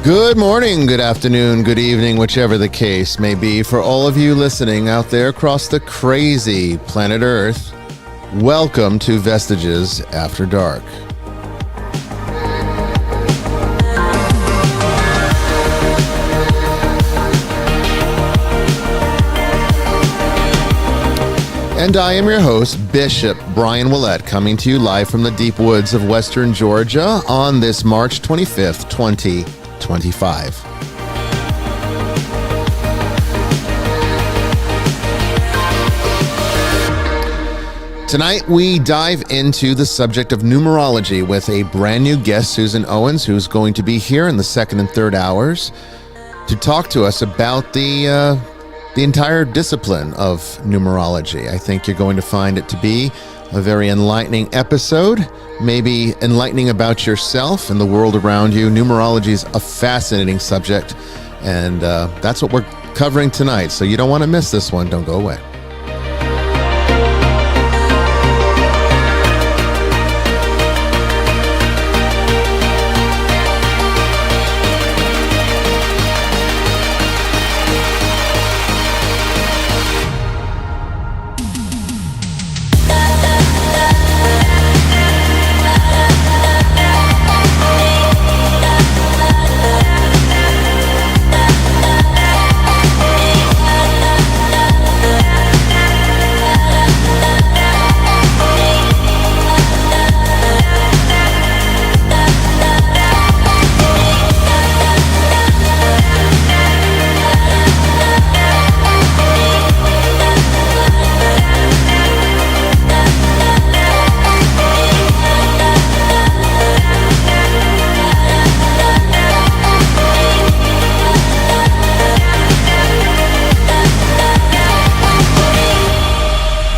Good morning, good afternoon, good evening, whichever the case may be. For all of you listening out there across the crazy planet Earth, welcome to Vestiges After Dark. And I am your host, Bishop Brian Willett, coming to you live from the deep woods of western Georgia on this March 25th, 2025. Tonight, we dive into the subject of numerology with a brand new guest, Suzan Owens, who's going to be here in the second and third hours to talk to us about the entire discipline of numerology. I think you're going to find it to be a very enlightening episode, maybe enlightening about yourself and the world around you. Numerology is a fascinating subject, and that's what we're covering tonight. So you don't want to miss this one. Don't go away.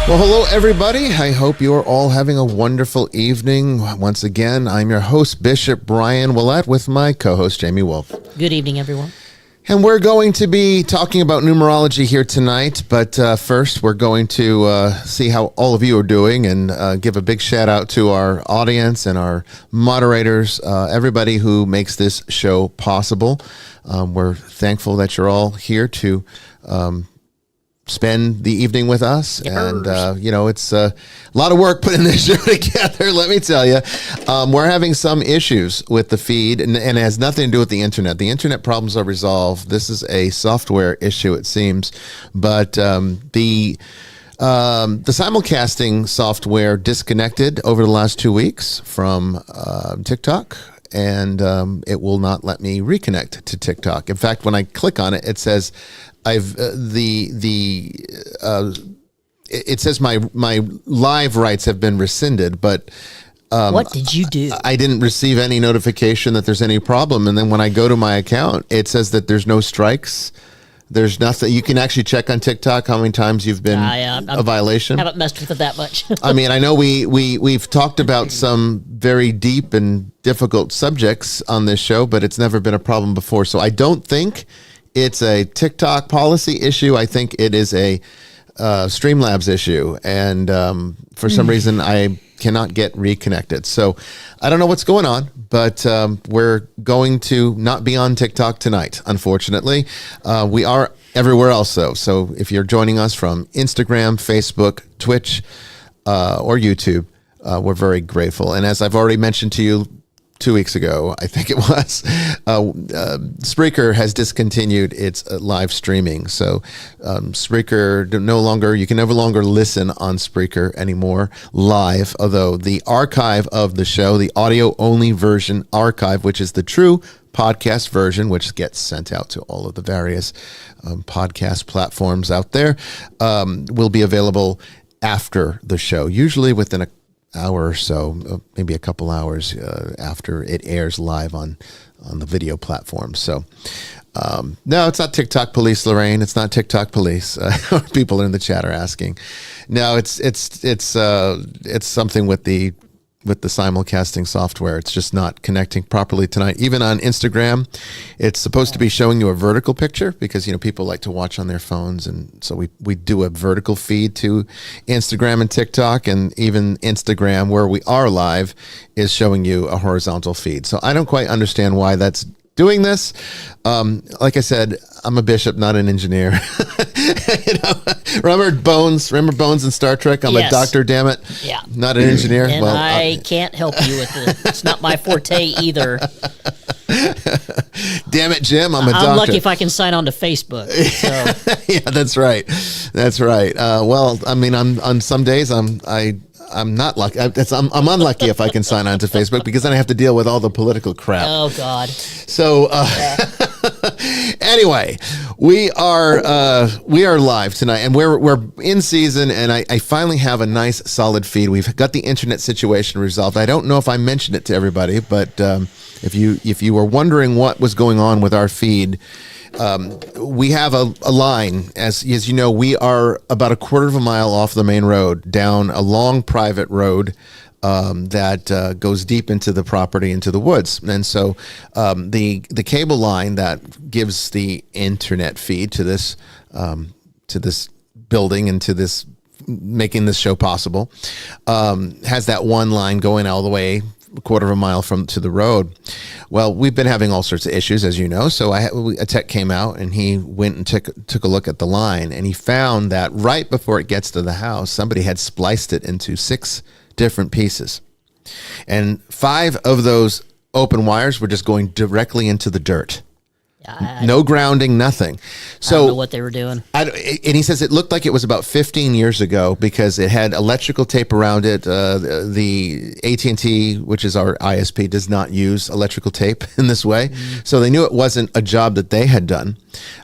Well, hello, everybody. I hope you're all having a wonderful evening. Once again, I'm your host, Bishop Brian Willett, with my co-host, Jamie Wolf. Good evening, everyone. And we're going to be talking about numerology here tonight. But first, we're going to see how all of you are doing and give a big shout out to our audience and our moderators, everybody who makes this show possible. We're thankful that you're all here to spend the evening with us. And it's a lot of work putting this show together, let me tell you. We're having some issues with the feed, and it has nothing to do with the internet. The internet problems are resolved. This is a software issue, it seems, but the simulcasting software disconnected over the last 2 weeks from TikTok, and it will not let me reconnect to TikTok. In fact, when I click on it, it says it says my live rights have been rescinded, but what did you do? I didn't receive any notification that there's any problem. And then when I go to my account, it says that there's no strikes. There's nothing. You can actually check on TikTok how many times you've been a violation. I haven't messed with it that much. I mean, I know we've talked about some very deep and difficult subjects on this show, but it's never been a problem before. So I don't think it's a TikTok policy issue. I think it is a Streamlabs issue. And for some reason, I cannot get reconnected. So I don't know what's going on, but we're going to not be on TikTok tonight, unfortunately. We are everywhere else, though. So if you're joining us from Instagram, Facebook, Twitch, or YouTube, we're very grateful. And as I've already mentioned to you 2 weeks ago, I think it was, Spreaker has discontinued its live streaming. So Spreaker you can no longer listen on Spreaker anymore live, although the archive of the show, the audio only version archive, which is the true podcast version, which gets sent out to all of the various podcast platforms out there, will be available after the show, usually within a hour or so, maybe a couple hours after it airs live on the video platform. So no, it's not TikTok police, Lorraine. It's not TikTok police. People in the chat are asking. No, it's something with the simulcasting software. It's just not connecting properly tonight. Even on Instagram, it's supposed to be showing you a vertical picture because, people like to watch on their phones. And so we do a vertical feed to Instagram and TikTok, and even Instagram, where we are live, is showing you a horizontal feed. So I don't quite understand why that's doing this. Like I said, I'm a bishop, not an engineer. Remember Bones in Star Trek? I'm a doctor, damn it. Yeah. Not an engineer. And I can't help you with it. It's not my forte either. Damn it, Jim, I'm a doctor. I'm lucky if I can sign on to Facebook. So. Yeah, that's right. That's right. Well, I mean, on some days I'm not lucky. I'm unlucky if I can sign on to Facebook because then I have to deal with all the political crap. Oh God. So anyway, we are live tonight, and we're in season, and I finally have a nice solid feed. We've got the internet situation resolved. I don't know if I mentioned it to everybody, but if you were wondering what was going on with our feed. We have a line, as you know, we are about a quarter of a mile off the main road, down a long private road that goes deep into the property, into the woods. And so the cable line that gives the internet feed to this building and to this, making this show possible, has that one line going all the way a quarter of a mile to the road. Well, we've been having all sorts of issues, as you know. So a tech came out and he went and took a look at the line, and he found that right before it gets to the house, somebody had spliced it into 6 different pieces, and 5 of those open wires were just going directly into the dirt. No grounding, nothing. So I don't know what they were doing. And he says it looked like it was about 15 years ago because it had electrical tape around it. The AT&T, which is our ISP, does not use electrical tape in this way. So they knew it wasn't a job that they had done.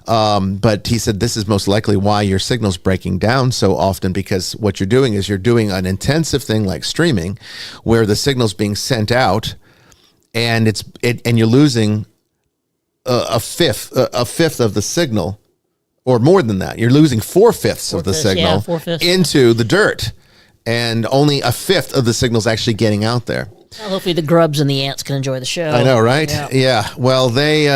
But he said this is most likely why your signal's breaking down so often, because what you're doing is you're doing an intensive thing like streaming where the signal's being sent out and and you're losing a fifth of the signal, or more than that. You're losing 4/5 of the signal into the dirt, and only a fifth of the signal's actually getting out there. Well, hopefully the grubs and the ants can enjoy the show. I know, right? Yeah. Well, they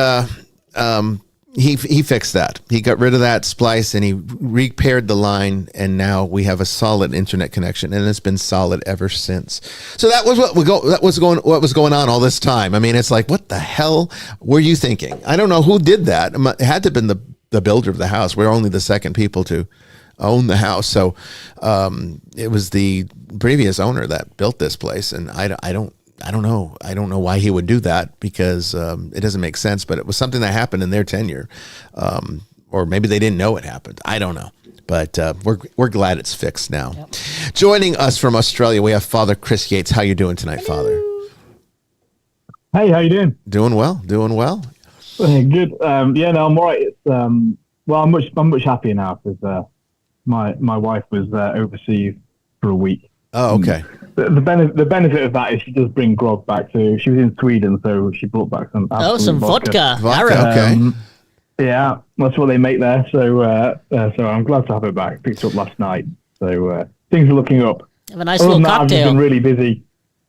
he fixed that. He got rid of that splice and he repaired the line, and now we have a solid internet connection, and it's been solid ever since. So that was what was going on all this time. I mean, it's like, what the hell were you thinking? I don't know who did that. It had to have been the builder of the house. We're only the second people to own the house, so it was the previous owner that built this place, and I don't know. I don't know why he would do that, because it doesn't make sense, but it was something that happened in their tenure. Or maybe they didn't know it happened. I don't know. But we're glad it's fixed now. Yep. Joining us from Australia, we have Father Chris Yates. How you doing tonight, Father? Hey, how you doing? Doing well. Good. Yeah, no, I'm all right. It's well, I'm much happier now because my wife was overseas for a week. Oh, okay. The benefit of that is she does bring grog back. So she was in Sweden, so she brought back some vodka. Okay. Yeah, that's what they make there. So I'm glad to have her back. Picked up last night. So things are looking up. Have a nice little cocktail. I've just been really busy.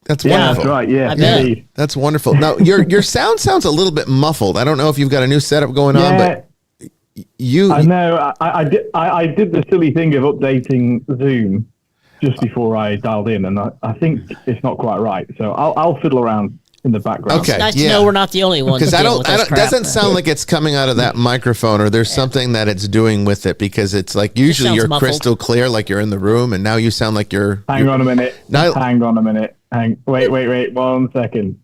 That's wonderful. That's right. Yeah, indeed. That's wonderful. Now your sound sounds a little bit muffled. I don't know if you've got a new setup going on, but I know. I did the silly thing of updating Zoom just before I dialed in, and I think it's not quite right. So I'll fiddle around in the background. Okay, it's nice to know we're not the only ones. Because it doesn't sound like it's coming out of that microphone, or there's something that it's doing with it, because it's like usually you're muffled. Crystal clear, like you're in the room, and now you sound like you're. Hang on a minute. Wait 1 second.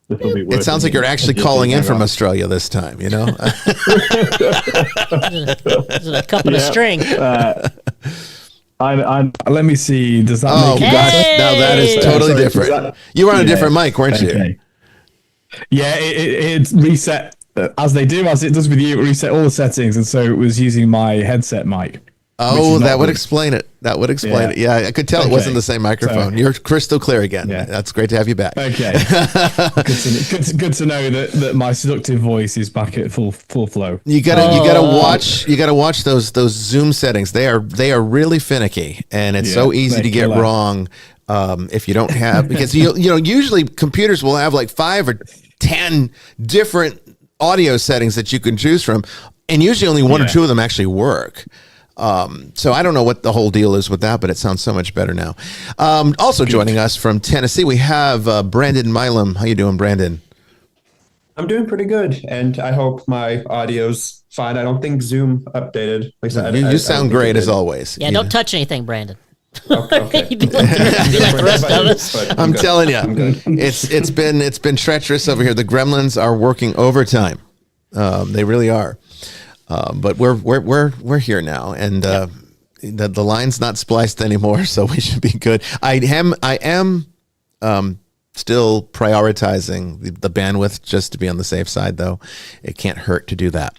This will be worse. It sounds like you're actually calling in from Australia this time, you know? Is it a cup and a string? Let me see. Does that make it better? Now that is totally different. You were on a different mic, weren't you? Yeah, it's reset as it does with you. It reset all the settings, and so it was using my headset mic. Oh, that would explain it. Yeah, I could tell it wasn't the same microphone. You're crystal clear again. Yeah. That's great to have you back. Okay. good to know that my seductive voice is back at full flow. You gotta watch those Zoom settings. They are really finicky, and it's so easy to get wrong if you don't have, because usually computers will have like 5 or 10 different audio settings that you can choose from, and usually only 1 or 2 of them actually work. So I don't know what the whole deal is with that, but it sounds so much better now. Also joining us from Tennessee, we have Brandon Milam. How you doing, Brandon? I'm doing pretty good, and I hope my audio's fine. I don't think Zoom updated. Like I said, You I don't sound think it great as did. always. Yeah, You don't know. touch anything, Brandon. Okay. Be like the rest of us. But I'm good. telling you, I'm good. it's been treacherous over here. The gremlins are working overtime. They really are. But we're here now, and the line's not spliced anymore, so we should be good. I am still prioritizing the bandwidth just to be on the safe side, though. It can't hurt to do that.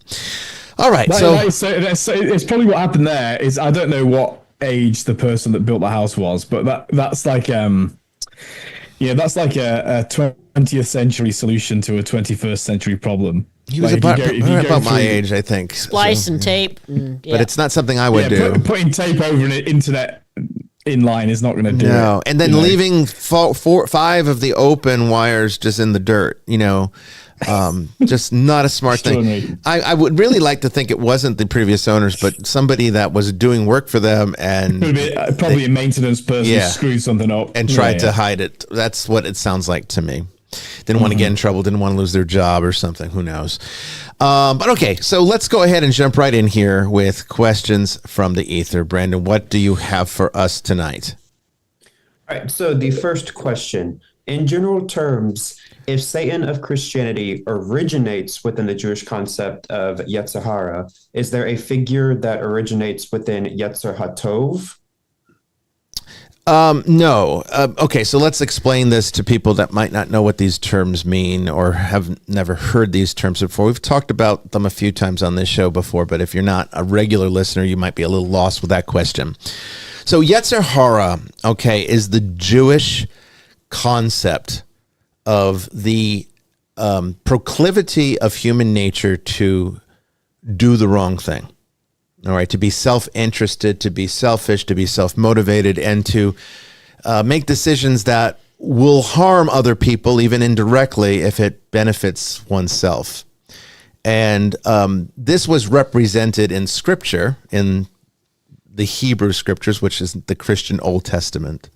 All right, It's probably what happened there is I don't know what age the person that built the house was, but that's like that's like a 20th century solution to a 21st century problem. he was Like, about my age, I think. Splice and tape. And, But it's not something I would do. putting tape over an internet inline is not going to do it. No, and then you know? leaving 5 of the open wires just in the dirt, just not a smart thing. Extraordinary. I would really like to think it wasn't the previous owners, but somebody that was doing work for them and Probably a maintenance person Yeah. screwed something up and tried to hide it. That's what it sounds like to me. Didn't want to get in trouble, didn't want to lose their job or something. Who knows? But okay, so let's go ahead and jump right in here with questions from the ether. Brandon, what do you have for us tonight? All right. So the first question, in general terms, if Satan of Christianity originates within the Jewish concept of Yetzer Hara, is there a figure that originates within Yetzer HaTov? No. Okay, so let's explain this to people that might not know what these terms mean or have never heard these terms before. We've talked about them a few times on this show before, but if you're not a regular listener, you might be a little lost with that question. So Yetzer Hara, okay, is the Jewish concept of the proclivity of human nature to do the wrong thing. All right, to be self-interested, to be selfish, to be self-motivated, and to make decisions that will harm other people, even indirectly, if it benefits oneself. And this was represented in Scripture, in the Hebrew Scriptures, which is the Christian Old Testament,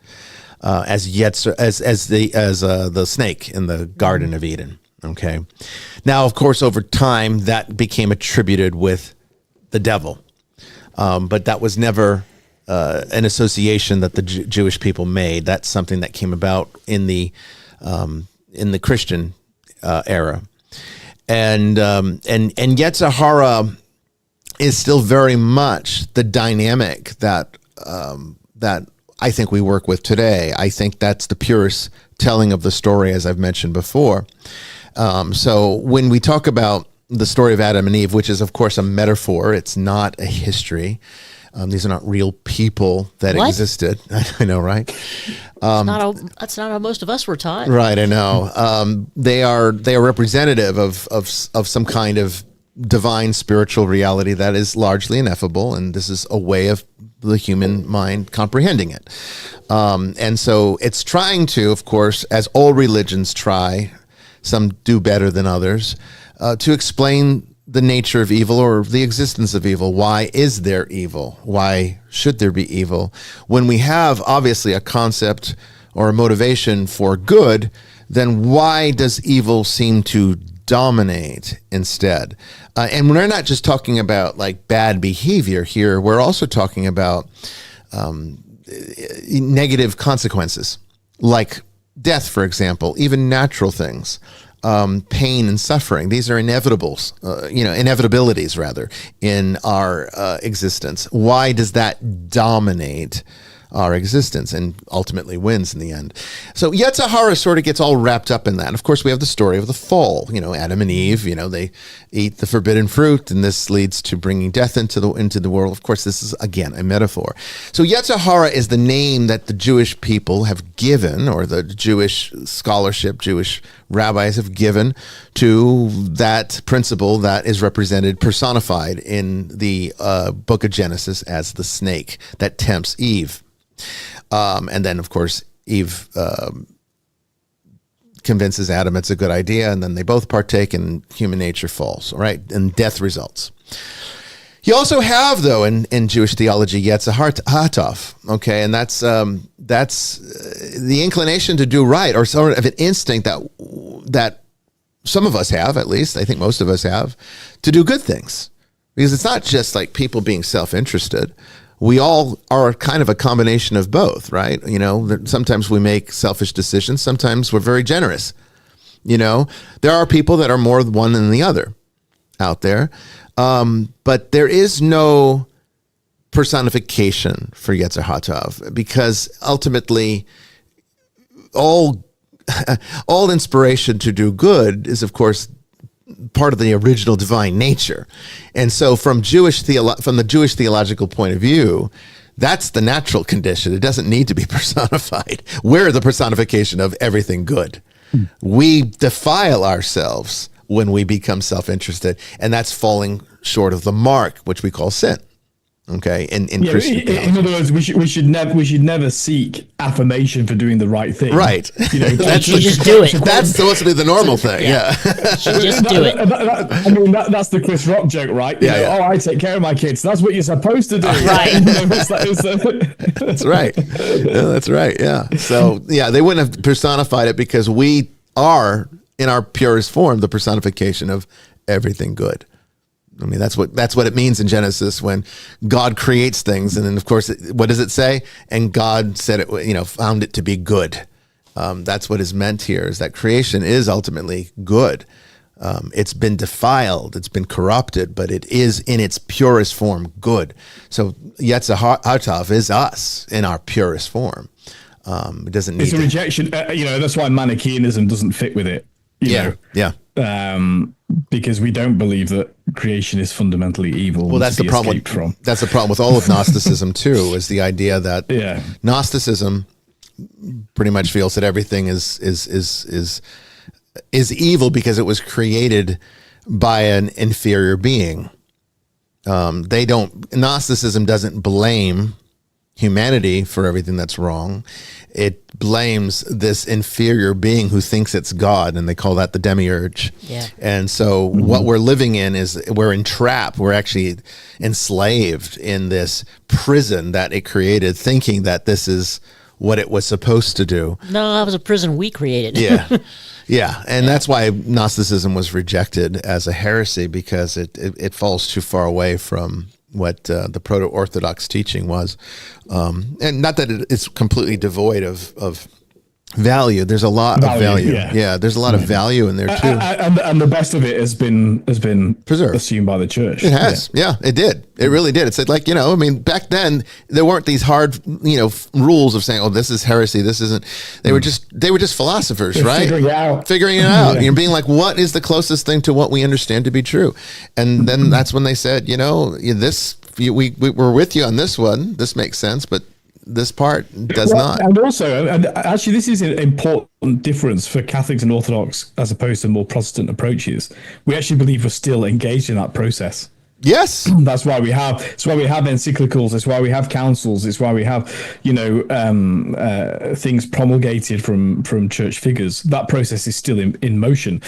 as Yetzer, as the snake in the Garden of Eden. Okay, now of course over time that became attributed with the devil. But that was never an association that the Jewish people made. That's something that came about in the Christian era, and Yetzer Hara is still very much the dynamic that I think we work with today. I think that's the purest telling of the story, as I've mentioned before. So when we talk about the story of Adam and Eve, which is, of course, a metaphor. It's not a history. These are not real people that existed. I know, right? That's not how most of us were taught. Right, I know. They are representative of some kind of divine spiritual reality that is largely ineffable, and this is a way of the human mind comprehending it. And so it's trying to, of course, as all religions try, some do better than others, to explain the nature of evil or the existence of evil. Why is there evil? Why should there be evil? When we have obviously a concept or a motivation for good, then why does evil seem to dominate instead? And we're not just talking about like bad behavior here. We're also talking about negative consequences, like death, for example, even natural things. Pain and suffering. These are inevitables, inevitabilities rather, in our existence. Why does that dominate our existence and ultimately wins in the end? So Yetzer Hara sort of gets all wrapped up in that. And of course, we have the story of the fall. Adam and Eve. They eat the forbidden fruit, and this leads to bringing death into the world. Of course, this is again a metaphor. So Yetzer Hara is the name that the Jewish people have given, or the Jewish scholarship, Jewish rabbis have given to that principle that is personified in the book of Genesis as the snake that tempts Eve. And then, of course, Eve convinces Adam it's a good idea, and then they both partake, and human nature falls, all right? And death results. You also have, though, in Jewish theology, Yetzer Hatov, okay? And that's the inclination to do right, or sort of an instinct that some of us have, at least, I think most of us have, to do good things. Because it's not just like people being self-interested. We all are kind of a combination of both, right? You know, sometimes we make selfish decisions. Sometimes we're very generous. You know, there are people that are more one than the other out there. But there is no personification for Yetzer Hatov, because ultimately all inspiration to do good is, of course, part of the original divine nature. And so from the Jewish theological point of view, that's the natural condition. It doesn't need to be personified. We're the personification of everything good. We defile ourselves when we become self-interested, and that's falling short of the mark, which we call sin. Okay, in Christian theology. In other words, we should never seek affirmation for doing the right thing. Right. You know, just do it. That's supposed to be the normal thing. Yeah. Just do it. I mean, that's the Chris Rock joke, right? You know, oh, I take care of my kids. That's what you're supposed to do. Right. That's right. Yeah, that's right. Yeah. So, yeah, they wouldn't have personified it because we are, in our purest form, the personification of everything good. I mean, that's what it means in Genesis when God creates things. And then, of course, what does it say? And God said it, you know, found it to be good. That's what is meant here, is that creation is ultimately good. It's been defiled, it's been corrupted, but it is in its purest form good. So Yetzer Hatov is us in our purest form. It doesn't need. It's a rejection. You know, that's why Manichaeanism doesn't fit with it. You know? Because we don't believe that creation is fundamentally evil. Well, that's the problem. That's the problem with all of Gnosticism too. Is the idea that Gnosticism pretty much feels that everything is evil because it was created by an inferior being. Gnosticism doesn't blame humanity for everything that's wrong. It blames this inferior being who thinks it's God, and they call that the demiurge. Yeah. And so what we're living in is we're entrapped. We're actually enslaved in this prison that it created, thinking that this is what it was supposed to do. No, that was a prison we created. Yeah. Yeah. And that's why Gnosticism was rejected as a heresy, because it falls too far away from what the proto-Orthodox teaching was. And not that it's completely devoid of value. There's a lot of value. Yeah, there's a lot of value in there too. And the best of it has been preserved, assumed by the church. It has. Yeah, it did. It really did. It said, like, you know, I mean, back then there weren't these hard, you know, rules of saying, oh, this is heresy, this isn't. They were just philosophers, right? Figuring it out. You're being like, what is the closest thing to what we understand to be true? And then that's when they said, you know, we're with you on this one. This makes sense, but this part does not. And also, and actually, this is an important difference for Catholics and Orthodox as opposed to more Protestant approaches. We actually believe we're still engaged in that process. Yes, that's why we have. It's why we have encyclicals. It's why we have councils. It's why we have, you know, things promulgated from church figures. That process is still in motion,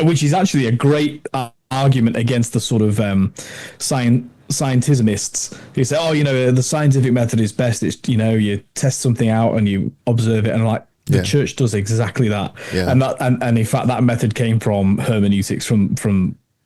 which is actually a great argument against the sort of scientismists who say, oh, you know, the scientific method is best. It's, you know, you test something out and you observe it, and like the church does exactly that. And in fact, that method came from hermeneutics from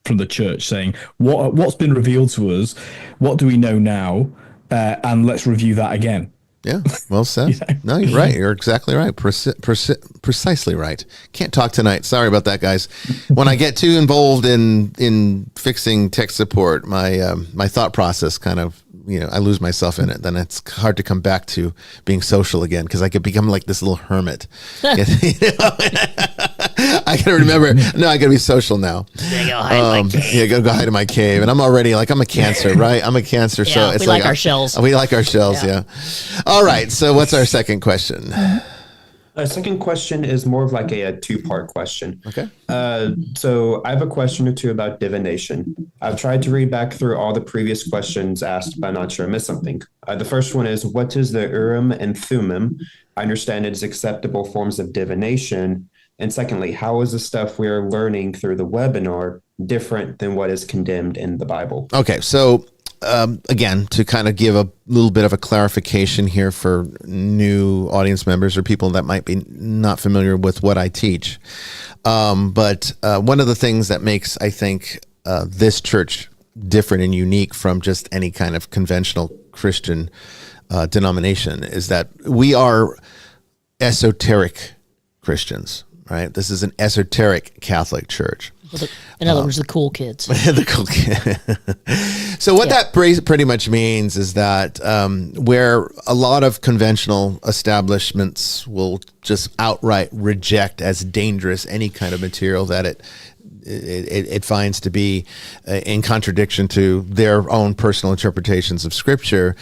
the church, saying what's been revealed to us, what do we know now, and let's review that again. Yeah, well said. No, you're right. You're exactly right. Precisely right. Can't talk tonight. Sorry about that, guys. When I get too involved in fixing tech support, my thought process kind of, you know, I lose myself in it. Then it's hard to come back to being social again, because I could become like this little hermit. You know? I gotta remember. No, I gotta be social now. Go hide in my cave. Go hide in my cave. And I'm already like, I'm a Cancer, right? I'm a Cancer, so it's we like our shells. We like our shells. Yeah. All right. So what's our second question? The second question is more of like a two-part question. Okay. So I have a question or two about divination. I've tried to read back through all the previous questions asked, but I'm not sure I missed something. The first one is, what is the Urim and Thummim? I understand it's acceptable forms of divination. And secondly, how is the stuff we're learning through the webinar different than what is condemned in the Bible? Okay, so again, to kind of give a little bit of a clarification here for new audience members or people that might be not familiar with what I teach. But one of the things that makes, I think, this church different and unique from just any kind of conventional Christian denomination is that we are esoteric Christians, right? This is an esoteric Catholic church. In other words, the cool kids. The cool kid. So what that pretty much means is that where a lot of conventional establishments will just outright reject as dangerous any kind of material that it finds to be in contradiction to their own personal interpretations of Scripture,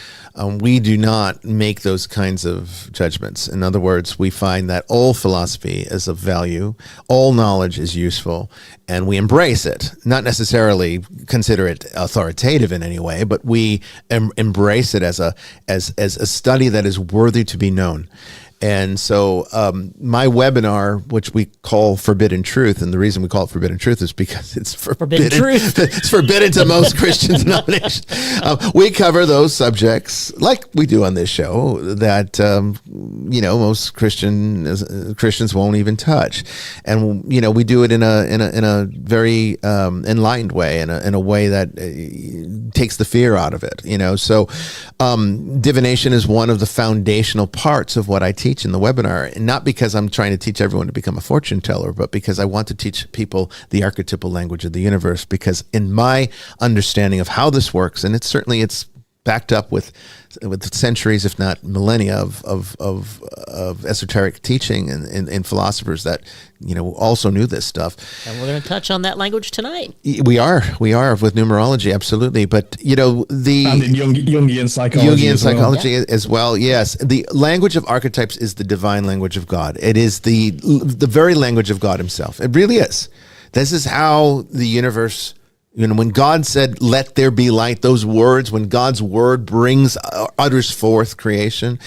we do not make those kinds of judgments. In other words, we find that all philosophy is of value, all knowledge is useful, and we embrace it. Not necessarily consider it authoritative in any way, but we embrace it as a study that is worthy to be known. And so my webinar, which we call Forbidden Truth, and the reason we call it Forbidden Truth is because it's forbidden truth. It's forbidden to most Christian denominations. We cover those subjects like we do on this show that, most Christians won't even touch. And, we do it in a very enlightened way, in a way that takes the fear out of it, So divination is one of the foundational parts of what I teach in the webinar, and not because I'm trying to teach everyone to become a fortune teller, but because I want to teach people the archetypal language of the universe, because in my understanding of how this works, and it's backed up with centuries, if not millennia, of esoteric teaching and philosophers that also knew this stuff. And we're going to touch on that language tonight. We are with numerology, absolutely. But and in Jungian psychology, as well. Yes, the language of archetypes is the divine language of God. It is the very language of God Himself. It really is. This is how the universe. When God said, "Let there be light," those words, when God's word utters forth creation,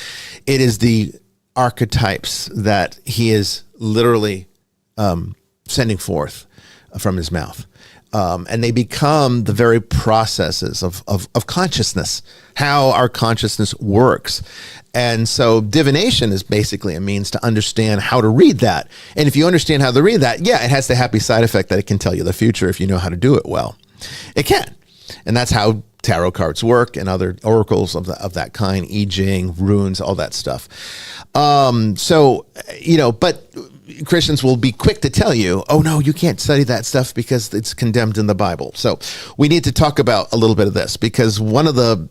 it is the archetypes that He is literally sending forth from His mouth. And they become the very processes of consciousness, how our consciousness works. And so divination is basically a means to understand how to read that. And if you understand how to read that, it has the happy side effect that it can tell you the future if you know how to do it well. It can. And that's how tarot cards work and other oracles of that kind, I Ching, runes, all that stuff. But Christians will be quick to tell you, oh no, you can't study that stuff because it's condemned in the Bible. So we need to talk about a little bit of this, because one of the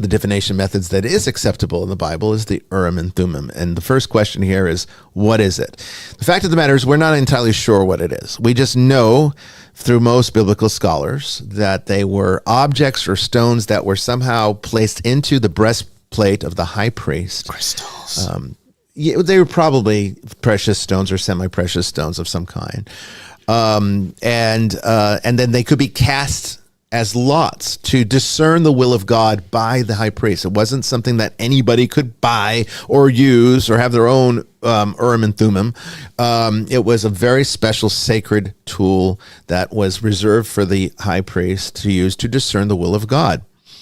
divination methods that is acceptable in the Bible is the Urim and Thummim. And the first question here is, what is it? The fact of the matter is we're not entirely sure what it is. We just know through most biblical scholars that they were objects or stones that were somehow placed into the breastplate of the high priest. Crystals. They were probably precious stones or semi-precious stones of some kind. And then they could be cast as lots to discern the will of God by the high priest. It wasn't something that anybody could buy or use or have their own Urim and Thummim. It was a very special sacred tool that was reserved for the high priest to use to discern the will of God.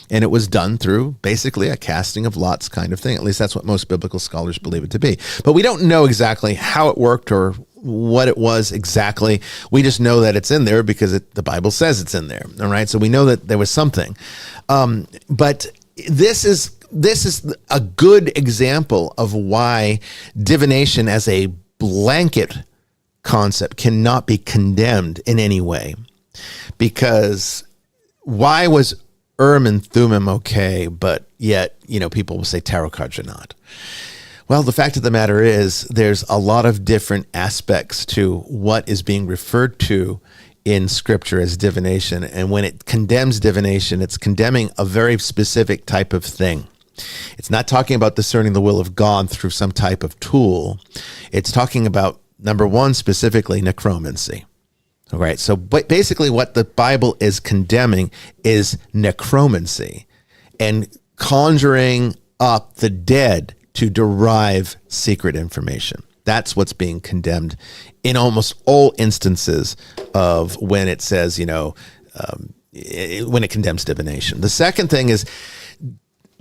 And it was done through basically a casting of lots kind of thing. At least that's what most biblical scholars believe it to be. But we don't know exactly how it worked or what it was exactly. We just know that it's in there because the Bible says it's in there. All right. So we know that there was something. But this is a good example of why divination as a blanket concept cannot be condemned in any way. Because why was Urim and Thummim okay, but yet, people will say tarot cards are not? Well, the fact of the matter is there's a lot of different aspects to what is being referred to in Scripture as divination. And when it condemns divination, it's condemning a very specific type of thing. It's not talking about discerning the will of God through some type of tool. It's talking about, number one, specifically necromancy. All right. So basically what the Bible is condemning is necromancy and conjuring up the dead to derive secret information. That's what's being condemned in almost all instances of when it says, when it condemns divination. The second thing is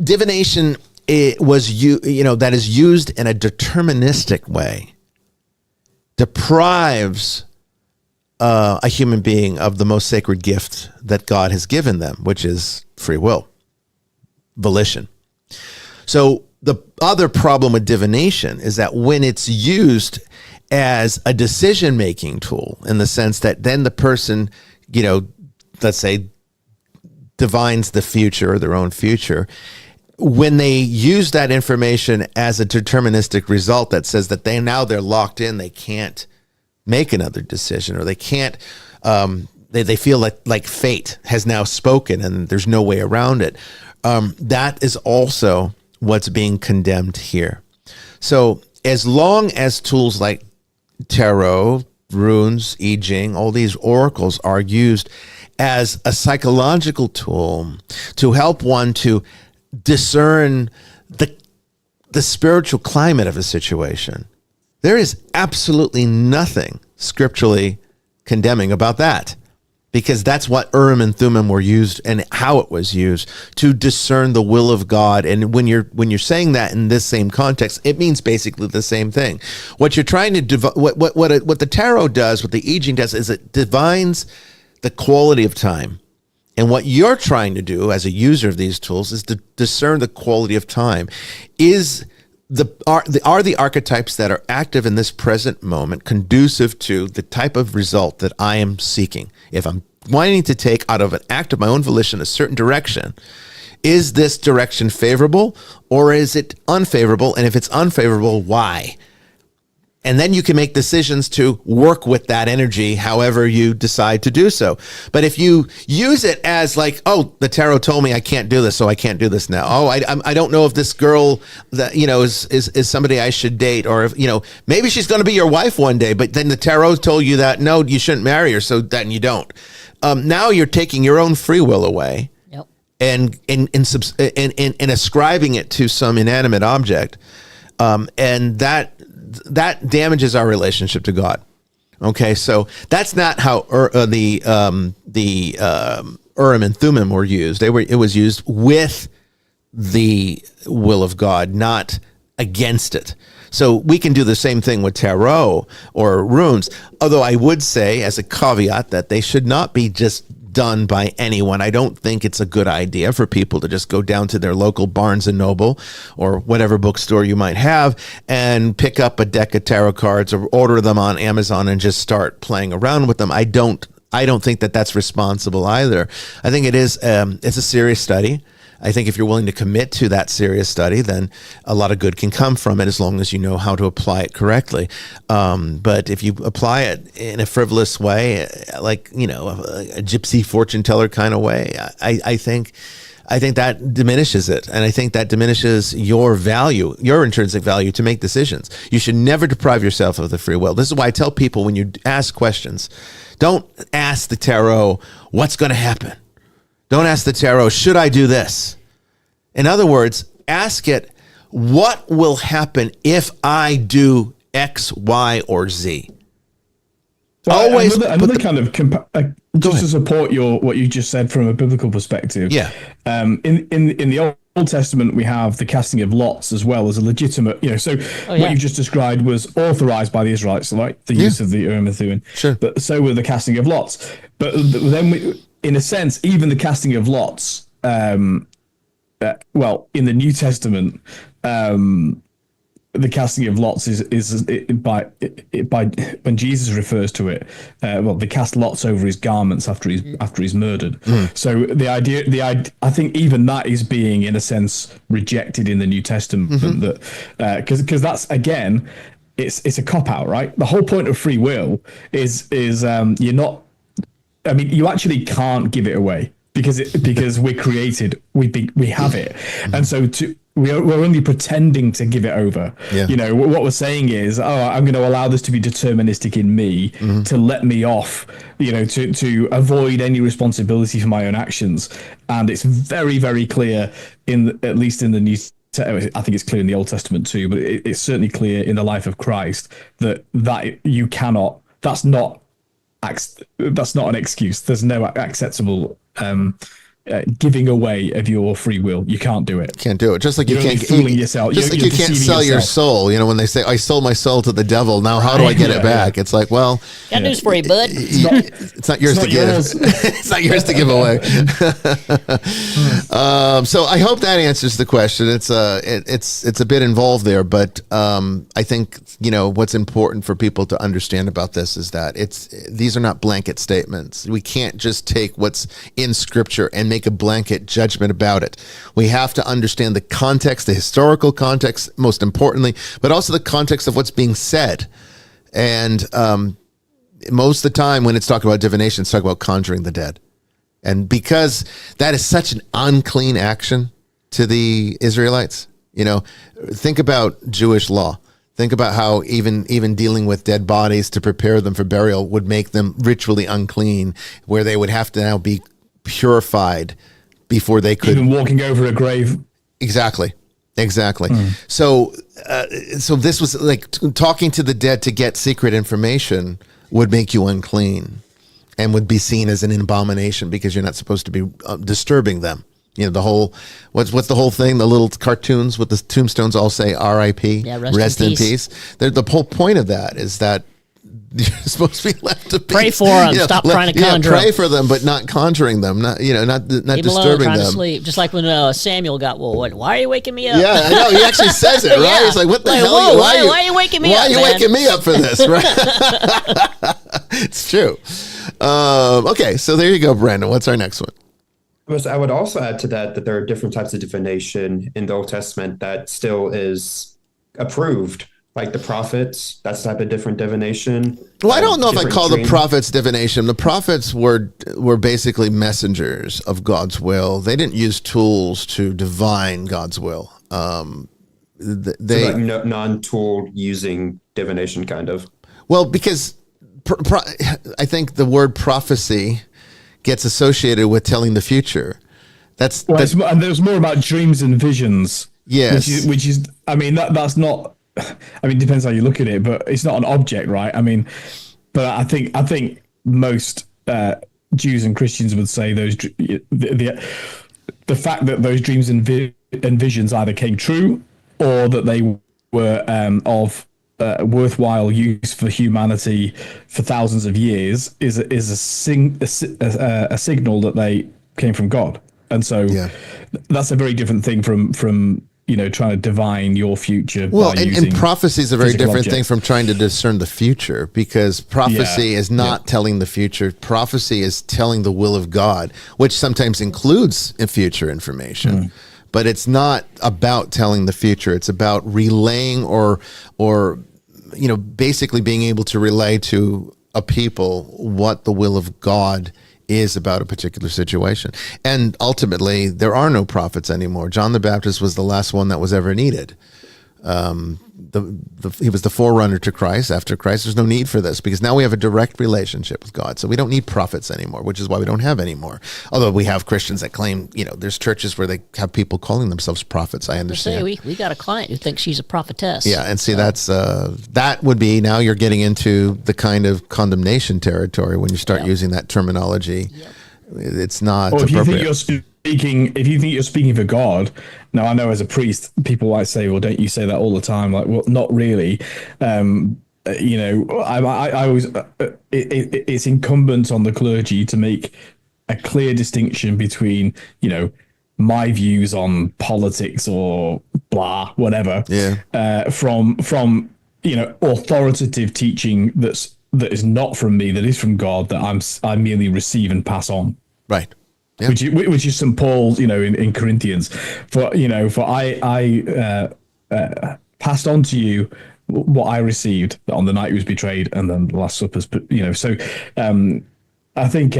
divination that is used in a deterministic way deprives a human being of the most sacred gift that God has given them, which is free will, volition. So the other problem with divination is that when it's used as a decision-making tool, in the sense that then the person, let's say, divines the future or their own future, when they use that information as a deterministic result that says that they're locked in, they can't make another decision, or they can't, they feel like fate has now spoken and there's no way around it. That is also what's being condemned here. So as long as tools like tarot, runes, I Ching, all these oracles are used as a psychological tool to help one to discern the spiritual climate of a situation, there is absolutely nothing scripturally condemning about that, because that's what Urim and Thummim were used and how it was used to discern the will of God. And when you're saying that in this same context, it means basically the same thing. What you're trying to what the tarot does, what the I Ching does, is it divines the quality of time. And what you're trying to do as a user of these tools is to discern the quality of time. Are the archetypes that are active in this present moment conducive to the type of result that I am seeking? If I'm wanting to take out of an act of my own volition a certain direction, is this direction favorable or is it unfavorable? And if it's unfavorable, why? And then you can make decisions to work with that energy however you decide to do so. But if you use it as like, oh, the tarot told me I can't do this, so I can't do this now. Oh, I don't know if this girl that is somebody I should date, or if maybe she's going to be your wife one day. But then the tarot told you that no, you shouldn't marry her, so then you don't. Now you're taking your own free will away, yep, and ascribing it to some inanimate object, and that damages our relationship to God. Okay, so that's not how the Urim and Thummim were used. It was used with the will of God, not against it. So we can do the same thing with tarot or runes. Although I would say, as a caveat, that they should not be just done by anyone. I don't think it's a good idea for people to just go down to their local Barnes and Noble or whatever bookstore you might have and pick up a deck of tarot cards or order them on Amazon and just start playing around with them. I don't think that that's responsible either. I think it's a serious study. I think if you're willing to commit to that serious study, then a lot of good can come from it as long as you know how to apply it correctly. But if you apply it in a frivolous way, like, a gypsy fortune teller kind of way, I think that diminishes it. And I think that diminishes your value, your intrinsic value to make decisions. You should never deprive yourself of the free will. This is why I tell people, when you ask questions, don't ask the tarot, what's going to happen? Don't ask the tarot, should I do this? In other words, ask it, what will happen if I do X, Y, or Z? So always another kind of just to support what you just said from a biblical perspective. Yeah. In the Old Testament, we have the casting of lots as well as a legitimate. What you just described was authorized by the Israelites, like the use of the Urim and Thummim. Sure. But so were the casting of lots. But then, in a sense, even the casting of lots. In the New Testament, the casting of lots is by when Jesus refers to it. They cast lots over his garments after he's murdered. So the idea, I think even that is being, in a sense, rejected in the New Testament. That because that's, again, it's a cop out, right? The whole point of free will is you're not. I mean, you actually can't give it away because we're created, we have it, and so we're only pretending to give it over. Yeah. What we're saying is, I'm going to allow this to be deterministic in me to let me off, to avoid any responsibility for my own actions. And it's very, very clear at least in the New. I think it's clear in the Old Testament too, but it's certainly clear in the life of Christ that you cannot. That's not that's not an excuse. There's no acceptable giving away of your free will. You can't do it. Can't do it. Just like you can't fooling yourself. Just like you can't sell your soul. You know, when they say, "I sold my soul to the devil," now how do I get it back? It's like, well, got news for you, bud. It's not yours to give. It's not yours to give away. So I hope that answers the question. It's a bit involved there, but I think, you know, what's important for people to understand about this is that these are not blanket statements. We can't just take what's in Scripture and make a blanket judgment about it. We have to understand the context, the historical context, most importantly, but also the context of what's being said. And most of the time when it's talking about divination, it's talking about conjuring the dead. And because that is such an unclean action to the Israelites, you know, think about Jewish law. Think about how even dealing with dead bodies to prepare them for burial would make them ritually unclean, where they would have to now be purified before they could. Even walking over a grave. Exactly. So this was like talking to the dead to get secret information would make you unclean and would be seen as an abomination because you're not supposed to be disturbing them. You know, the whole, what's the whole thing? The little cartoons with the tombstones all say R.I.P. Yeah, rest in peace. The whole point of that is that you're supposed to be left to peace. Pray for them. Stop trying to conjure pray them. for them, but not conjuring them. Not disturbing alone, trying them. To sleep. Just like when Samuel got, why are you waking me up? Yeah, I know. He actually says it, right? Yeah. He's like, what the Like, hell? whoa, why are you waking me up, Why are you man? waking me up for this? Right? It's true. Okay, so there you go, Brandon. What's our next one? I would also add to that there are different types of divination in the Old Testament that still is approved. Like the prophets, that's a type of different divination. Well, I don't know if I call the dream. prophets divination. The prophets were basically messengers of God's will. They didn't use tools to divine God's will. They so like non-tool using divination, kind of. Well, because I think the word prophecy gets associated with telling the future. And there's more about dreams and visions. Yes, which is I mean that's not. I mean, it depends how you look at it, but it's not an object, right? I mean, but I think most Jews and Christians would say the fact that those dreams and visions either came true or that they were of worthwhile use for humanity for thousands of years is a signal that they came from God, and so that's a very different thing from you know, trying to divine your future. Well, and prophecy is a very different thing from trying to discern the future, because prophecy is not telling the future. Prophecy is telling the will of God, which sometimes includes future information. But it's not about telling the future. It's about relaying or you know, basically being able to relay to a people what the will of God is about a particular situation. And ultimately, there are no prophets anymore. John the Baptist was the last one that was ever needed. He was the forerunner to Christ. After Christ, there's no need for this, because now we have a direct relationship with God. So we don't need prophets anymore, which is why we don't have any more. Although we have Christians that claim, you know, there's churches where they have people calling themselves prophets. I understand. We got a client who thinks she's a prophetess. Yeah, and see, that's that would be, now you're getting into the kind of condemnation territory when you start using that terminology. It's not appropriate. If you think you're speaking for God, now I know as a priest, people might say, "Well, don't you say that all the time?" Like, well, not really. You know, I always it's incumbent on the clergy to make a clear distinction between, you know, my views on politics or blah whatever, from you know, authoritative teaching that is not from me, that is from God, that I merely receive and pass on. Right. Yeah. Which is St. Paul, you know, in Corinthians, for I passed on to you what I received on the night he was betrayed, and then the Last Supper's, you know. So I think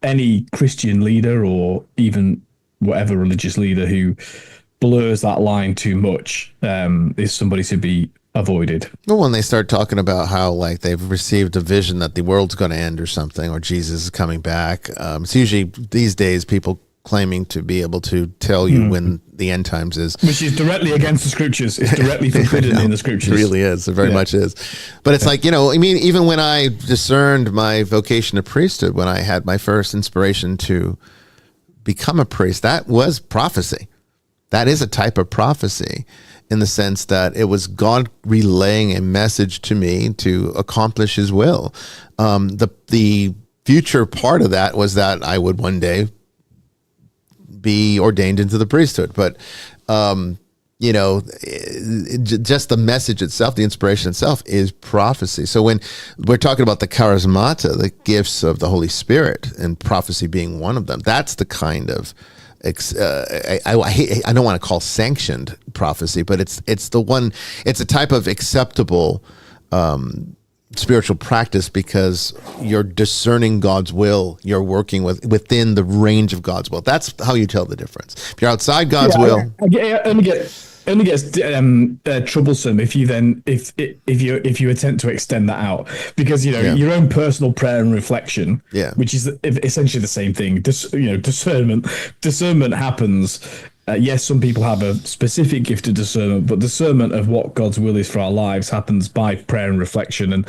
any Christian leader, or even whatever religious leader, who blurs that line too much is somebody to be avoided. Well, when they start talking about how, like, they've received a vision that the world's going to end or something, or Jesus is coming back, it's usually these days people claiming to be able to tell you when the end times is. Which is directly against the scriptures. It's directly forbidden in the scriptures. It really is. It very much is. But it's like, I mean, even when I discerned my vocation to priesthood, when I had my first inspiration to become a priest, that was prophecy. That is a type of prophecy, in the sense that it was God relaying a message to me to accomplish his will. The future part of that was that I would one day be ordained into the priesthood. But, just the message itself, the inspiration itself is prophecy. So when we're talking about the charismata, the gifts of the Holy Spirit, and prophecy being one of them, that's the kind of I don't want to call sanctioned prophecy, but it's a type of acceptable spiritual practice, because you're discerning God's will, you're working within the range of God's will. That's how you tell the difference. If you're outside God's will, only gets troublesome if you attempt to extend that out, because your own personal prayer and reflection, which is essentially the same thing. Discernment happens. Yes, some people have a specific gift of discernment, but discernment of what God's will is for our lives happens by prayer and reflection, and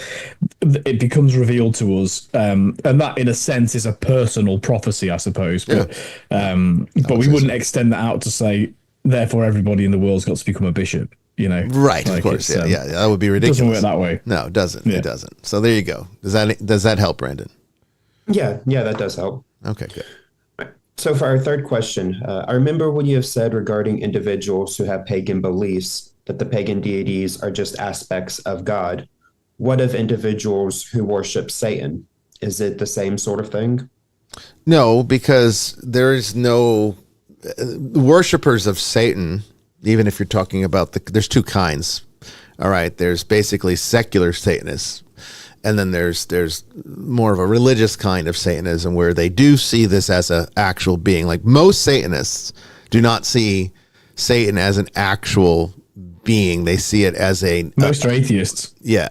it becomes revealed to us. And that, in a sense, is a personal prophecy, I suppose. But we wouldn't extend that out to say, therefore, everybody in the world's got to become a bishop. Right? Like, of course, that would be ridiculous. It doesn't work that way. No, it doesn't. It doesn't. So there you go. Does that help, Brandon? Yeah, that does help. Okay, good. So for our third question, I remember what you have said regarding individuals who have pagan beliefs, that the pagan deities are just aspects of God. What of individuals who worship Satan? Is it the same sort of thing? No, because there is no worshippers of Satan. Even if you're talking about there's two kinds. All right, there's basically secular Satanists, and then there's more of a religious kind of Satanism, where they do see this as an actual being. Like, most Satanists do not see Satan as an actual being. They see it as most are atheists. Yeah,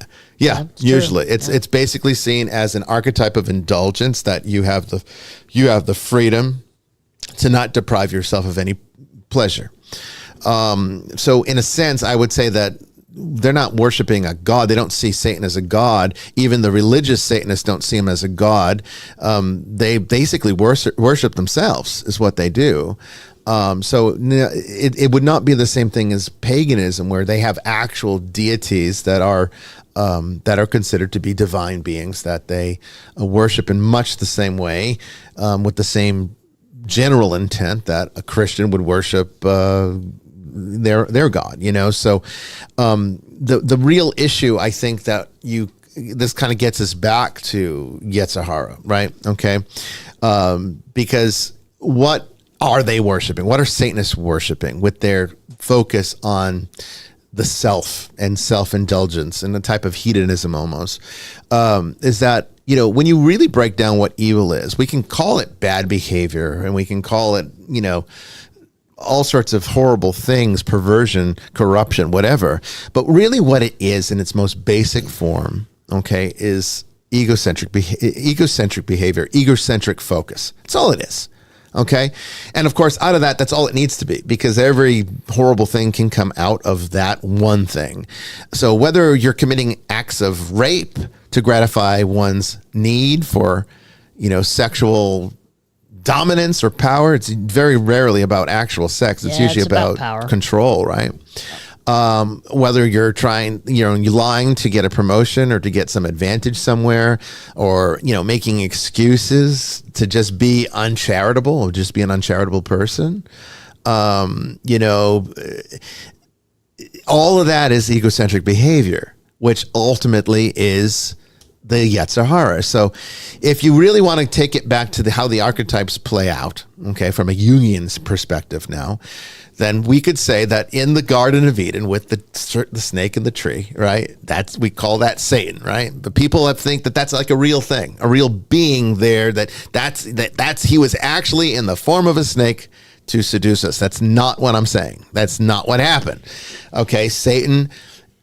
usually it's basically seen as an archetype of indulgence, that you have the freedom to not deprive yourself of any pleasure. So in a sense, I would say that they're not worshiping a god. They don't see Satan as a god. Even the religious Satanists don't see him as a god. They basically worship themselves, is what they do. So it would not be the same thing as paganism, where they have actual deities that are considered to be divine beings, that they worship in much the same way, with the same general intent that a Christian would worship their God, So the real issue, I think, that this kind of gets us back to Yetzer Hara, right? Okay, because what are they worshiping? What are Satanists worshiping with their focus on the self and self-indulgence and the type of hedonism almost? Is that, when you really break down what evil is, we can call it bad behavior, and we can call it, all sorts of horrible things, perversion, corruption, whatever. But really what it is in its most basic form, okay, is egocentric behavior, egocentric focus. That's all it is. Okay. And of course, out of that, that's all it needs to be, because every horrible thing can come out of that one thing. So whether you're committing acts of rape to gratify one's need for, sexual dominance or power, it's very rarely about actual sex. It's usually about power, control, right? Whether you're you're lying to get a promotion or to get some advantage somewhere, or, making excuses to just be uncharitable, or just be an uncharitable person. All of that is egocentric behavior, which ultimately is the Yetzer Hara. So if you really want to take it back to how the archetypes play out, okay, from a Jungian's perspective now, then we could say that in the Garden of Eden with the snake in the tree, right? We call that Satan, right? But people think that that's like a real thing, a real being there, that's he was actually in the form of a snake to seduce us. That's not what I'm saying. That's not what happened. Okay, Satan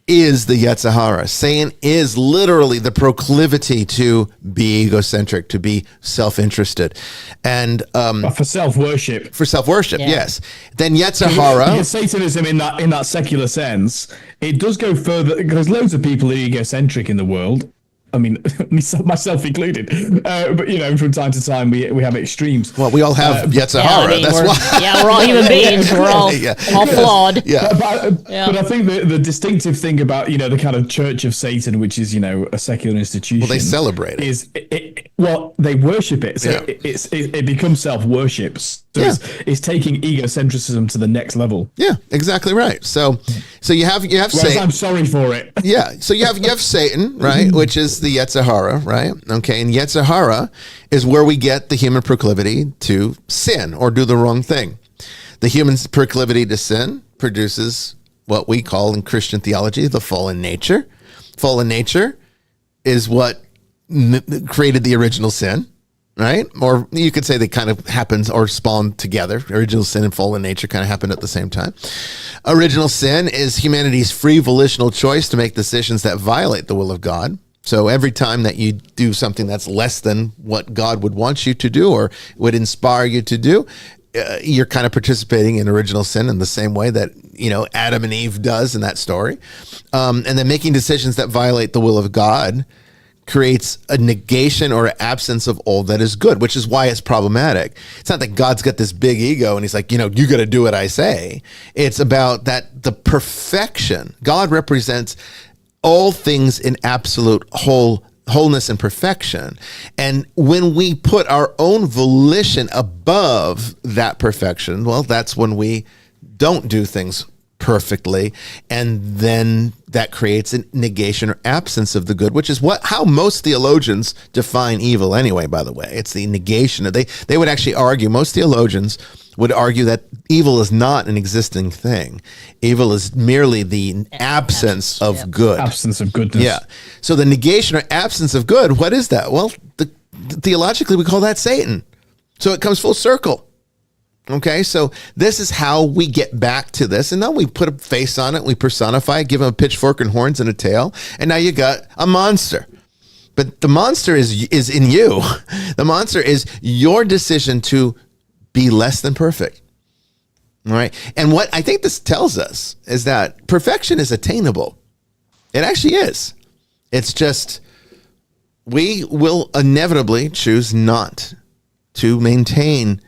is the Yetzer Hara. Satan is literally the proclivity to be egocentric, to be self-interested, and for self-worship. For self-worship, yes. Then Yetzer Hara. Because Satanism, in that secular sense, it does go further, because loads of people are egocentric in the world. I mean, myself included. But, from time to time, we have extremes. Well, we all have Yetzer Hara. That's why. Yeah, we're all human beings. We're all flawed. Yeah. But I think the distinctive thing about, the kind of Church of Satan, which is, a secular institution. Well, they celebrate it. They worship it. So it becomes self-worship. So it's taking egocentrism to the next level. Yeah, exactly right. So you have Satan. I'm sorry for it. Yeah. So you have Satan, right, which is the Yetzer Hara, right? Okay, and Yetzer Hara is where we get the human proclivity to sin or do the wrong thing. The human proclivity to sin produces what we call in Christian theology the fallen nature. Fallen nature is what created the original sin, right? Or you could say they kind of happened or spawned together. Original sin and fallen nature kind of happened at the same time. Original sin is humanity's free volitional choice to make decisions that violate the will of God. So every time that you do something that's less than what God would want you to do or would inspire you to do, you're kind of participating in original sin in the same way that, Adam and Eve does in that story. And then making decisions that violate the will of God creates a negation or absence of all that is good, which is why it's problematic. It's not that God's got this big ego and he's like, you got to do what I say. It's about that the perfection. God represents all things in absolute wholeness and perfection. And when we put our own volition above that perfection, well, that's when we don't do things perfectly, and then that creates a negation or absence of the good, which is how most theologians define evil anyway, by the way. It's the negation. They would actually argue, most theologians would argue that evil is not an existing thing. Evil is merely the absence of good. Absence of goodness. Yeah. So the negation or absence of good, what is that? Well, theologically, we call that Satan. So it comes full circle. Okay, so this is how we get back to this. And then we put a face on it, we personify it, give him a pitchfork and horns and a tail, and now you got a monster. But the monster is in you. The monster is your decision to be less than perfect. All right. And what I think this tells us is that perfection is attainable. It actually is. It's just we will inevitably choose not to maintain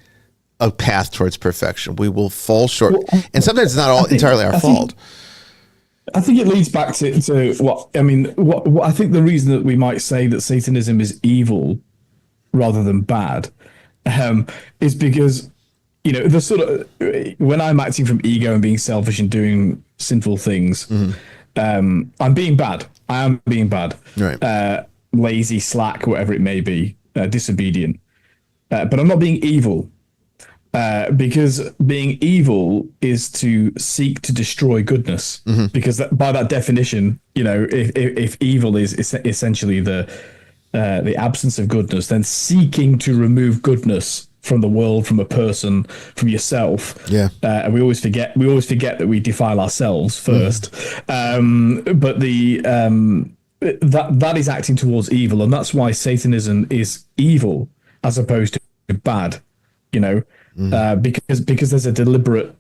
a path towards perfection. We will fall short. And sometimes it's not entirely our fault. I think it leads back to what I think the reason that we might say that Satanism is evil rather than bad is because, the sort of, when I'm acting from ego and being selfish and doing sinful things, I'm being bad. I am being bad. Right. Lazy, slack, whatever it may be, disobedient. But I'm not being evil. Because being evil is to seek to destroy goodness. Because by that definition, if evil is essentially the absence of goodness, then seeking to remove goodness from the world, from a person, from yourself. Yeah. And we always forget that we defile ourselves first. But that is acting towards evil, and that's why Satanism is evil as opposed to bad. Because there's a deliberate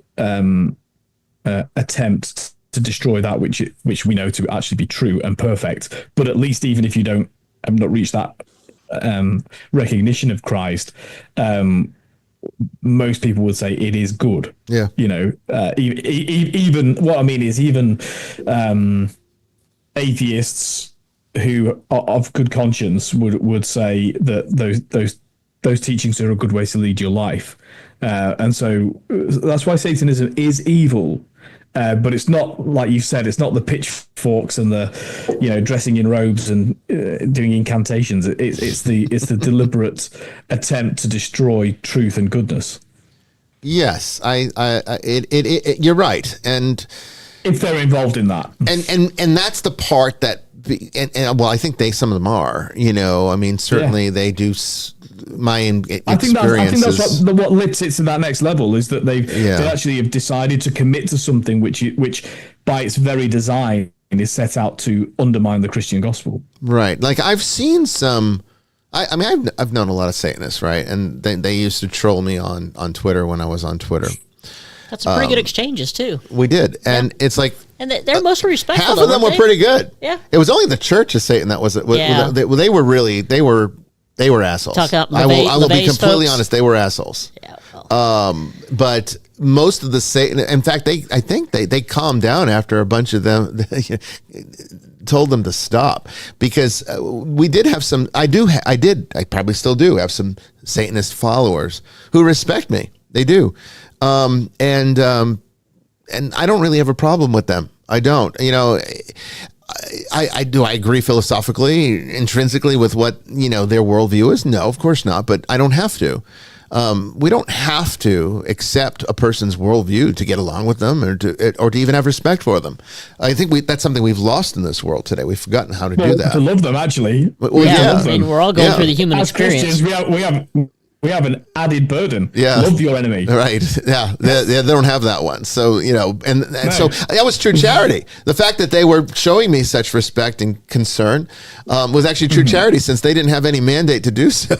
attempt to destroy that which we know to actually be true and perfect. But at least even if you have not reached that recognition of Christ, most people would say it is good. Yeah. Even what I mean is even atheists who are of good conscience would say that those teachings are a good way to lead your life. And so that's why Satanism is evil. But it's not, like you said, it's not the pitchforks and the, dressing in robes and doing incantations. It's the deliberate attempt to destroy truth and goodness. Yes, you're right. And if they're involved in that, and that's the part that, well, I think some of them are, certainly they do. My experience. I think that's what lifts it to that next level is that they actually have decided to commit to something which by its very design is set out to undermine the Christian gospel. Right. Like I've seen some. I mean, I've known a lot of Satanists, right? And they used to troll me on Twitter when I was on Twitter. That's some pretty good exchanges too. We did, and it's like, and they're mostly respectful. Half of them were pretty good. Yeah, it was only the Church of Satan that was. Yeah. They were really they were assholes. Talk about I will be completely folks. honest. They were assholes. Yeah. Well. But most of the Satan, in fact, I think they calmed down after a bunch of them told them to stop, because we did have some. I probably still do have some Satanist followers who respect me. They do. And I don't really have a problem with them. I don't, I agree philosophically, intrinsically with what, their worldview is? No, of course not. But I don't have to. We don't have to accept a person's worldview to get along with them or to even have respect for them. I think that's something we've lost in this world today. We've forgotten how to do that. To love them, actually. Well, I mean, we're all going through the human As experience. Christians, we have an added burden. Yeah. Love your enemy. Right. Yeah. They don't have that one. So, and so that was true charity. The fact that they were showing me such respect and concern was actually true charity, since they didn't have any mandate to do so.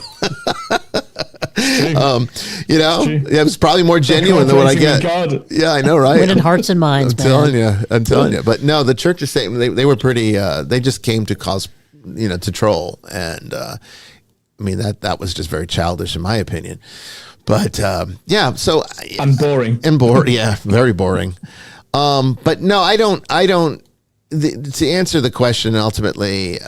It was probably more genuine than what I get. God. Yeah, I know, right? Winning hearts and minds, I'm telling you. But no, the Church of Satan, they were pretty, they just came to cause, to troll. And, I mean, that was just very childish in my opinion. But, so. And boring. Yeah, very boring. But no, I don't, to answer the question ultimately,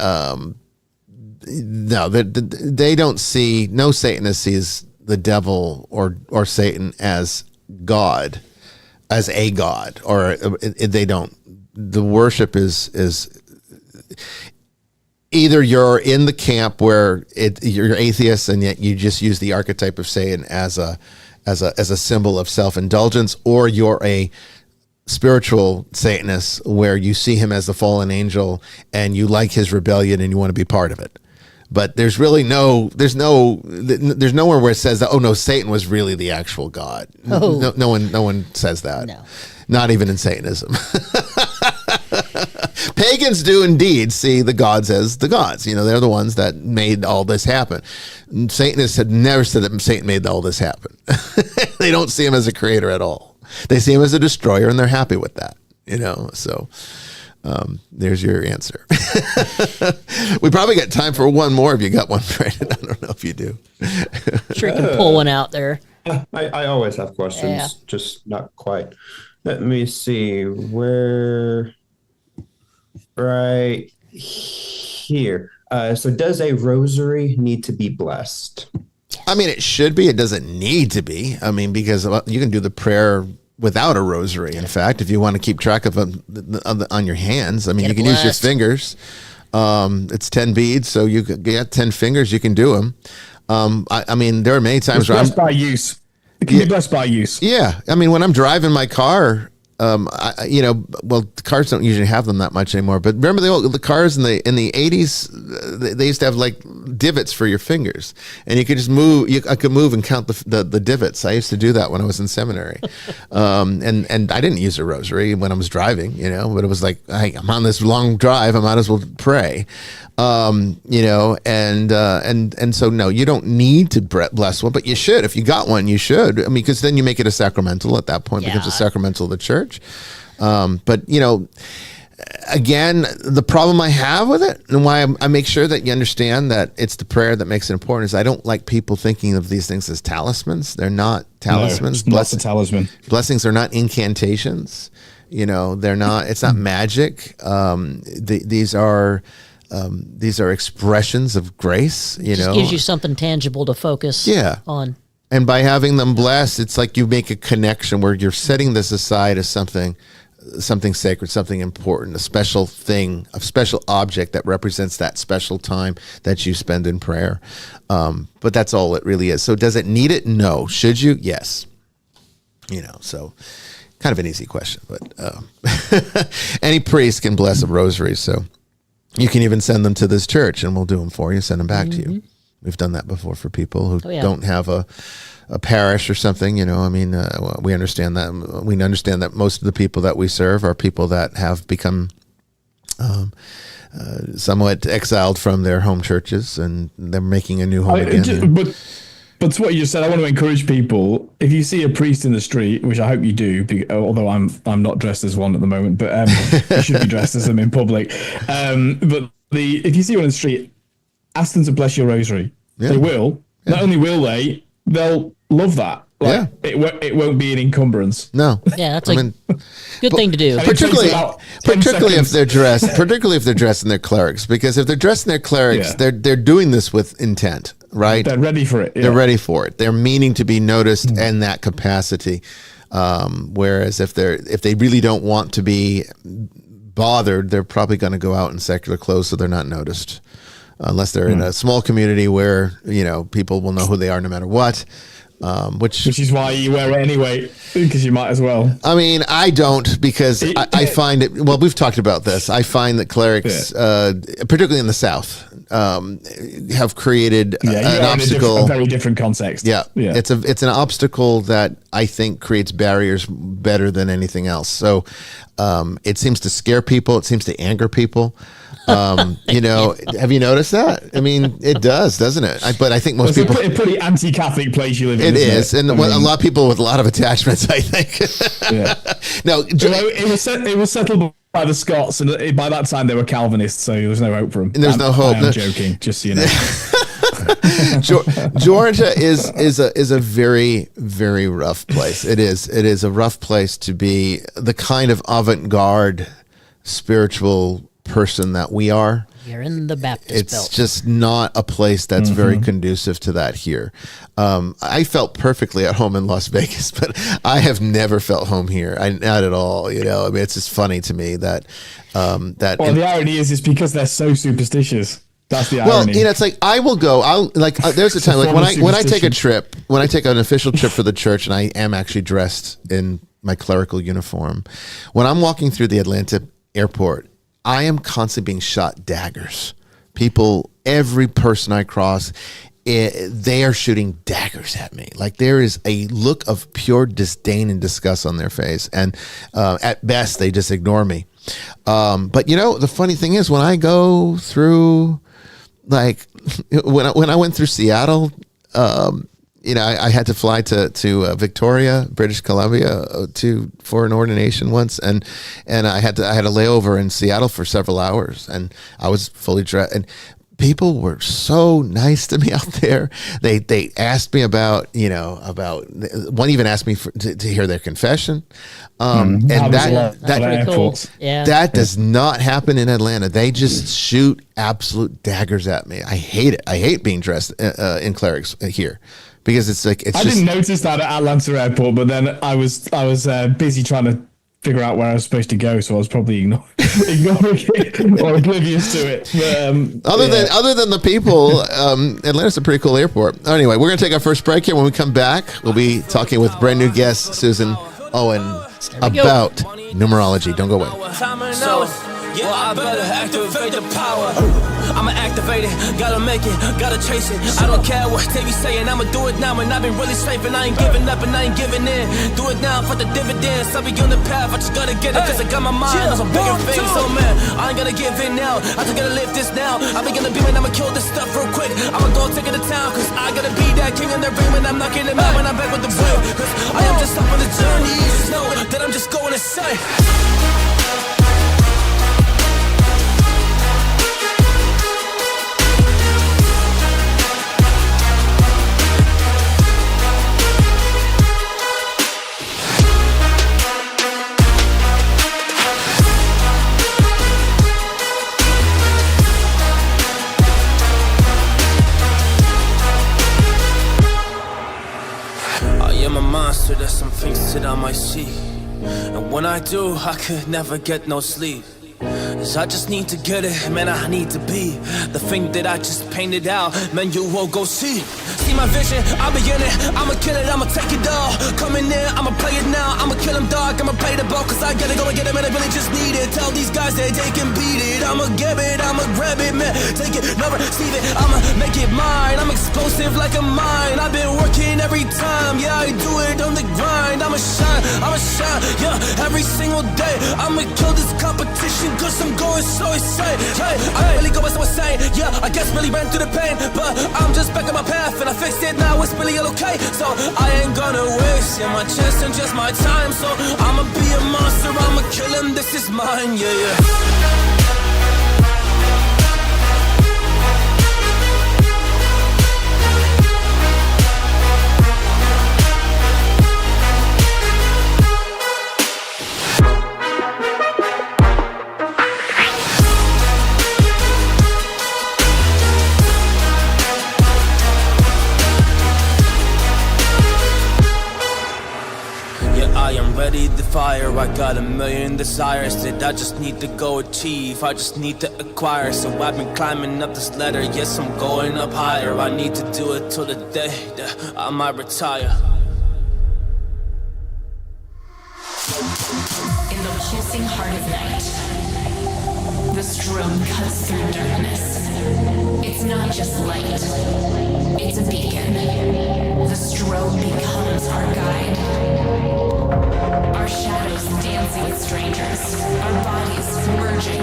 no, they don't see, no Satanist sees the devil or Satan as God, as a God, or they don't. The worship is either you're in the camp where you're atheist and yet you just use the archetype of Satan as a symbol of self-indulgence, or you're a spiritual Satanist where you see him as the fallen angel and you like his rebellion and you want to be part of it. But there's really there's nowhere where it says that, oh no, Satan was really the actual God. Oh. No one says that. No. Not even in Satanism. Pagans do indeed see the gods as the gods. They're the ones that made all this happen. Satanists have never said that Satan made all this happen. They don't see him as a creator at all. They see him as a destroyer, and they're happy with that. So there's your answer. We probably got time for one more if you got one, Brandon. I don't know if you do. Sure you can pull one out there. I always have questions, just not quite. Let me see where. Right here. So does a rosary need to be blessed? I mean, it should be. It doesn't need to be. I mean, because you can do the prayer without a rosary. In fact, if you want to keep track of them on your hands, I mean, you can use your fingers. It's 10 beads, so you get 10 fingers. You can do them. I mean, there are many times where blessed by use. It can be blessed by use. Yeah, I mean, when I'm driving my car, the cars don't usually have them that much anymore. But remember the cars in the 80s, they used to have like divots for your fingers, and you could just move. I could move and count the divots. I used to do that when I was in seminary, and I didn't use a rosary when I was driving, but it was like, hey, I'm on this long drive, I might as well pray. And so no, you don't need to bless one, but you should. If you got one, you should. I mean, because then you make it a sacramental at that point, becomes a sacramental of the church. But again, the problem I have with it, and why I make sure that you understand that it's the prayer that makes it important, is I don't like people thinking of these things as talismans. They're not talismans. No, it's not a talisman. Blessings are not incantations. They're not. It's not magic. These are expressions of grace. It just gives you something tangible to focus on. And by having them blessed, it's like you make a connection where you're setting this aside as something sacred, something important, a special thing, a special object that represents that special time that you spend in prayer. But that's all it really is. So does it need it? No. Should you? Yes. So kind of an easy question, but any priest can bless a rosary. So you can even send them to this church and we'll do them for you, send them back to you. We've done that before for people who don't have a parish or something, I mean, we understand that. We understand that most of the people that we serve are people that have become somewhat exiled from their home churches, and they're making a new home again. But to what you just said, I want to encourage people, if you see a priest in the street, which I hope you do, although I'm not dressed as one at the moment, but you should be dressed as them in public. If you see one in the street, ask them to bless your rosary. Yeah. They will. Yeah. Not only will they, they'll love that. Like, it won't be an encumbrance. No. Yeah, that's good thing to do. Particularly if they're dressed and they're clerics, because if they're dressed and they're clerics, they're doing this with intent, right? They're ready for it. Yeah. They're ready for it. They're meaning to be noticed in that capacity. Whereas if they really don't want to be bothered, they're probably going to go out in secular clothes so they're not noticed, unless they're in a small community where people will know who they are no matter what. Which is why you wear it anyway, because you might as well. I mean, I don't, because I find it. Well, we've talked about this. I find that clerics, particularly in the South, have created an obstacle. A very different context. Yeah, it's an obstacle that I think creates barriers better than anything else. So it seems to scare people. It seems to anger people. Have you noticed that? I mean, it does, doesn't it? But I think most people. It's a pretty anti-Catholic place you live in. It is, and a lot of people with a lot of attachments, I think. Yeah. No, it was settled by the Scots, and by that time they were Calvinists, so there was no hope for them. And there's no hope. I'm joking, just so you know. Georgia is a very, very rough place. It is a rough place to be the kind of avant-garde spiritual person that we are. You're in the Baptist It's belt. just not a place that's very conducive to that here. I felt perfectly at home in Las Vegas, but I have never felt home here. Not at all. I mean, it's just funny to me that the irony is because they're so superstitious. That's the irony. Well, it's like I will go. There's a time like when I take a trip, when I take an official trip for the church, and I am actually dressed in my clerical uniform. When I'm walking through the Atlanta airport, I am constantly being shot daggers. Every person I cross, they are shooting daggers at me. Like there is a look of pure disdain and disgust on their face, and at best they just ignore me. But the funny thing is, when I go through, like when I went through Seattle, I had to fly to Victoria, British Columbia, for an ordination once, and I had a layover in Seattle for several hours, and I was fully dressed, and people were so nice to me out there. They asked me about one even asked me to hear their confession, and that does not happen in Atlanta. They just shoot absolute daggers at me. I hate it. I hate being dressed in clerics here. Because I didn't notice that at Atlanta Airport, but then I was busy trying to figure out where I was supposed to go, so I was probably ignoring it or oblivious to it. But, other than the people, Atlanta's a pretty cool airport. Anyway, we're going to take our first break here. When we come back, we'll be talking with brand new guest Suzan Owens about numerology. Don't go away. Well, I better activate the power. I'ma activate it, gotta make it, gotta chase it. I don't care what they be saying, I'ma do it now. And I've been really safe and I ain't giving up and I ain't giving in. Do it now for the dividends, I'll be on the path, I just gotta get it. Cause I got my mind on some bigger things. So man, I ain't gonna give in now, I just gotta live this now. I be gonna be when I'ma kill this stuff real quick. I'ma go take it to town, cause I gotta be that king in their ring when I'm knocking them out when I'm back with the blue. Cause I am just up on the journey, just know that I'm just going insane. So there's some things that I might see, and when I do, I could never get no sleep. Cause I just need to get it, man, I need to be the thing that I just painted out, man, you won't go see. See my vision, I'll be in it, I'ma kill it, I'ma take it all. Coming in, I'ma play it now, I'ma kill him dark, I'ma play the ball. Cause I gotta go and get it, man, I really just need it. Tell these guys that they can beat it, I'ma get it, I'ma grab it, man. Take it, never receive it, I'ma make it mine. I'm explosive like a mine, I've been working every time. Yeah, I do it on the grind, I'ma shine, yeah, every single day. I'ma kill this competition cause I'm going so insane. Hey, I really go so insane. Yeah, I guess really ran through the pain, but I'm just back on my path and I fixed it now. It's really all okay. So I ain't gonna waste my chance and just my time. So I'ma be a monster, I'ma kill him. This is mine, yeah. Ready the fire, I got a million desires that I just need to go achieve, I just need to acquire. So I've been climbing up this ladder, yes I'm going up higher. I need to do it till the day that I might retire. In the pulsing heart of night, the strobe cuts through darkness. It's not just light, it's a beacon. The strobe becomes our guide. Our shadows dancing with strangers, our bodies merging.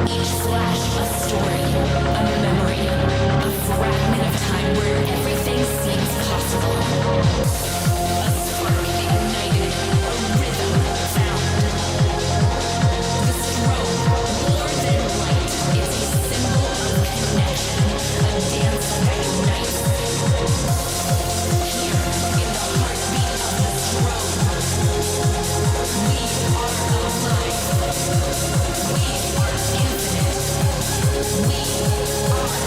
Each flash a story, a memory, a fragment of time where everything seems possible. A spark ignited, a rhythm found. The strobe, more than light, is a symbol of connection, a dance that unites. Here, in the heartbeat of the strobe, we are alive. We are infinite. We are one.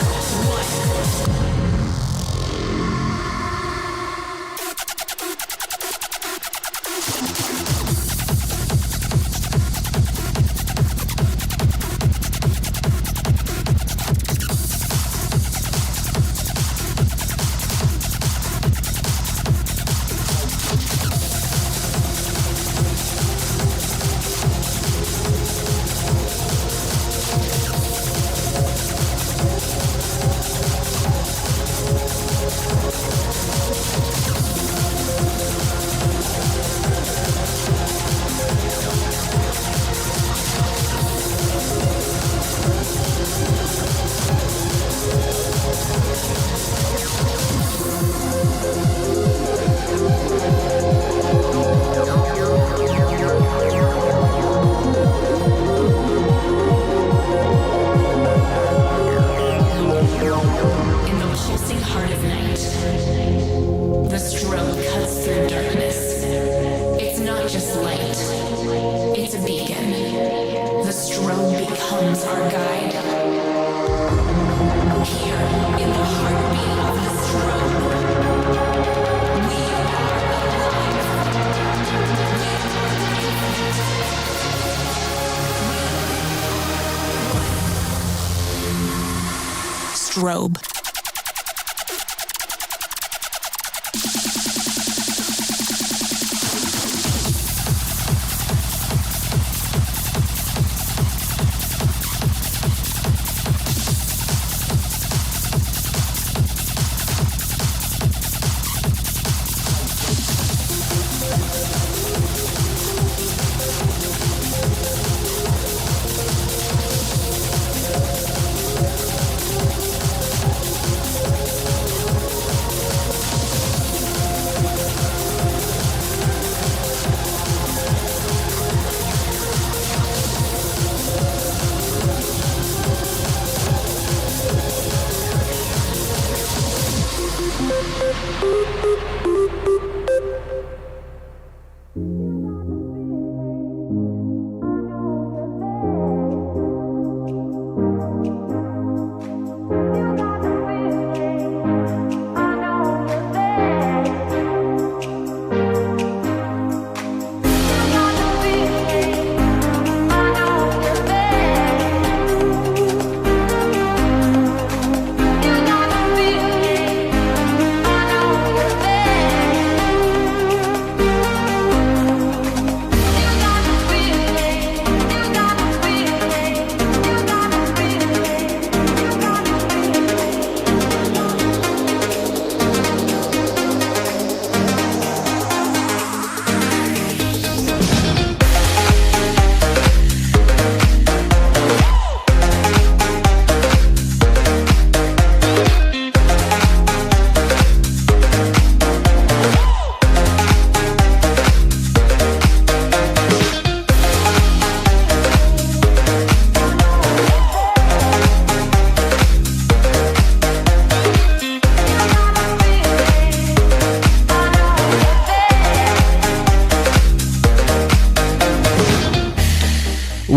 Strobe.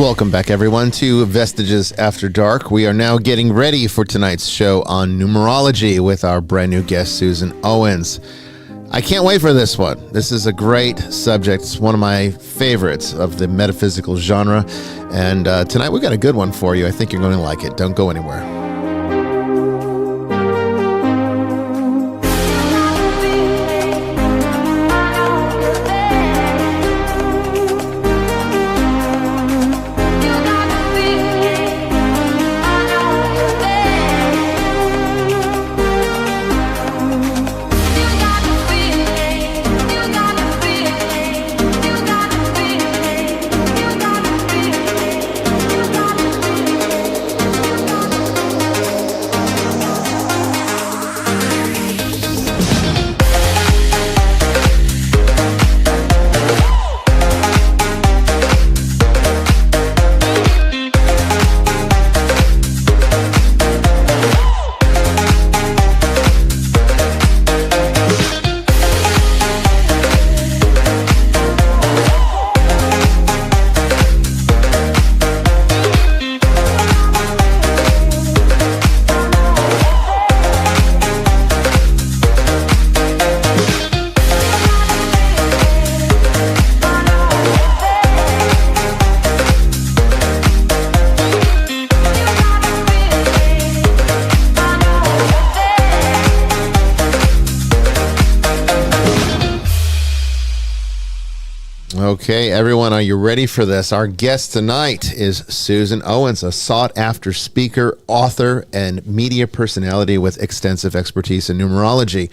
Welcome back, everyone, to Vestiges After Dark. We are now getting ready for tonight's show on numerology with our brand new guest, Suzan Owens. I can't wait for this one. This is a great subject. It's one of my favorites of the metaphysical genre. And tonight we got a good one for you. I think you're going to like it. Don't go anywhere. Okay, everyone, are you ready for this? Our guest tonight is Suzan Owens, a sought-after speaker, author, and media personality with extensive expertise in numerology.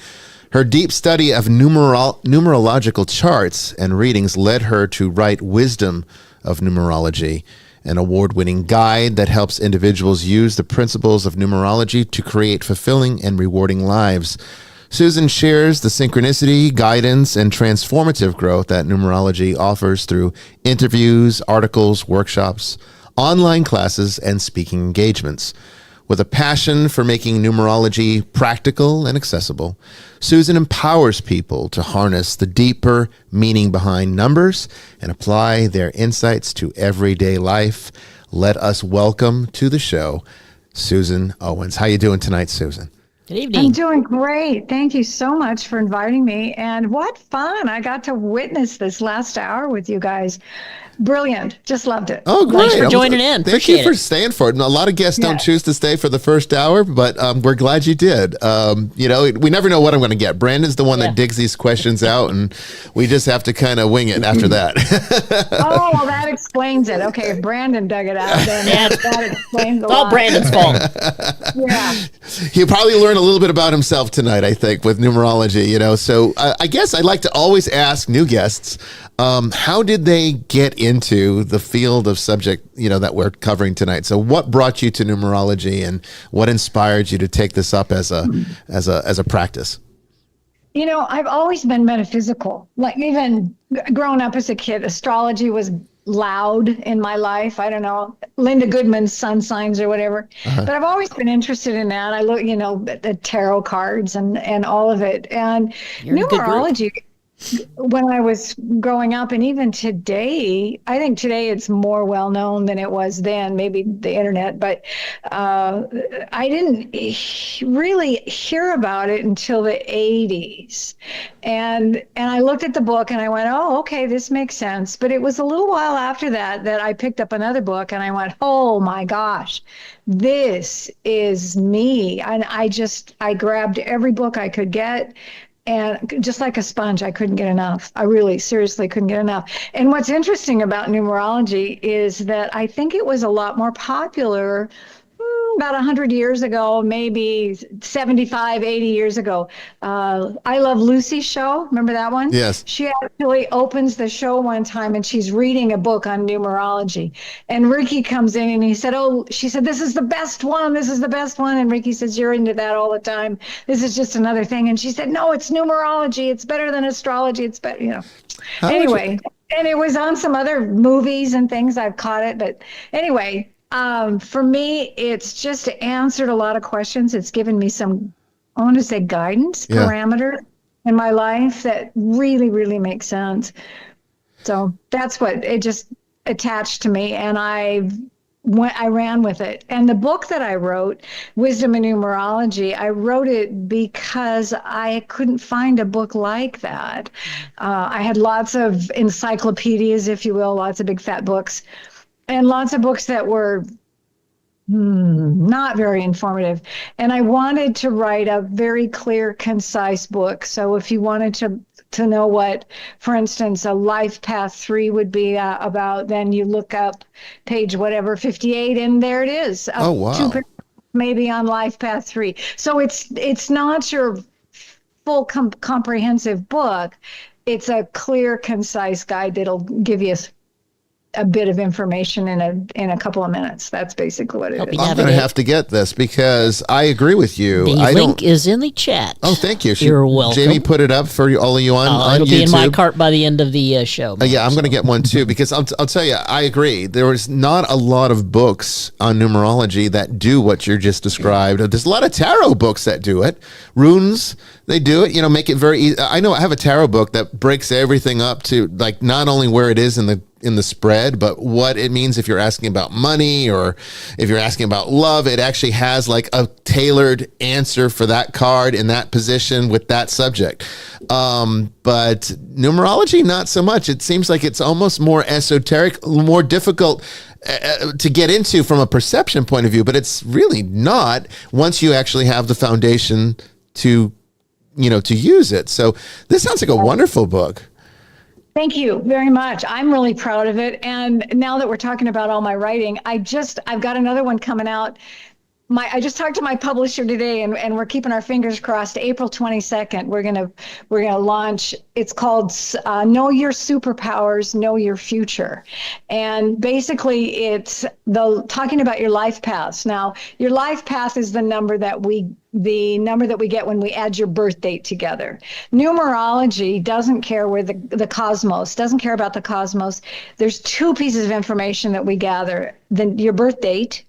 Her deep study of numerological charts and readings led her to write Wisdom of Numerology, an award-winning guide that helps individuals use the principles of numerology to create fulfilling and rewarding lives. Suzan shares the synchronicity, guidance, and transformative growth that numerology offers through interviews, articles, workshops, online classes, and speaking engagements. With a passion for making numerology practical and accessible, Suzan empowers people to harness the deeper meaning behind numbers and apply their insights to everyday life. Let us welcome to the show, Suzan Owens. How you doing tonight, Suzan? Good evening. I'm doing great. Thank you so much for inviting me. And what fun. I got to witness this last hour with you guys. Brilliant. Just loved it. Oh, great. Thanks for joining in. Thank you for staying for it. And a lot of guests don't choose to stay for the first hour, but we're glad you did. You know, we never know what I'm going to get. Brandon's the one that digs these questions out, and we just have to kind of wing it after that. Oh, well, that explains it. Okay, if Brandon dug it out, then that explains a lot. It's all Brandon's fault. Yeah. He'll probably learn a little bit about himself tonight, I think, with numerology, you know. So I guess I'd like to always ask new guests, how did they get into the field of subject, you know, that we're covering tonight? So what brought you to numerology and what inspired you to take this up as a practice? You know, I've always been metaphysical. Like even growing up as a kid, astrology was loud in my life. I don't know, Linda Goodman's sun signs or whatever. But I've always been interested in that. I look, you know, at the tarot cards and all of it. And numerology, when I was growing up, and even today, I think today it's more well known than it was then, maybe the internet, but I didn't really hear about it until the 80s. And I looked at the book and I went, oh, okay, this makes sense. But it was a little while after that I picked up another book and I went, oh my gosh, this is me. And I grabbed every book I could get. And just like a sponge, I couldn't get enough. I really seriously couldn't get enough. And what's interesting about numerology is that I think it was a lot more popular about 100 years ago, maybe 75, 80 years ago. I Love Lucy show. Remember that one? Yes. She actually opens the show one time and she's reading a book on numerology. And Ricky comes in and she said, this is the best one. This is the best one. And Ricky says, you're into that all the time. This is just another thing. And she said, no, it's numerology. It's better than astrology. It's better, you know. Anyway, and it was on some other movies and things. I've caught it. But anyway, for me, it's just answered a lot of questions. It's given me some, I want to say, guidance, parameter in my life that really, really makes sense. So that's what it just, attached to me, and I ran with it. And the book that I wrote, Wisdom of Numerology, I wrote it because I couldn't find a book like that. I had lots of encyclopedias, if you will, lots of big fat books, and lots of books that were not very informative. And I wanted to write a very clear, concise book. So if you wanted to know what, for instance, a life path 3 would be about, then you look up page whatever 58, and there it is. Oh, wow. 2 maybe on life path 3. So it's not your full comprehensive book. It's a clear, concise guide that'll give you a bit of information in a couple of minutes. That's basically what it is. I'm going to have to get this because I agree with you. The link is in the chat. Oh, thank you. You're welcome. Jamie put it up for all of you on it'll YouTube. Be in my cart by the end of the show. Yeah, I'm going to get one too because I'll tell you, I agree. There is not a lot of books on numerology that do what you just described. There's a lot of tarot books that do it. Runes, they do it, make it very easy. I know I have a tarot book that breaks everything up to like not only where it is in the spread, but what it means if you're asking about money or if you're asking about love. It actually has like a tailored answer for that card in that position with that subject. But numerology, not so much. It seems like it's almost more esoteric, more difficult to get into from a perception point of view, but it's really not once you actually have the foundation to use it. So this sounds like a wonderful book. Thank you very much. I'm really proud of it. And now that we're talking about all my writing, I've got another one coming out. I just talked to my publisher today, and we're keeping our fingers crossed. April 22nd, we're gonna launch. It's called Know Your Superpowers, Know Your Future, and basically it's talking about your life paths. Now, your life path is the number that we get when we add your birth date together. Numerology doesn't care where the cosmos doesn't care about the cosmos. There's 2 pieces of information that we gather: your birth date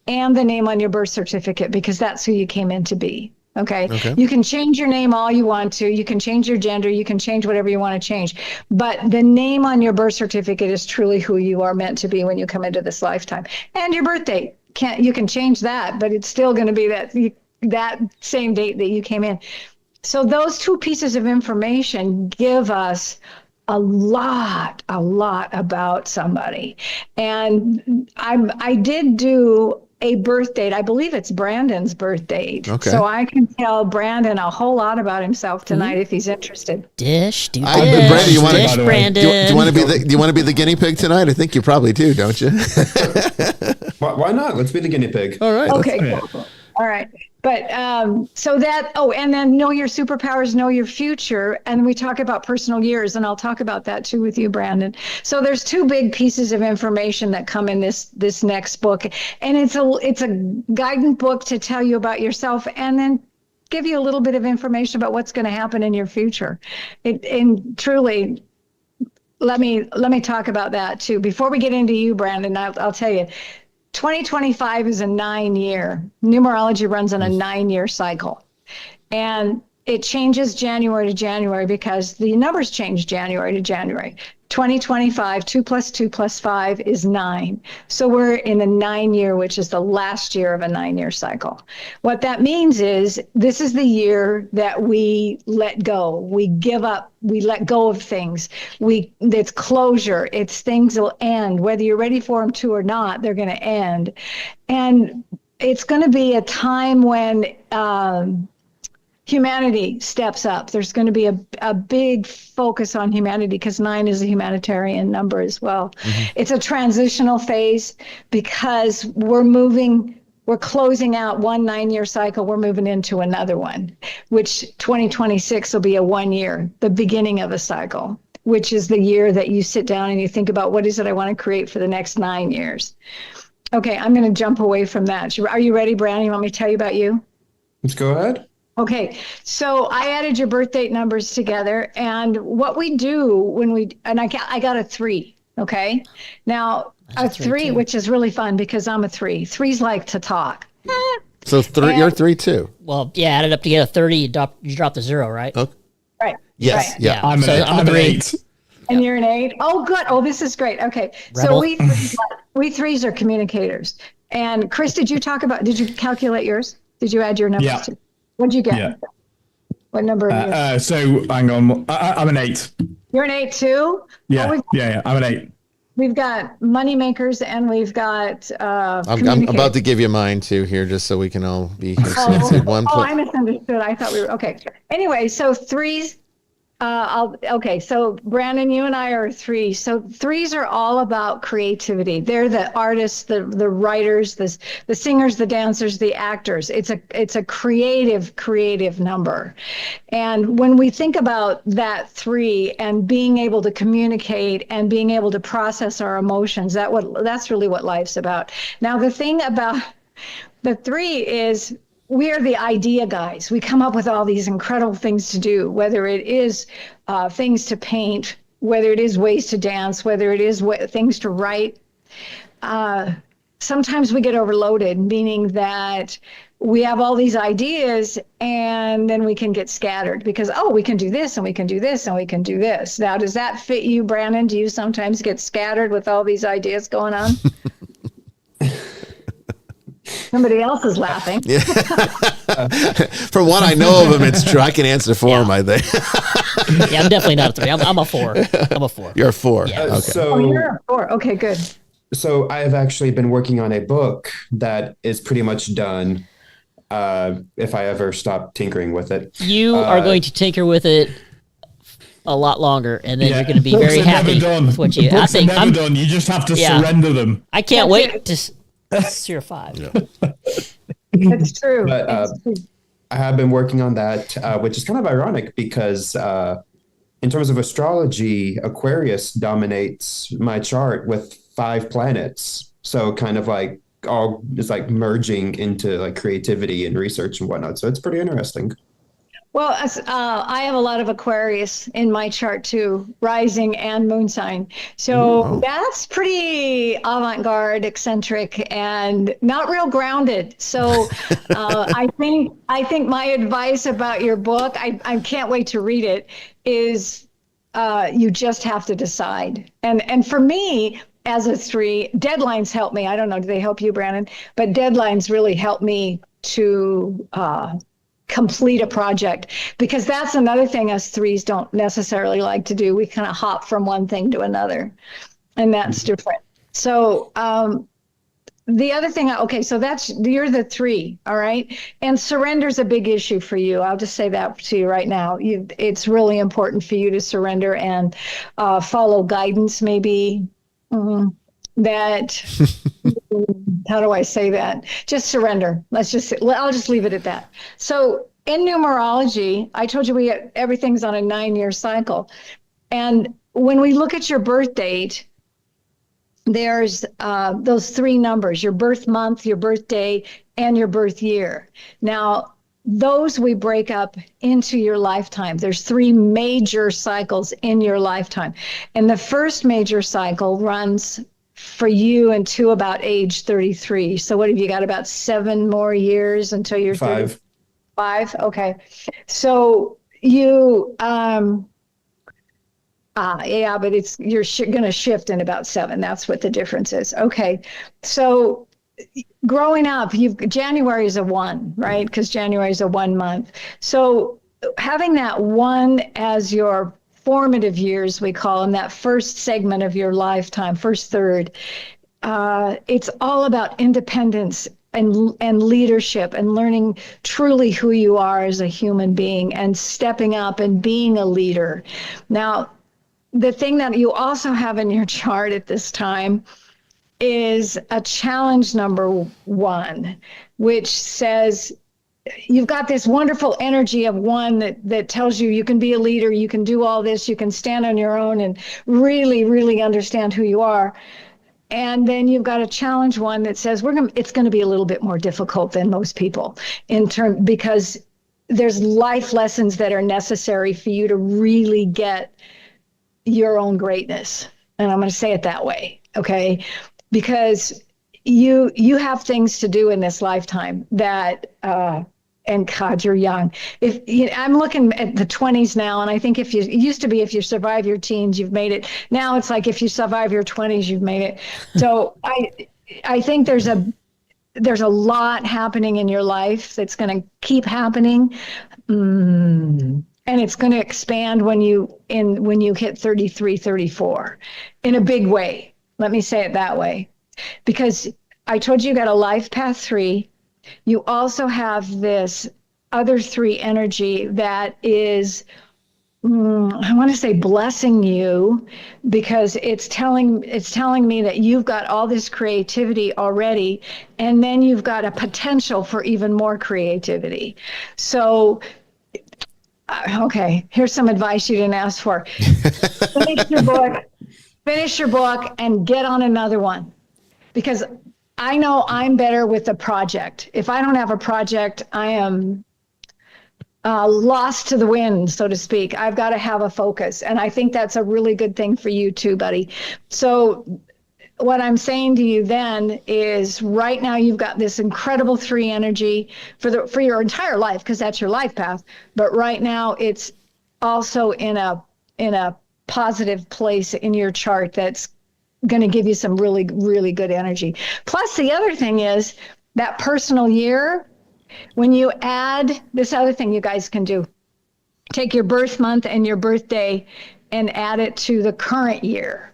and the name on your birth certificate, because that's who you came in to be. Okay. You can change your name all you want to. You can change your gender. You can change whatever you want to change. But the name on your birth certificate is truly who you are meant to be when you come into this lifetime. And your birth date, you can change that, but it's still going to be that same date that you came in. So those 2 pieces of information give us a lot about somebody. And I did do a birth date. I believe it's Brandon's birth date. Okay. So I can tell Brandon a whole lot about himself tonight if he's interested. Brandon, do you want to be the guinea pig tonight? I think you probably do, don't you? Why not? Let's be the guinea pig. All right. Okay, cool. All right. But and then know your superpowers, know your future. And we talk about personal years, and I'll talk about that too with you, Brandon. So there's 2 big pieces of information that come in this next book. And it's a guidance book to tell you about yourself and then give you a little bit of information about what's going to happen in your future. And truly, let me talk about that too. Before we get into you, Brandon, I'll tell you, 2025 is a 9-year. Numerology runs on a 9-year cycle. And it changes January to January because the numbers change January to January. 2025, 2 + 2 + 5 is 9. So we're in the 9-year, which is the last year of a 9-year cycle. What that means is this is the year that we let go. We give up. We let go of things. It's closure. It's things will end. Whether you're ready for them to or not, they're going to end. And it's going to be a time when humanity steps up. There's going to be a big focus on humanity because 9 is a humanitarian number as well. Mm-hmm. It's a transitional phase because we're closing out one 9-year cycle. We're moving into another one, which 2026 will be a 1 year, the beginning of a cycle, which is the year that you sit down and you think about what is it I want to create for the next 9 years. Okay, I'm going to jump away from that. Are you ready, Brandon? You want me to tell you about you? Let's go ahead. Okay, so I added your birth date numbers together, and what we do I got a 3, okay? Now, a 3, which is really fun because I'm a 3. 3s like to talk. So you're 3 too? Well, yeah, added up to get a 30, you drop the 0, right? Okay. Right. Yes, right. yeah. I'm an 8. And you're an 8? Oh, good. Oh, this is great. Okay. Rebel. So we threes are communicators. And Chris, did you calculate yours? Did you add your numbers? Yeah. What'd you get? Yeah. What number are you? So hang on. I'm an 8. You're an 8 too? Yeah. Oh, Yeah. I'm an 8. we've got money makers and we've got I'm about to give you mine too here, just so we can all be here. So let's see, I misunderstood. I thought we were okay. Anyway, so threes. So Brandon, you and I are 3. So threes are all about creativity. They're the artists, the writers, the singers, the dancers, the actors. It's a creative number. And when we think about that 3 and being able to communicate and being able to process our emotions, that's really what life's about. Now, the thing about the 3 is, we are the idea guys. We come up with all these incredible things to do, whether it is things to paint, whether it is ways to dance, whether it is things to write. Sometimes we get overloaded, meaning that we have all these ideas and then we can get scattered because, we can do this and we can do this and we can do this. Now, does that fit you, Brandon? Do you sometimes get scattered with all these ideas going on? Somebody else is laughing. Yeah. From what I know of him, it's true. I can answer for him, I think. Yeah, I'm definitely not a 3. I'm a 4. I'm a 4. You're a 4. Yeah. Okay. So you're a 4. Okay, good. So I have actually been working on a book that is pretty much done. If I ever stop tinkering with it, You are going to tinker with it a lot longer, and then you're going to be very happy with what you. Books are never done. You just have to surrender them. I can't wait to see your 5. That's true. But I have been working on that, which is kind of ironic because in terms of astrology, Aquarius dominates my chart with 5 planets. So kind of like all is like merging into like creativity and research and whatnot. So it's pretty interesting. Well, I have a lot of Aquarius in my chart too, rising and moon sign. So that's pretty avant-garde, eccentric, and not real grounded. So I think my advice about your book, I can't wait to read it, is you just have to decide. And for me, as a 3, deadlines help me. I don't know, do they help you, Brandon? But deadlines really help me to complete a project, because that's another thing us 3s don't necessarily like to do. We kind of hop from one thing to another, and that's different. So the other thing, so you're the 3, all right? And surrender's a big issue for you. I'll just say that to you right now. It's really important for you to surrender and follow guidance, maybe. That how do I say that? Just surrender. I'll just leave it at that. So in numerology, I told you everything's on a 9-year cycle. And when we look at your birth date, there's those 3 numbers: your birth month, your birthday, and your birth year. Now, those we break up into your lifetime. There's 3 major cycles in your lifetime. And the first major cycle runs for you until about age 33. So what have you got, about 7 more years until you're 5. 5? Okay. So you, but you're going to shift in about 7. That's what the difference is. Okay. So growing up, January is a 1, right? Because January is a 1 month. So having that 1 as your formative years, we call them, that first segment of your lifetime, first third, it's all about independence and leadership and learning truly who you are as a human being and stepping up and being a leader. Now, the thing that you also have in your chart at this time is a challenge number 1, which says you've got this wonderful energy of 1 that tells you can be a leader, you can do all this, you can stand on your own and really, really understand who you are. And then you've got a challenge 1 that says it's going to be a little bit more difficult than most people because there's life lessons that are necessary for you to really get your own greatness. And I'm going to say it that way, okay? Because you have things to do in this lifetime that And God, you're young. I'm looking at the 20s now, and I think it used to be if you survive your teens, you've made it. Now it's like if you survive your 20s, you've made it. So I think there's a lot happening in your life that's going to keep happening. And it's going to expand when you hit 33, 34 in a big way. Let me say it that way. Because I told you got a life path 3. You also have this other 3 energy that is, I want to say, blessing you, because it's telling me that you've got all this creativity already, and then you've got a potential for even more creativity. So, okay, here's some advice you didn't ask for. Finish your book and get on another one, because I know I'm better with a project. If I don't have a project, I am lost to the wind, so to speak. I've got to have a focus. And I think that's a really good thing for you too, buddy. So what I'm saying to you then is, right now you've got this incredible 3 energy for your entire life, because that's your life path. But right now it's also in a positive place in your chart that's going to give you some really, really good energy. Plus, the other thing is that personal year, when you add this other thing you guys can do, take your birth month and your birthday and add it to the current year.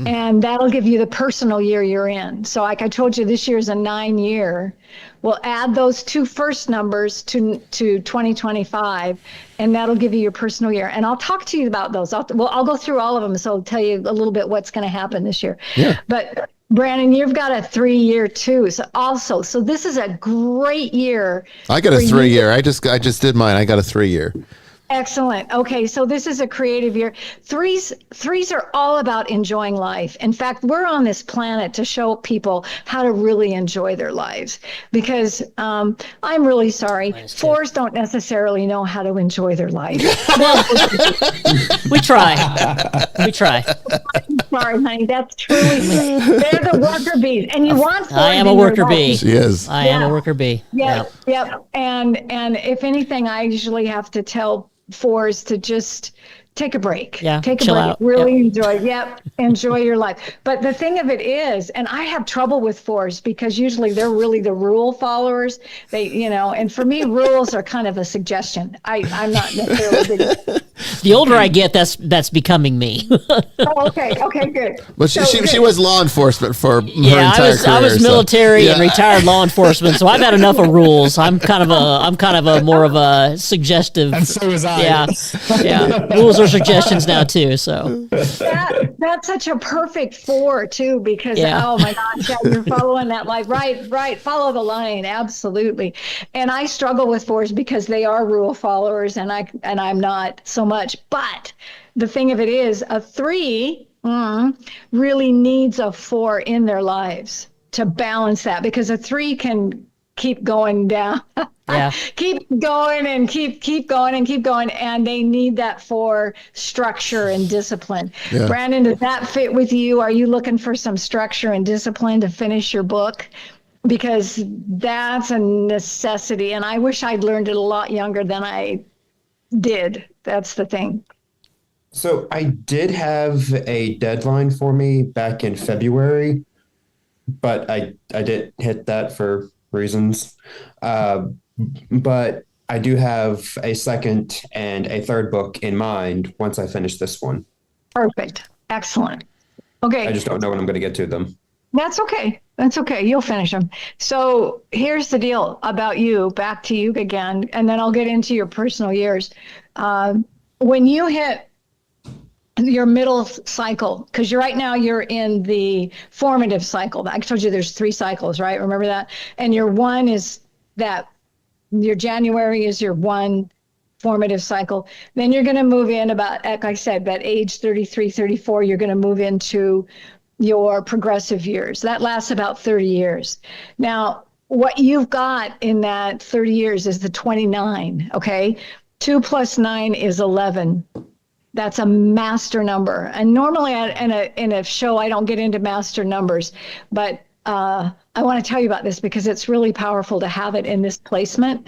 And that'll give you the personal year you're in. So like I told you, this year's a 9 year. We'll add those 2 first numbers to 2025, and that'll give you your personal year. And I'll talk to you about those. I'll go through all of them, so I'll tell you a little bit what's going to happen this year. Yeah. But Brandon, you've got a 3 year too. So this is a great year. I got a 3 year. I just did mine. I got a 3 year. Excellent. Okay, so this is a creative year. Threes are all about enjoying life. In fact, we're on this planet to show people how to really enjoy their lives, because I'm really sorry, 4s don't necessarily know how to enjoy their life. We try. I'm sorry, honey. That's truly, they're the worker bees, and you want 4s. I am a worker bee. She is. I am a worker bee. Yep. And if anything, I usually have to tell 4s to just take a break. Yeah, take a chill break. out. Really enjoy your life. But the thing of it is, and I have trouble with 4s because usually they're really the rule followers. And for me, rules are kind of a suggestion. I'm not necessarily big. The older I get, that's becoming me. Oh, okay, good. But she was law enforcement for her entire career. I was military and retired law enforcement, so I've had enough of rules. I'm kind of a more of a suggestive. And so was I. Yeah. Rules are suggestions now too. So that's such a perfect 4 too, because oh my gosh, you're following that line. Right. Follow the line. Absolutely. And I struggle with 4s because they are rule followers, and I'm not so much. But the thing of it is, a 3 really needs a 4 in their lives to balance that, because a 3 can keep going down. Yeah. keep going and keep going, and they need that for structure and discipline. Yeah. Brandon, does that fit with you? Are you looking for some structure and discipline to finish your book? Because that's a necessity, and I wish I'd learned it a lot younger than I did. That's the thing. So I did have a deadline for me back in February, but I didn't hit that for reasons. But I do have a second and a third book in mind once I finish this one. Perfect. Excellent. Okay. I just don't know when I'm going to get to them. That's okay. You'll finish them. So here's the deal about you, back to you again, and then I'll get into your personal years. When you hit your middle cycle, because right now you're in the formative cycle. I told you there's 3 cycles, right? Remember that? And your 1 is that your January is your 1 formative cycle. Then you're going to move in about, like I said, that age 33, 34, you're going to move into your progressive years. That lasts about 30 years. Now, what you've got in that 30 years is the 29, okay? 2 plus 9 is 11. That's a master number. And normally in a show, I don't get into master numbers, but I want to tell you about this because it's really powerful to have it in this placement.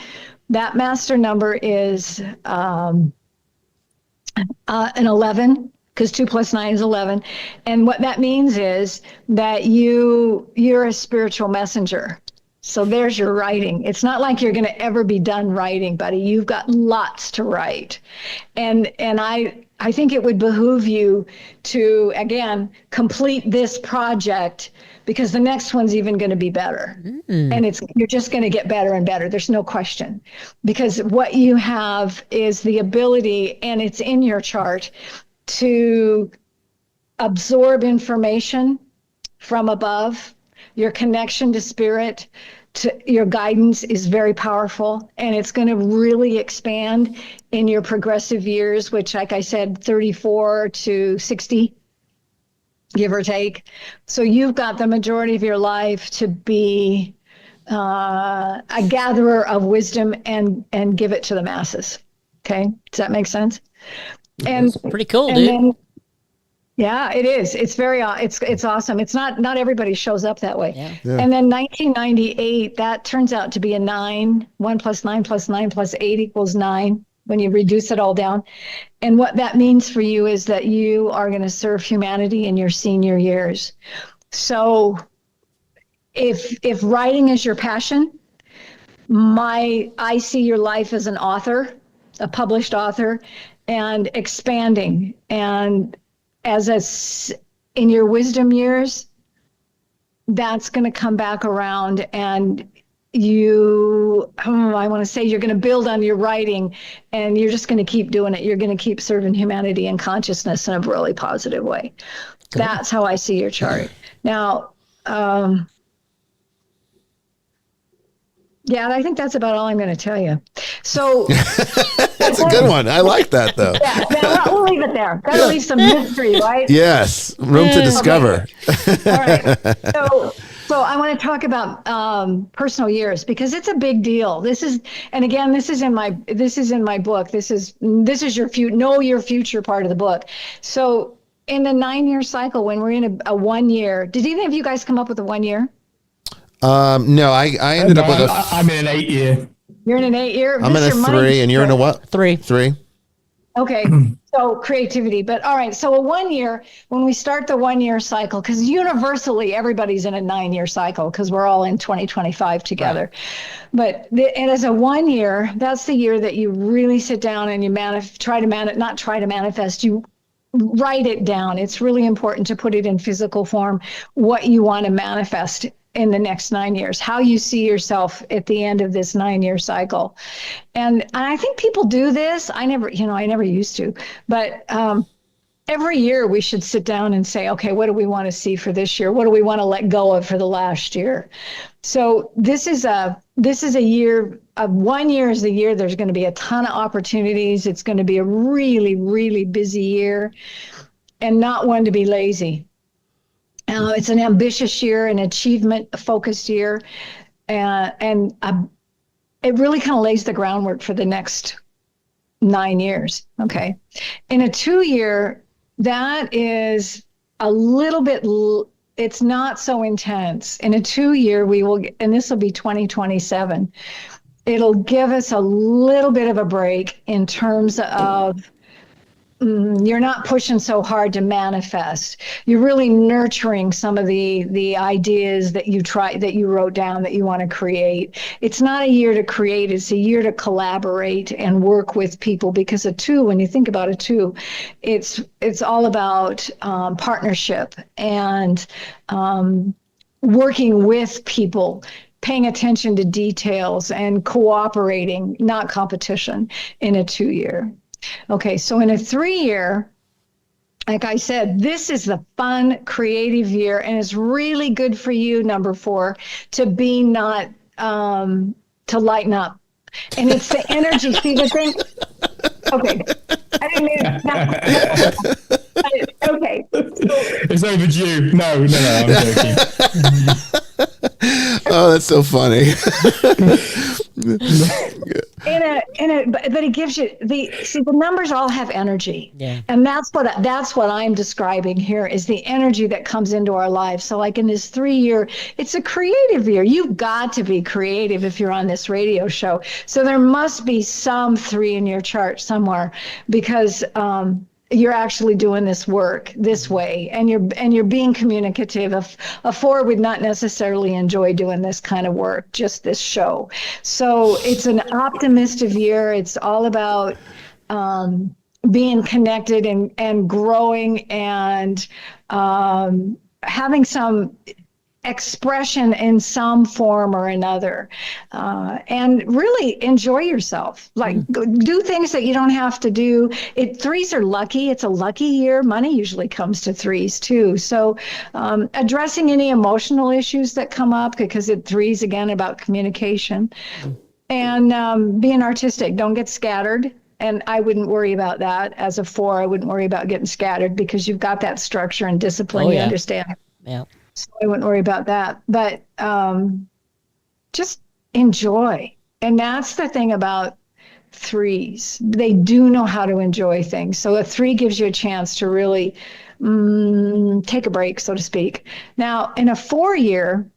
That master number is an 11, because 2 + 9 is 11. And what that means is that you're a spiritual messenger. So there's your writing. It's not like you're going to ever be done writing, buddy. You've got lots to write. And I think it would behoove you to, again, complete this project, because the next one's even going to be better. And you're just going to get better and better. There's no question. Because what you have is the ability, and it's in your chart, to absorb information from above. Your connection to spirit, to your guidance is very powerful, and it's going to really expand in your progressive years, which, like I said, 34 to 60, give or take. So you've got the majority of your life to be a gatherer of wisdom and give it to the masses. Okay, does that make sense? And that's pretty cool, dude. Then, yeah, it is. It's very, it's awesome. It's not everybody shows up that way. Yeah. Yeah. And then 1998, that turns out to be a 9. 1 + 9 + 9 + 8 = 9 when you reduce it all down. And what that means for you is that you are going to serve humanity in your senior years. So if writing is your passion, I see your life as an author, a published author, and expanding. And in your wisdom years, that's going to come back around, and I want to say you're going to build on your writing, and you're just going to keep doing it. You're going to keep serving humanity and consciousness in a really positive way. Cool. That's how I see your chart. Now, yeah, I think that's about all I'm going to tell you. So that's a good one. I like that, though. Yeah, we'll leave it there. Got to leave some mystery, right? Yes, room to discover. Okay. All right. So I want to talk about personal years, because it's a big deal. This is in my book. This is your know your future part of the book. So in the 9-year cycle, when we're in a 1 year, did either of you guys come up with a 1 year? No, I ended up with I'm in an 8-year. You're in an 8-year. I'm in a 3, and you're in a what? 3. 3. Okay, so creativity. But all right, so a 1 year, when we start the 1 year cycle, because universally everybody's in a 9-year cycle, because we're all in 2025 together. Right. But and as a 1 year, that's the year that you really sit down and you manifest, you write it down. It's really important to put it in physical form, what you want to manifest in the next 9 years, how you see yourself at the end of this 9-year cycle. And I think people do this. I never used to, but every year we should sit down and say, okay, what do we want to see for this year? What do we want to let go of for the last year? So this is a year of 1 year is the year there's going to be a ton of opportunities. It's going to be a really, really busy year, and not one to be lazy. It's an ambitious year, an achievement-focused year, and it really kind of lays the groundwork for the next 9 years. Okay, in a 2 year, that is a little bit. It's not so intense. In a 2 year, we will, and this will be 2027. It'll give us a little bit of a break in terms of. You're not pushing so hard to manifest. You're really nurturing some of the ideas that you wrote down that you want to create. It's not a year to create, it's a year to collaborate and work with people, because a 2, when you think about a 2, it's all about partnership and working with people, paying attention to details and cooperating, not competition, in a 2 year. Okay, so in a 3 year, like I said, this is the fun, creative year, and it's really good for you, number 4, to be not, to lighten up. And it's the energy. See the thing? Okay. I didn't mean okay. It's overdue. No, I'm joking. Oh, that's so funny. But it gives you the numbers all have energy. Yeah. And that's what I'm describing here is the energy that comes into our lives. So like in this 3-year, it's a creative year. You've got to be creative if you're on this radio show. So there must be some 3 in your chart somewhere because you're actually doing this work this way and you're being communicative. A 4 would not necessarily enjoy doing this kind of work, just this show. So it's an optimistic year. It's all about being connected and growing and having some expression in some form or another, and really enjoy yourself. Like do things that you don't have to do. 3s are lucky. It's a lucky year. Money usually comes to 3s too. So addressing any emotional issues that come up, because 3's again about communication, and being artistic. Don't get scattered. And I wouldn't worry about that. As a 4, I wouldn't worry about getting scattered because you've got that structure and discipline. Oh, you yeah. understand. Yeah. So I wouldn't worry about that. But just enjoy. And that's the thing about 3s. They do know how to enjoy things. So a 3 gives you a chance to really take a break, so to speak. Now, in a 4-year,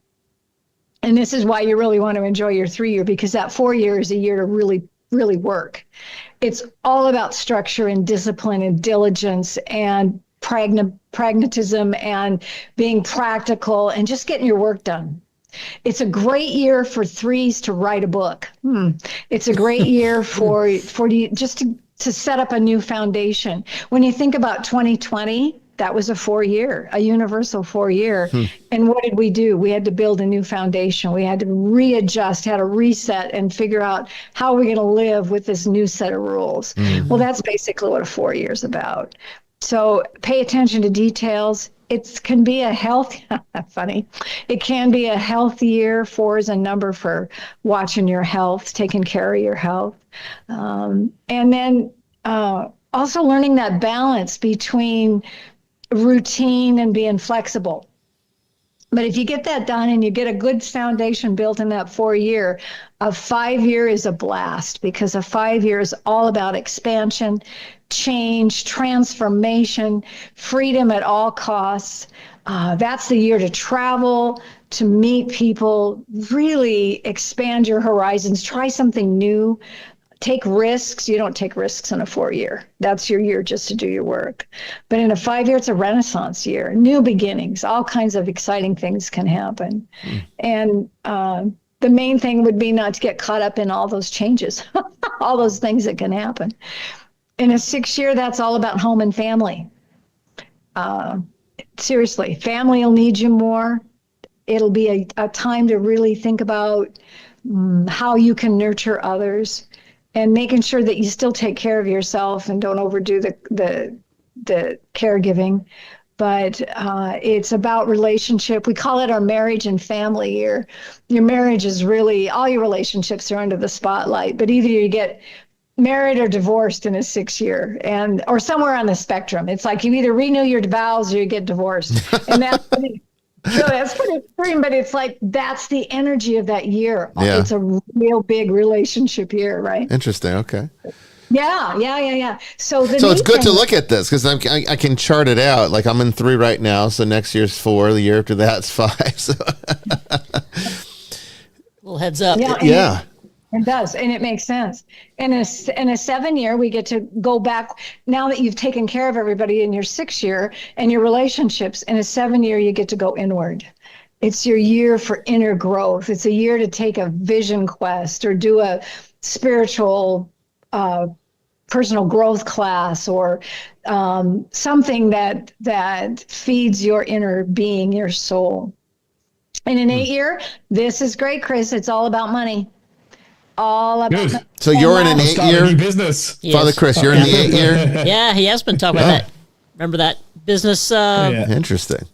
and this is why you really want to enjoy your 3-year, because that 4-year is a year to really, really work. It's all about structure and discipline and diligence and pragmatism and being practical and just getting your work done. It's a great year for 3s to write a book. It's a great year for you just to set up a new foundation. When you think about 2020, that was a 4-year, a universal 4-year. And what did we do? We had to build a new foundation. We had to readjust, had to reset and figure out how we're going to live with this new set of rules. Well, that's basically what a 4-year is about. So pay attention to details. It can be a funny. It can be a healthy year. 4 is a number for watching your health, taking care of your health. And then also learning that balance between routine and being flexible. But if you get that done and you get a good foundation built in that 4-year, a 5-year is a blast, because a 5-year is all about expansion, change, transformation, freedom at all costs. That's the year to travel, to meet people, really expand your horizons, try something new. Take risks. You don't take risks in a 4-year. That's your year just to do your work. But in a 5-year, it's a renaissance year, new beginnings, all kinds of exciting things can happen. And the main thing would be not to get caught up in all those changes, all those things that can happen. In a 6-year, that's all about home and family. Seriously, family will need you more. It'll be a time to really think about how you can nurture others, and making sure that you still take care of yourself and don't overdo the caregiving. But it's about relationship. We call it our marriage and family year. Your marriage is really, all your relationships are under the spotlight, but either you get married or divorced in a 6-year, or somewhere on the spectrum. It's like you either renew your vows or you get divorced. And that's pretty extreme, but it's like that's the energy of that year. Yeah. It's a real big relationship year, right? Interesting. Okay. Yeah. So it's good to look at this because I can chart it out. Like I'm in 3 right now, so next year's 4. The year after that's 5. So. Little heads up. Yeah. It does, and it makes sense. In a 7-year, we get to go back. Now that you've taken care of everybody in your 6-year and your relationships, in a 7-year, you get to go inward. It's your year for inner growth. It's a year to take a vision quest or do a spiritual personal growth class or something that feeds your inner being, your soul. In an 8-year, this is great, Chris. It's all about money. All about money. So you're in an 8-year business. Father Chris, you're in the 8-year? Yeah, he has been talking about that. Remember that business? Interesting.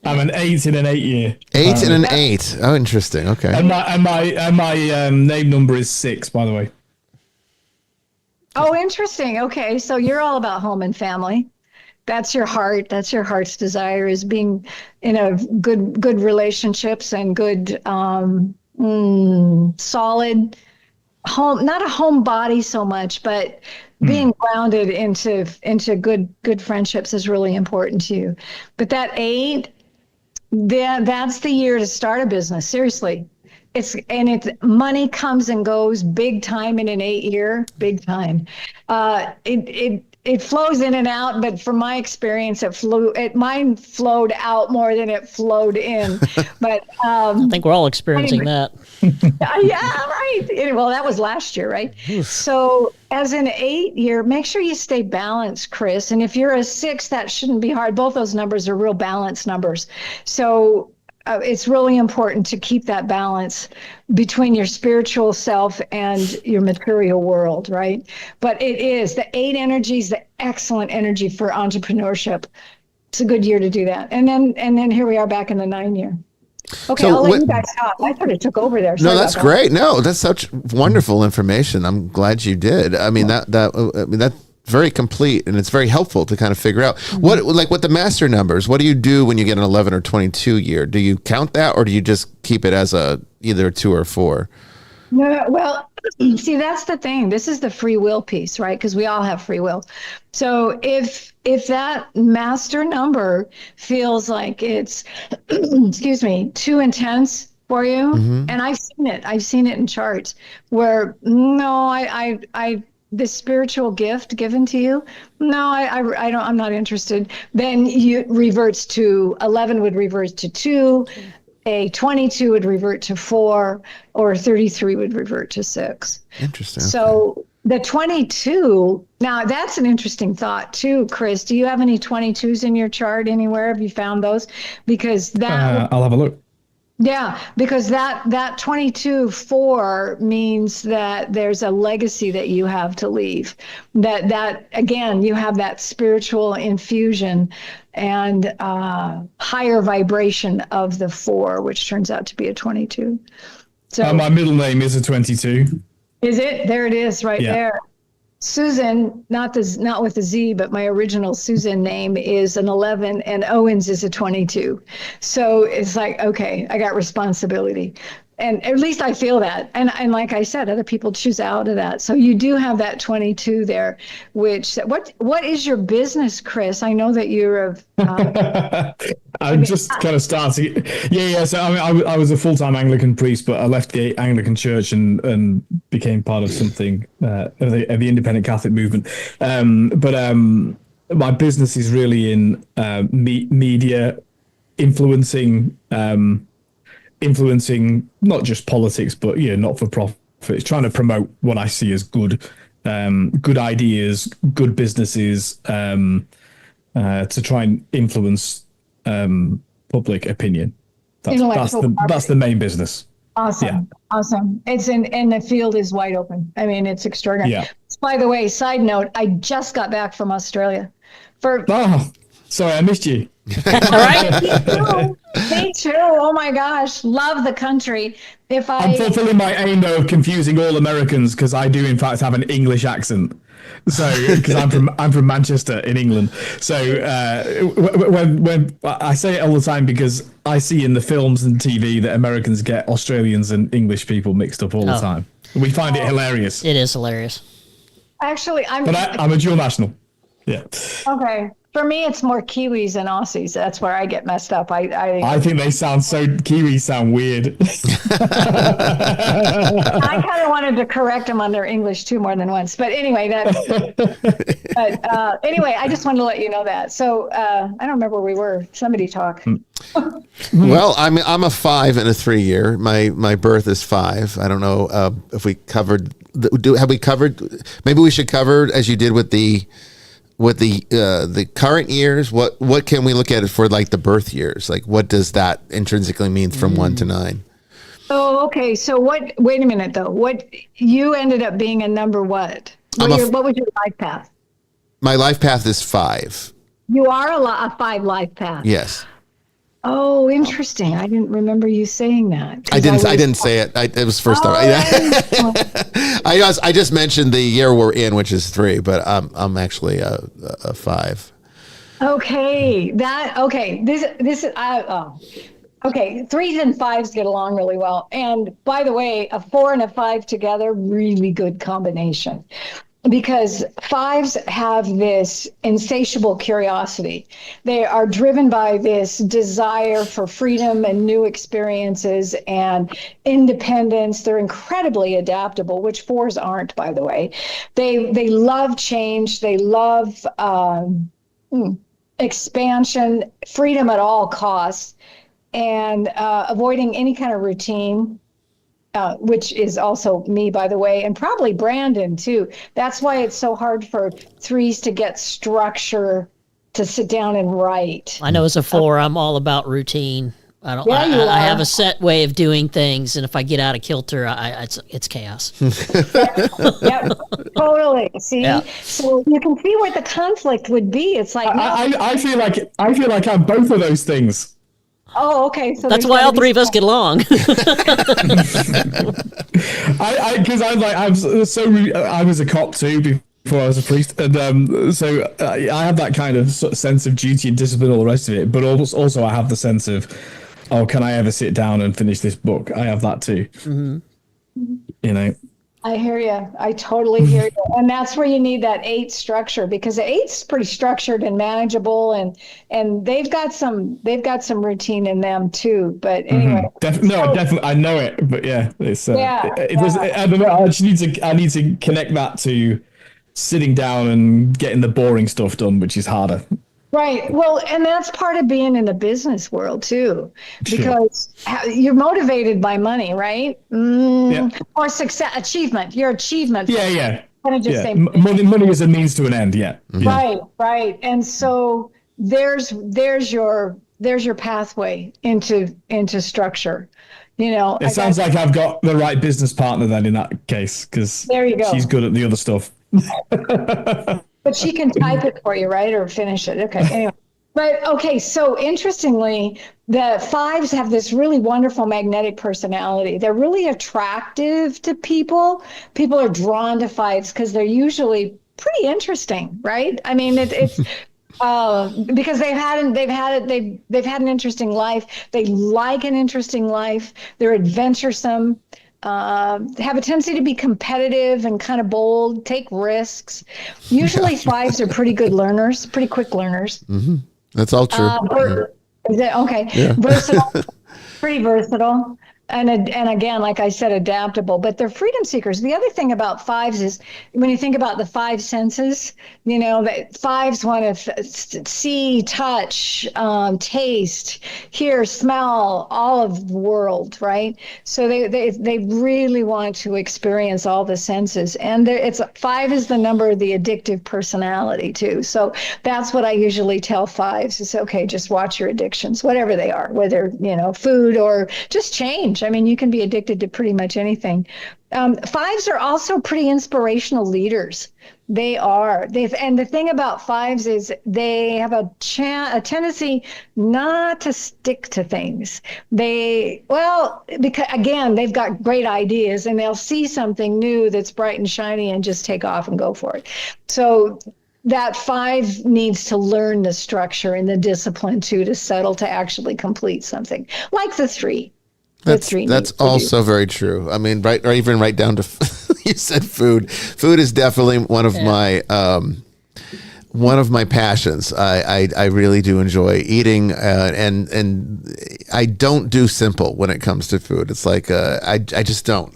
I'm an 8 in an 8-year. 8 in an 8. Oh, interesting. Okay. And my name number is 6, by the way. Oh, interesting. Okay, so you're all about home and family. That's your heart. That's your heart's desire, is being in a good relationships and good solid home, not a home body so much, but being grounded into good friendships is really important to you. But that 8, that's the year to start a business. Seriously. It's money comes and goes big time in an 8-year, big time. It flows in and out, but from my experience, mine flowed out more than it flowed in. But I think we're all experiencing that. Yeah, right. Well, that was last year, right? So as an 8-year, make sure you stay balanced, Chris. And if you're a 6, that shouldn't be hard. Both those numbers are real balanced numbers. So it's really important to keep that balance between your spiritual self and your material world, right? But it is the 8 energy is the excellent energy for entrepreneurship. It's a good year to do that. And then here we are back in the 9 year. Okay, so I'll let you guys talk. I sort of took over there. Sorry, no, that's great. No, that's such wonderful information. I'm glad you did. I mean, that's very complete, and it's very helpful to kind of figure out what the master numbers. What do you do when you get an 11 or 22 year? Do you count that, or do you just keep it as either 2 or 4? No, well, see, that's the thing. This is the free will piece, right? Because we all have free will. So if that master number feels like it's, excuse me, too intense for you, and I've seen it in charts where this spiritual gift given to you, I'm not interested. Then you reverts to 11 would revert to 2. A 22 would revert to 4, or 33 would revert to 6. Interesting. So the 22, now that's an interesting thought too, Chris. Do you have any 22s in your chart anywhere? Have you found those? Because I'll have a look. Yeah, because that 22-4 means that there's a legacy that you have to leave. That again, you have that spiritual infusion and higher vibration of the 4, which turns out to be a 22. So my middle name is a 22. Is it? There it is, right there. Susan, not with the Z, but my original Suzan name is an 11, and Owens is a 22. So it's like, okay, I got responsibility. And at least I feel that. And like I said, other people choose out of that. So you do have that 22 there, which, what is your business, Chris? I know that you're I'm just kind of starting. Yeah. So I was a full-time Anglican priest, but I left the Anglican Church and became part of something of the independent Catholic movement. But my business is really in media, influencing not just politics, but not for profit. It's trying to promote what I see as good ideas, good businesses, to try and influence public opinion. That's the main business. Awesome. Yeah. Awesome. It's and the field is wide open. I mean, it's extraordinary. Yeah. By the way, side note, I just got back from Australia. Sorry, I missed you. All right. Me too. Oh my gosh, love the country. I'm fulfilling my aim though of confusing all Americans, because I do in fact have an English accent. So because I'm from Manchester in England. So when I say it all the time, because I see in the films and TV that Americans get Australians and English people mixed up all the time. We find it hilarious. It is hilarious. Actually, I'm a dual national. Yeah. Okay. For me, it's more Kiwis and Aussies. That's where I get messed up. I think they sound Kiwis sound weird. I kind of wanted to correct them on their English too more than once. But anyway, anyway, I just wanted to let you know that. So I don't remember where we were. Somebody talk. Well, I'm a 5 and a 3 year. My birth is 5. I don't know if we covered. Have we covered? Maybe we should cover, as you did with the current years. What can we look at it for, like the birth years? Like, what does that intrinsically mean from 1 to 9? Oh, okay. So wait a minute though. What you ended up being a number what? What was your life path? My life path is 5. You are a 5 life path. Yes. Oh, interesting. I didn't remember you saying that. I didn't say it. It was first time. I just mentioned the year we're in, which is 3, but I'm actually a 5. Okay. This is Okay, 3s and 5s get along really well. And by the way, a 4 and a 5 together, really good combination. Because 5s have this insatiable curiosity. They are driven by this desire for freedom and new experiences and independence. They're incredibly adaptable, which 4s aren't, by the way. They love change. They love expansion, freedom at all costs, and avoiding any kind of routine. Which is also me, by the way, and probably Brandon too. That's why it's so hard for 3s to get structure to sit down and write. I know as a 4, I'm all about routine. I don't. Yeah, I have a set way of doing things, and if I get out of kilter, it's chaos. Yep, totally. See, Yeah. so you can see where the conflict would be. It's like I feel like I'm both of those things. oh, okay. So That's why all 3 of us get along. I was a cop too before I was a priest, and so I have that kind of sense of duty and discipline, all the rest of it. But also I have the sense of, oh, can I ever sit down and finish this book? I have that too. Mm-hmm. You know. I hear you. I totally hear you. And that's where you need that 8 structure, because the 8's pretty structured and manageable, and they've got some routine in them too. But anyway, definitely, I know it. But yeah, it's I don't know. I need to connect that to sitting down and getting the boring stuff done, which is harder. Right. Well, and that's part of being in the business world too, because you're motivated by money, right? Or success, achievement. Your achievement. Yeah. Kind of just say money is a means to an end. Yeah. Right. And so there's your pathway into structure. You know, it sounds like I've got the right business partner then in that case, because there you go. She's good at the other stuff. But she can type it for you, right? Or finish it. Okay. Anyway. But okay, so interestingly, the 5s have this really wonderful magnetic personality. They're really attractive to people. People are drawn to 5s because they're usually pretty interesting, right? I mean, it's because they've had an interesting life. They like an interesting life. They're adventuresome. Have a tendency to be competitive and kind of bold, take risks. Usually 5s are pretty good learners, pretty quick learners. Mm-hmm. That's all true. Is it okay? Yeah. Versatile, pretty versatile. And again, like I said, adaptable, but they're freedom seekers. The other thing about 5s is when you think about the 5 senses, you know, that 5s want to see, touch, taste, hear, smell, all of the world, right? So they really want to experience all the senses. And 5 is the number of the addictive personality too. So that's what I usually tell 5s is, okay, just watch your addictions, whatever they are, whether, you know, food or just change. I mean, you can be addicted to pretty much anything. 5s are also pretty inspirational leaders. They are. And the thing about 5s is they have a tendency not to stick to things. Because again, they've got great ideas and they'll see something new that's bright and shiny and just take off and go for it. So that 5 needs to learn the structure and the discipline too to settle to actually complete something, like the 3. That's also very true. I mean, right down to you said food. Food is definitely one of my passions. I really do enjoy eating, and I don't do simple when it comes to food. It's like I just don't.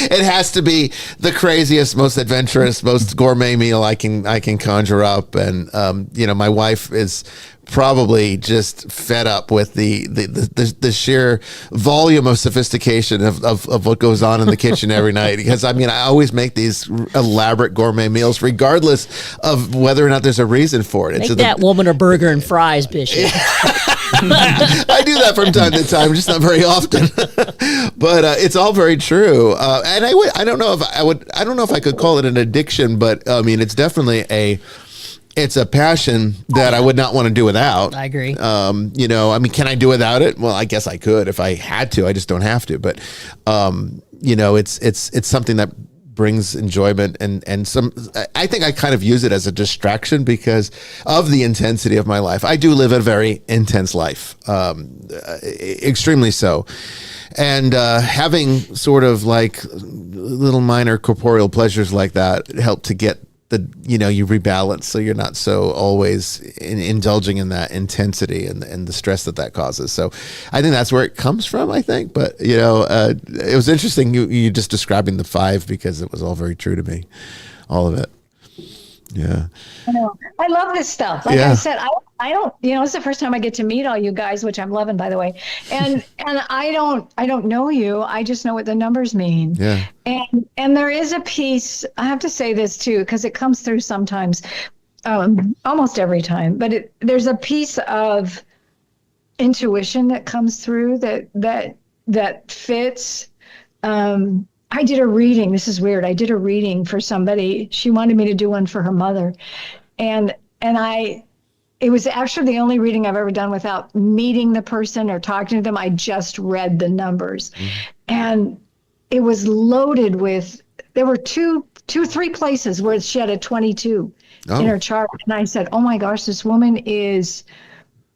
It has to be the craziest, most adventurous, most gourmet meal I can conjure up, and you know, my wife is probably just fed up with the sheer volume of sophistication of what goes on in the kitchen every night, because I mean, I always make these elaborate gourmet meals regardless of whether or not there's a reason for it. Make that woman a burger and fries, Bishop. I do that from time to time, just not very often. But it's all very true. And I don't know if I could call it an addiction, but I mean, it's definitely it's a passion that I would not want to do without. I agree. You know, I mean, can I do without it? Well, I guess I could if I had to. I just don't have to. But you know, it's something that brings enjoyment and some. I think I kind of use it as a distraction because of the intensity of my life. I do live a very intense life, extremely so. And having sort of like little minor corporeal pleasures like that help to get you rebalance, so you're not so always indulging in that intensity and the stress that causes. So I think that's where it comes from, I think. But, it was interesting you just describing the 5 because it was all very true to me, all of it. Yeah. I know. I love this stuff. Like I said, I don't, it's the first time I get to meet all you guys, which I'm loving, by the way. And I don't know you. I just know what the numbers mean. Yeah. And there is a piece, I have to say this too, because it comes through sometimes, almost every time, but there's a piece of intuition that comes through that fits. I did a reading. This is weird. I did a reading for somebody. She wanted me to do one for her mother. And it was actually the only reading I've ever done without meeting the person or talking to them. I just read the numbers. And it was loaded with, there were two, 3 places where she had a 22 in her chart. And I said, oh my gosh, this woman is,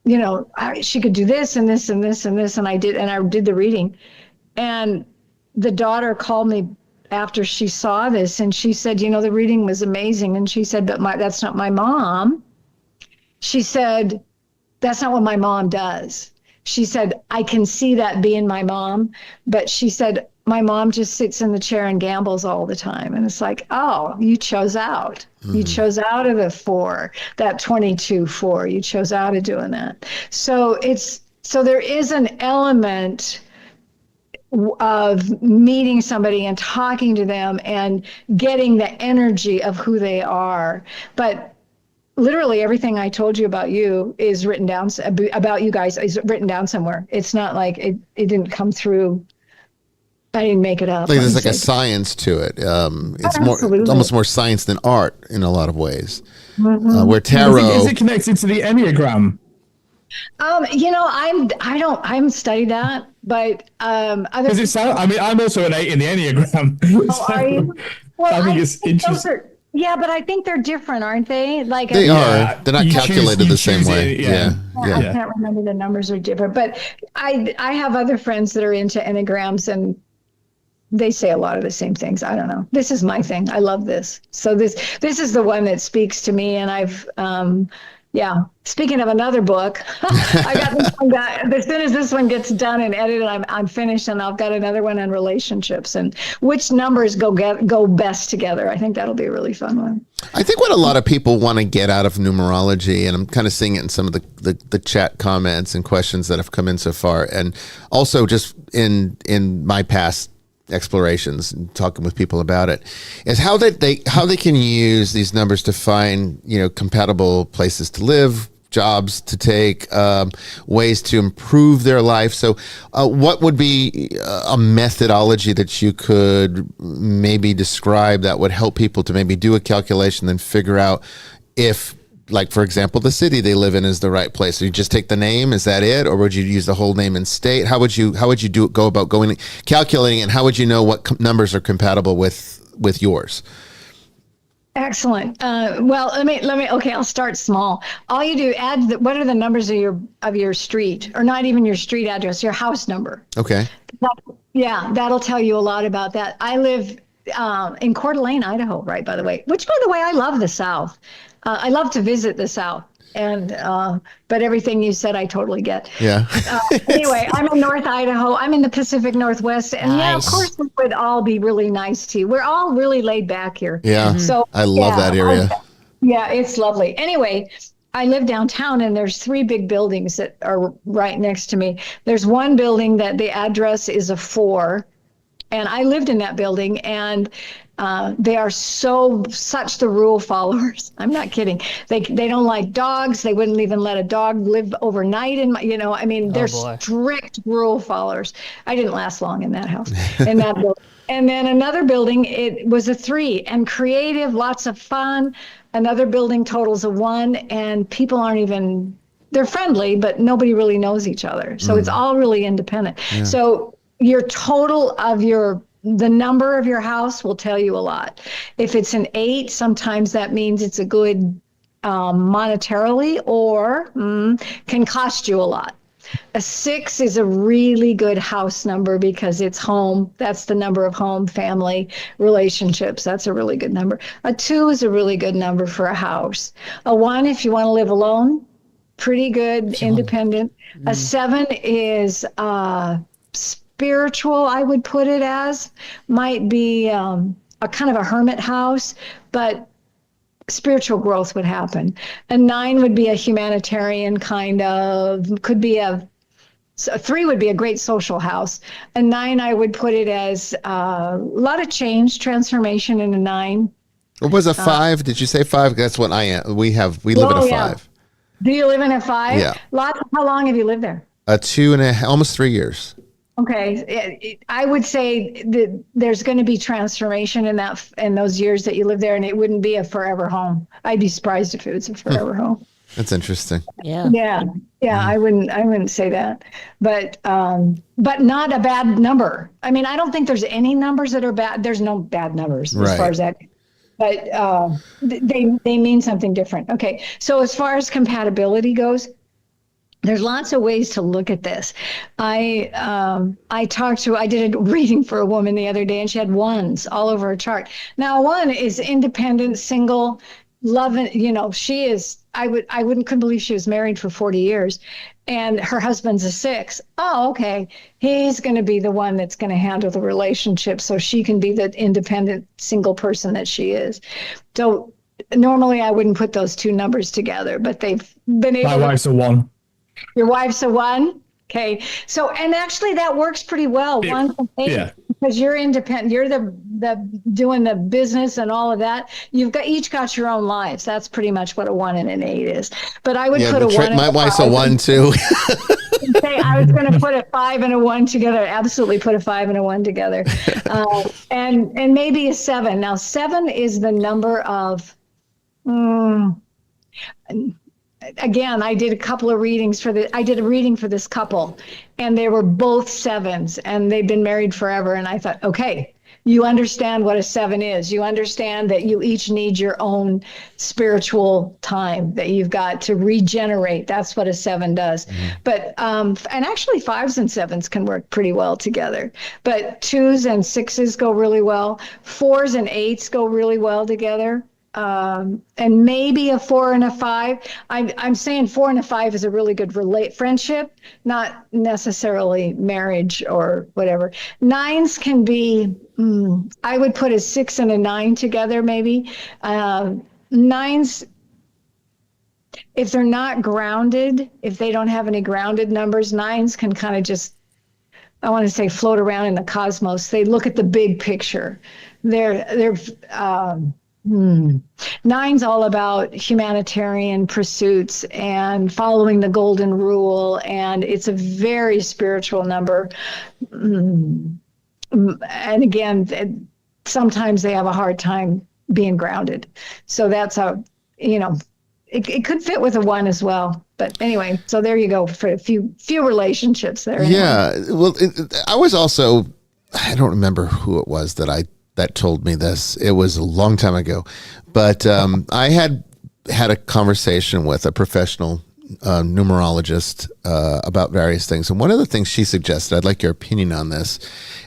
she could do this and this and this and this. And I did the reading. And the daughter called me after she saw this and she said, the reading was amazing. And she said, but that's not my mom. She said, that's not what my mom does. She said, I can see that being my mom. But she said, my mom just sits in the chair and gambles all the time. And it's like, oh, you chose out. Mm-hmm. You chose out of the 4, that 22-4. You chose out of doing that. So there is an element of meeting somebody and talking to them and getting the energy of who they are. But literally everything I told you about you is written down, about you guys is written down somewhere. It's not like it didn't come through. I didn't make it up. Like there's like a science to it. It's almost more science than art in a lot of ways. Mm-hmm. Where tarot is it connected to the Enneagram? I haven't studied that, but because it sounds. I mean, I'm also an 8 in the Enneagram. Oh, are you? Well, I think it's interesting. Yeah, but I think they're different, aren't they? Like they are. They're not calculated the same way. Yeah. I can't remember, the numbers are different, but I have other friends that are into Enneagrams and they say a lot of the same things. I don't know. This is my thing. I love this. So this is the one that speaks to me, and I've Speaking of another book, I got this one done. As soon as this one gets done and edited, I'm finished, and I've got another one on relationships and which numbers go best together. I think that'll be a really fun one. I think what a lot of people want to get out of numerology, and I'm kind of seeing it in some of the chat comments and questions that have come in so far, and also just in my past explorations and talking with people about it, is how they can use these numbers to find compatible places to live, jobs to take, ways to improve their life. So what would be a methodology that you could maybe describe that would help people to maybe do a calculation and figure out if, like, for example, the city they live in is the right place? So you just take the name, is that it? Or would you use the whole name and state? How would you go about calculating, and how would you know what numbers are compatible with yours? Excellent. Well, let me. Okay, I'll start small. All you do, what are the numbers of your street, or not even your street address, your house number. Okay. That'll tell you a lot about that. I live in Coeur d'Alene, Idaho, right? By the way, I love the South. I love to visit the South, and but everything you said, I totally get. Yeah. Anyway, I'm in North Idaho. I'm in the Pacific Northwest, and nice. Of course, it would all be really nice to you. We're all really laid back here. Yeah. Mm-hmm. So I love that area. Yeah, it's lovely. Anyway, I live downtown, and there's 3 big buildings that are right next to me. There's one building that the address is a 4, and I lived in that building, and they are such the rule followers. I'm not kidding. They don't like dogs. They wouldn't even let a dog live overnight they're strict rule followers. I didn't last long in that house, in that building. And then another building, it was a 3, and creative, lots of fun. Another building totals a 1, and people they're friendly, but nobody really knows each other. So it's all really independent. Yeah. So your total of your the number of your house will tell you a lot. If it's an 8, sometimes that means it's a good monetarily, or can cost you a lot. A 6 is a really good house number because it's home. That's the number of home, family, relationships. That's a really good number. A 2 is a really good number for a house. A 1, if you want to live alone, pretty good, independent. A 7 is spiritual, I would put it as. Might be a kind of a hermit house, but spiritual growth would happen. A 9 would be a humanitarian kind of, could be a 3 would be a great social house. A 9, I would put it as a lot of change, transformation in a 9. What was a 5? Did you say 5? That's what I am. We live in a 5. Do you live in a 5? Yeah. How long have you lived there? 2.5, almost 3 years. Okay, I would say that there's going to be transformation in those years that you live there, and it wouldn't be a forever home. I'd be surprised if it was a forever home. That's interesting. Yeah. I wouldn't say that, but not a bad number. I mean, I don't think there's any numbers that are bad. There's no bad numbers as far as that. But they mean something different. Okay, so as far as compatibility goes, there's lots of ways to look at this. I did a reading for a woman the other day, and she had 1s all over her chart. Now, 1 is independent, single, loving. She is. Couldn't believe she was married for 40 years, and her husband's a 6. Oh, okay. He's going to be the one that's going to handle the relationship, so she can be the independent, single person that she is. So normally, I wouldn't put those two numbers together, but they've been able. My wife's a 1. Your wife's a 1? Okay. So, and actually that works pretty well. 1 from 8, yeah. Because you're independent. You're the doing the business and all of that. You've each got your own lives. That's pretty much what a 1 and an 8 is. But I would put a 1. My wife's a 1 too. I was going to put a 5 and a 1 together. Absolutely put a 5 and a 1 together. And maybe a 7. Now, 7 is the number of, again, I did a couple of readings I did a reading for this couple, and they were both 7s, and they've been married forever. And I thought, okay, you understand what a 7 is. You understand that you each need your own spiritual time that you've got to regenerate. That's what a 7 does. Mm-hmm. But, and actually 5s and 7s can work pretty well together, but 2s and 6s go really well. 4s and 8s go really well together. And maybe a 4 and a 5. I'm saying 4 and a 5 is a really good friendship, not necessarily marriage or whatever. 9s can be, I would put a 6 and a 9 together, maybe. 9s, if they're not grounded, if they don't have any grounded numbers, 9s can kind of just, I want to say, float around in the cosmos. They look at the big picture. They're 9's all about humanitarian pursuits and following the golden rule, and it's a very spiritual number. And again, sometimes they have a hard time being grounded. So that's it could fit with a 1 as well. But anyway, so there you go for a few relationships there. Yeah. Well, I was also, I don't remember who it was that told me this. It was a long time ago, but I had a conversation with a professional numerologist about various things. And one of the things she suggested, I'd like your opinion on this,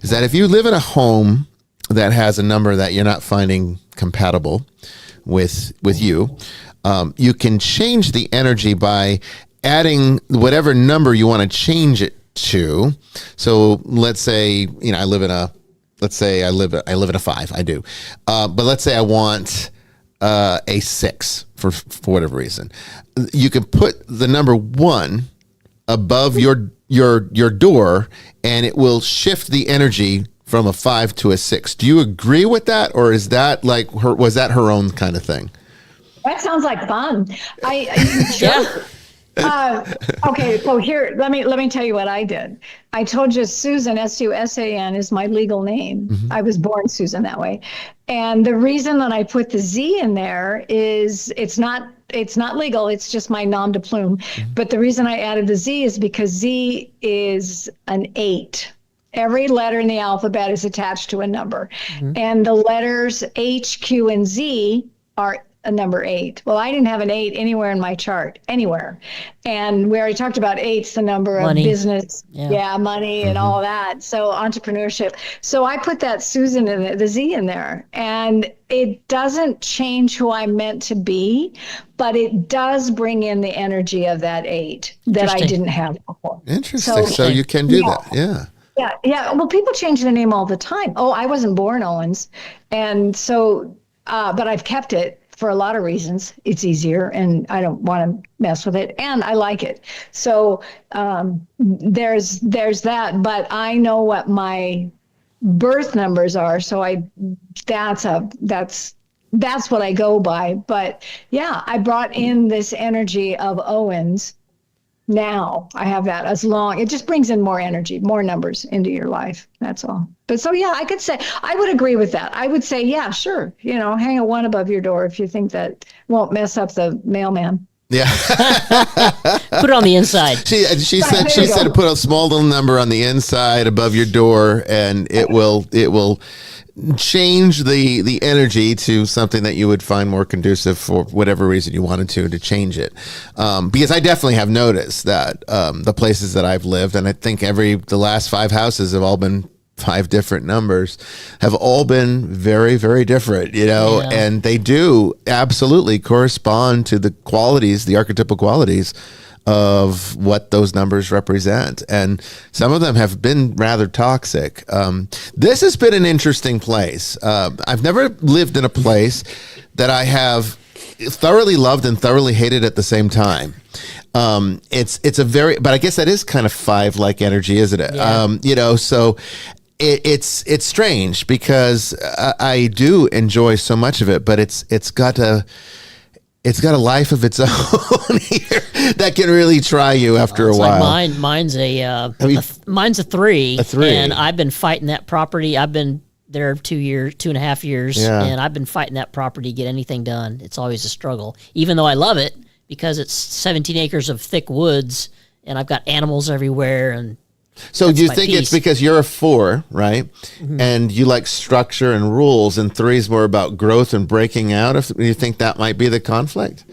is that if you live in a home that has a number that you're not finding compatible with you, you can change the energy by adding whatever number you want to change it to. So let's say, I live in a 5. I do. But let's say I want a 6 for whatever reason. You can put the number 1 above your door, and it will shift the energy from a 5 to a 6. Do you agree with that, or is that was that her own kind of thing? That sounds like fun. Sure. Okay, so here, let me tell you what I did. I told you Suzan, Susan, is my legal name. Mm-hmm. I was born Susan that way. And the reason that I put the Z in there is it's not legal. It's just my nom de plume. Mm-hmm. But the reason I added the Z is because Z is an 8. Every letter in the alphabet is attached to a number. And the letters H, Q, and Z are a number 8. Well, I didn't have an 8 anywhere in my chart, anywhere. And we already talked about 8's the number Money. of business, money and all that. So entrepreneurship. So I put that Susan in the Z in there, and it doesn't change who I'm meant to be, but it does bring in the energy of that 8 that I didn't have before. Interesting. So you can do that. Yeah. Yeah. Well, people change their name all the time. Oh, I wasn't born Owens. And so, but I've kept it for a lot of reasons. It's easier and I don't want to mess with it. And I like it. So there's that, but I know what my birth numbers are. So that's what I go by. But yeah, I brought in this energy of Owens. Now I have that it just brings in more energy, more numbers into your life. That's all. But so, yeah, I would agree with that. I would say, yeah, sure. Hang a 1 above your door if you think that won't mess up the mailman. Yeah. Put it on the inside. She said to put a small little number on the inside above your door, and it will change the energy to something that you would find more conducive for whatever reason you wanted to change it. Because I definitely have noticed that the places that I've lived, and I think the last 5 houses have all been 5 different numbers, have all been very, very different, and they do absolutely correspond to the qualities, the archetypal qualities of what those numbers represent. And some of them have been rather toxic. This has been an interesting place. I've never lived in a place that I have thoroughly loved and thoroughly hated at the same time. It's a very, but I guess that is kind of 5-like energy, isn't it? Yeah. So it's strange because I do enjoy so much of it, but it's got a life of its own here that can really try you after a while. Like mine's a 3. A 3. And I've been fighting that property. I've been there 2.5 years, and I've been fighting that property to get anything done. It's always a struggle, even though I love it because it's 17 acres of thick woods, and I've got animals everywhere. And so do you think it's because you're a 4, right? Mm-hmm. And you like structure and rules, and 3 is more about growth and breaking out? If you think that might be the conflict?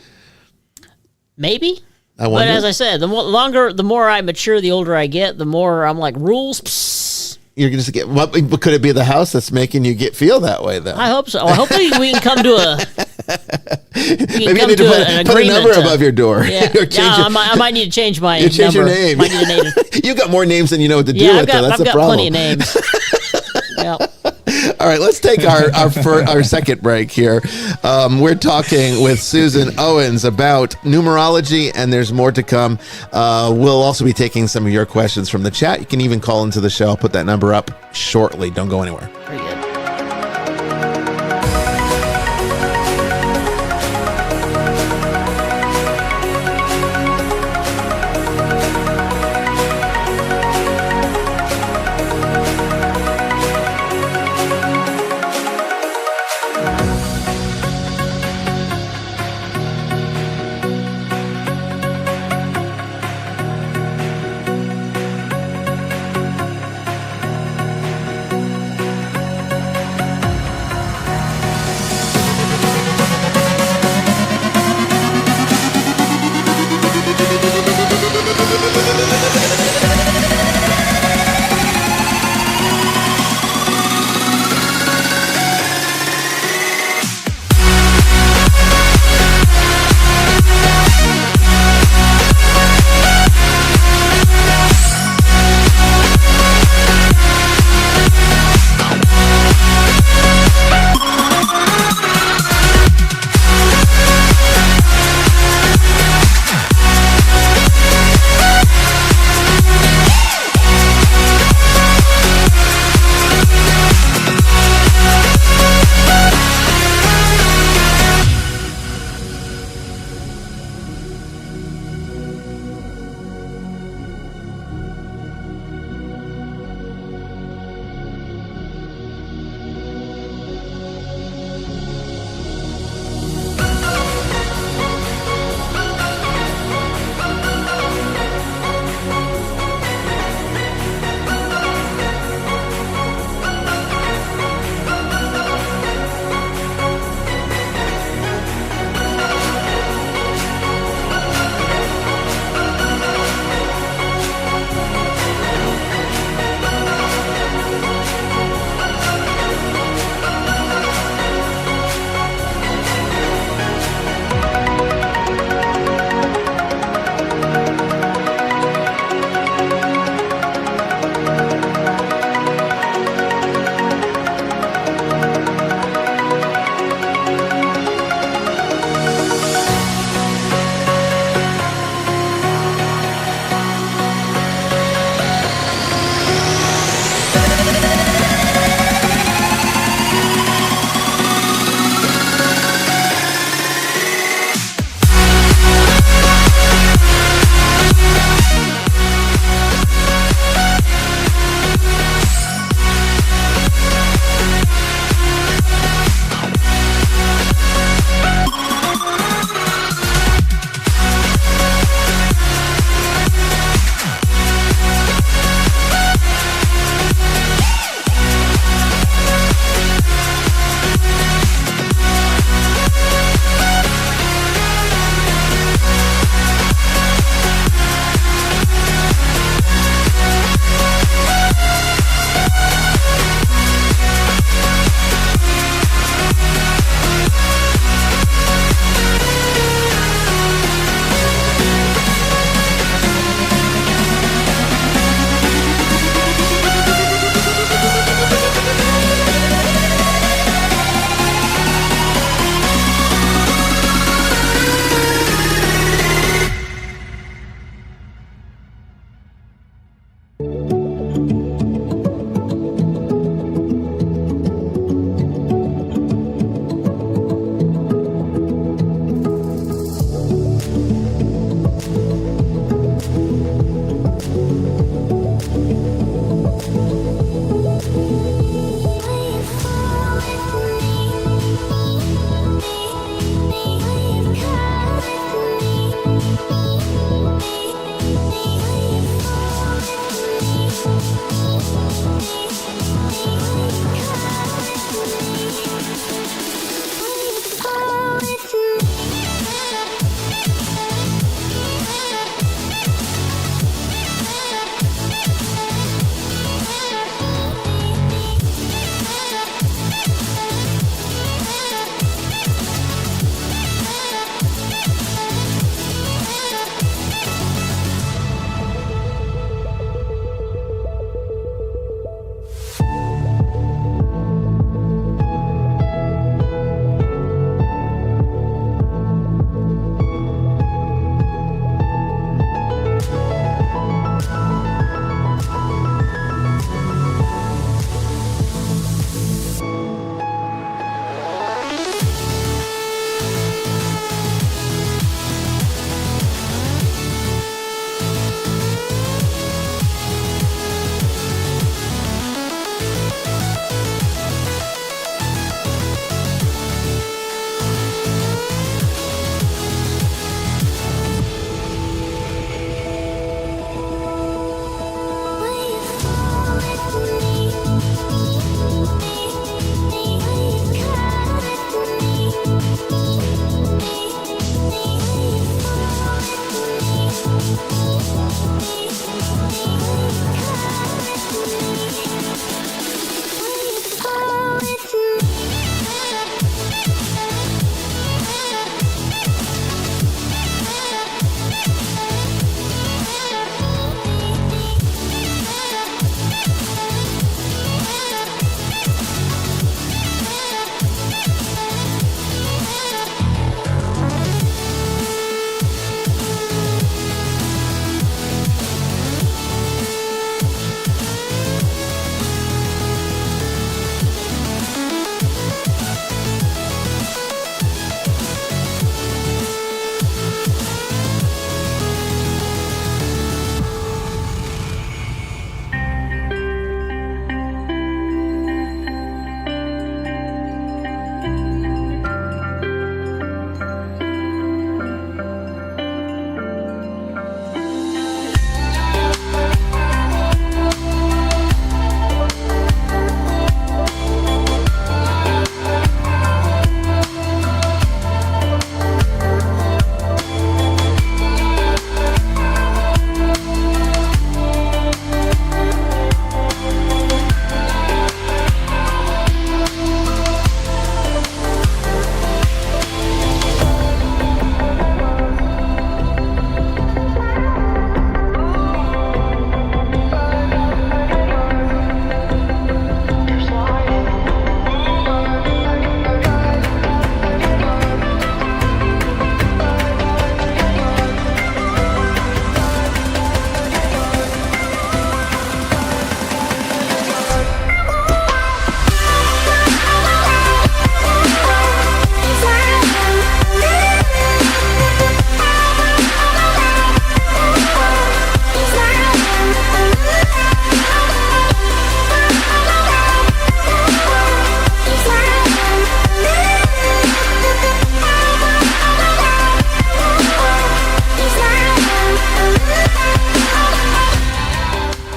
Maybe. But as I said, the more I mature, the older I get, the more I'm like, rules, psst. You're going to get, what could it be, the house that's making you feel that way, though? I hope so. Hopefully we can come to a maybe you need to put a number above your door. Yeah, I might need to change my number. Change your name. Might need a name. You've got more names than you know what to do with, though. That's the problem. I've got plenty of names. Yep. All right, let's take our second break here. We're talking with Suzan Owens about numerology, and there's more to come. We'll also be taking some of your questions from the chat. You can even call into the show. I'll put that number up shortly. Don't go anywhere. Very good.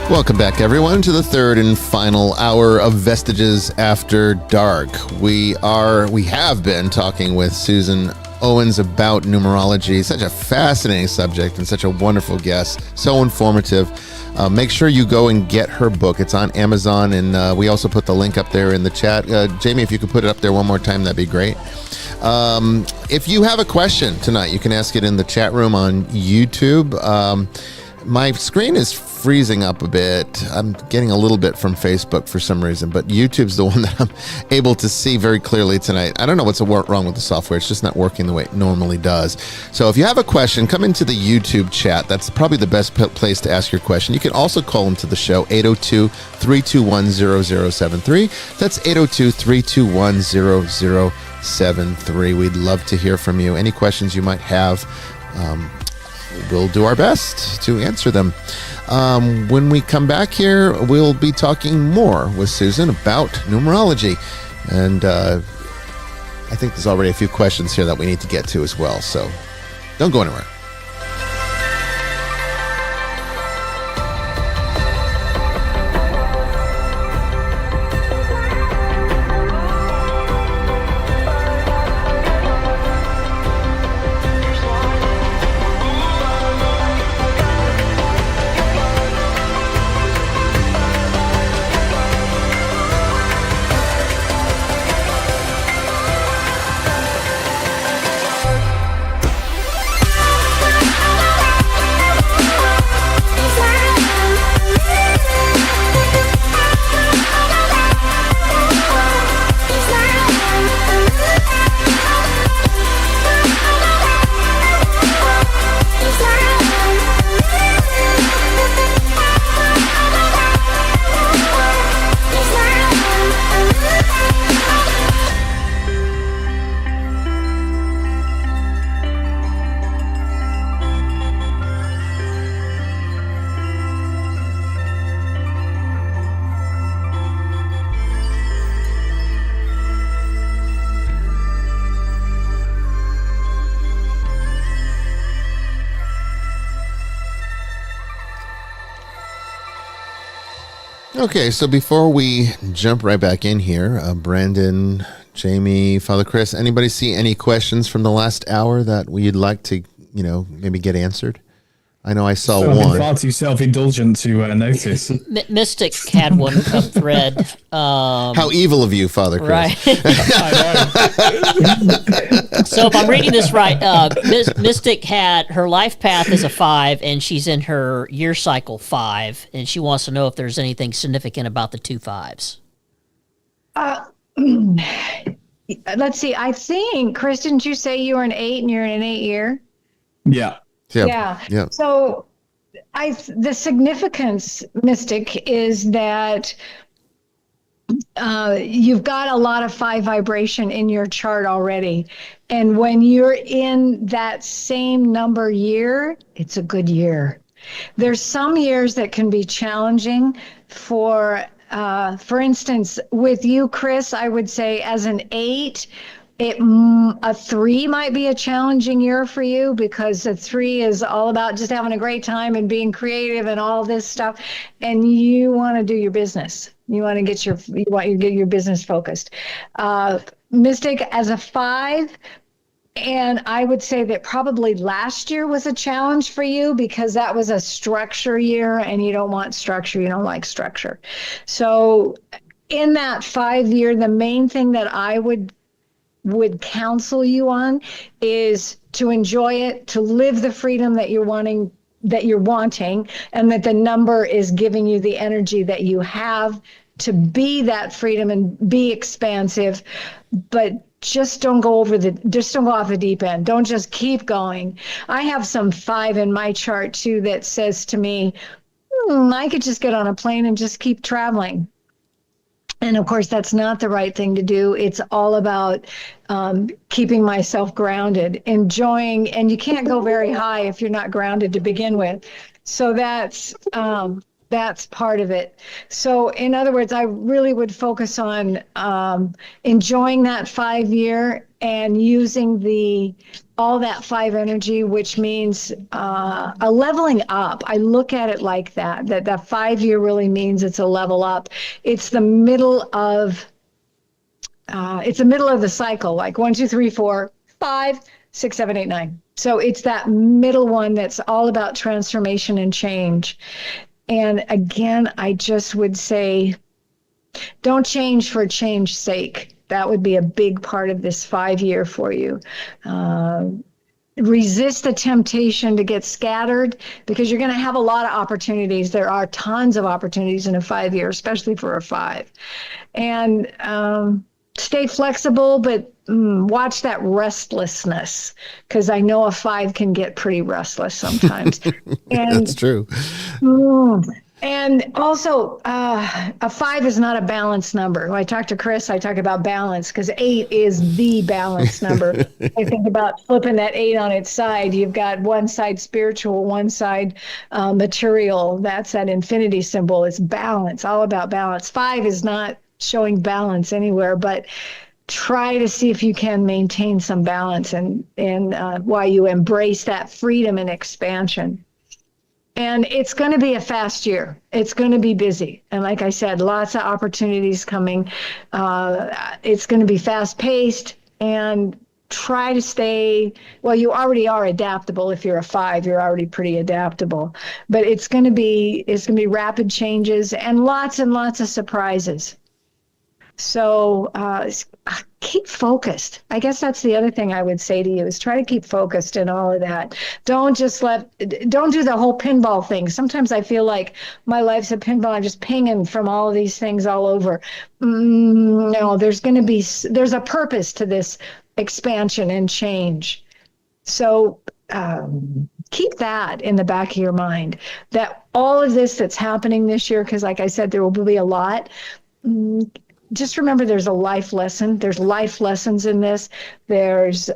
Welcome back, everyone, to the third and final hour of Vestiges After Dark. We have been talking with Suzan Owens about numerology. Such a fascinating subject and such a wonderful guest. So informative. Make sure you go and get her book. It's on Amazon, and we also put the link up there in the chat. Jamie, if you could put it up there one more time, that'd be great. If you have a question tonight, you can ask it in the chat room on YouTube. My screen is freezing up a bit. I'm getting a little bit from Facebook for some reason, but YouTube's the one that I'm able to see very clearly tonight. I don't know what's wrong with the software. It's just not working the way it normally does. So if you have a question, come into the YouTube chat. That's probably the best place to ask your question. You can also call into the show, 802-321-0073. That's 802-321-0073. We'd love to hear from you. Any questions you might have, we'll do our best to answer them. When we come back here, we'll be talking more with Suzan about numerology. And I think there's already a few questions here that we need to get to as well. So don't go anywhere. Okay, so before we jump right back in here, Brandon, Jamie, Father Chris, anybody see any questions from the last hour that we'd like to, maybe get answered? I know I saw one. Far too self-indulgent to notice. Mystic had one thread. How evil of you, Father Chris. Right. So if I'm reading this right, Mystic had her life path is a 5, and she's in her year cycle 5, and she wants to know if there's anything significant about the 2 5s. Let's see. I think, Chris, didn't you say you were an 8 and you're in an 8 year? Yeah. Yeah. So the significance, Mystic, is that you've got a lot of 5 vibration in your chart already. And when you're in that same number year, it's a good year. There's some years that can be challenging for instance, with you, Chris, I would say as an 8, a 3 might be a challenging year for you, because a 3 is all about just having a great time and being creative and all this stuff, and you want to do your business. You want to get your business focused. Mystic as a 5, and I would say that probably last year was a challenge for you because that was a structure year, and you don't want structure. You don't like structure. So in that 5 year, the main thing that I would counsel you on is to enjoy it, to live the freedom that you're wanting, and that the number is giving you the energy that you have to be that freedom and be expansive. But just don't go off the deep end. Don't just keep going. I have some 5 in my chart too that says to me, I could just get on a plane and just keep traveling. And of course, that's not the right thing to do. It's all about keeping myself grounded, enjoying, and you can't go very high if you're not grounded to begin with. So that's part of it. So in other words, I really would focus on enjoying that 5 year and using all that 5 energy, which means a leveling up. I look at it like that 5-year really means it's a level up. It's the middle of the cycle, like 1, 2, 3, 4, 5, 6, 7, 8, 9. So it's that middle one that's all about transformation and change. And again, I just would say, don't change for change's sake. That would be a big part of this 5-year for you. Resist the temptation to get scattered, because you're going to have a lot of opportunities. There are tons of opportunities in a 5-year, especially for a 5. And stay flexible, but watch that restlessness, because I know a 5 can get pretty restless sometimes. And that's true. And also, a 5 is not a balanced number. When I talk to Chris, I talk about balance, because 8 is the balanced number. I think about flipping that 8 on its side. You've got one side spiritual, one side material. That's that infinity symbol. It's balance, all about balance. 5 is not showing balance anywhere, but try to see if you can maintain some balance and while you embrace that freedom and expansion. And it's going to be a fast year. It's going to be busy. And like I said, lots of opportunities coming. It's going to be fast paced, and try to stay, well, you already are adaptable. If you're a 5, you're already pretty adaptable, but it's going to be rapid changes and lots of surprises. So keep focused. I guess that's the other thing I would say to you, is try to keep focused in all of that. Don't do the whole pinball thing. Sometimes I feel like my life's a pinball. I'm just pinging from all of these things all over. No, there's a purpose to this expansion and change. So keep that in the back of your mind, that all of this that's happening this year, because like I said, there will be a lot. Just remember, there's a life lesson. There's life lessons in this. There's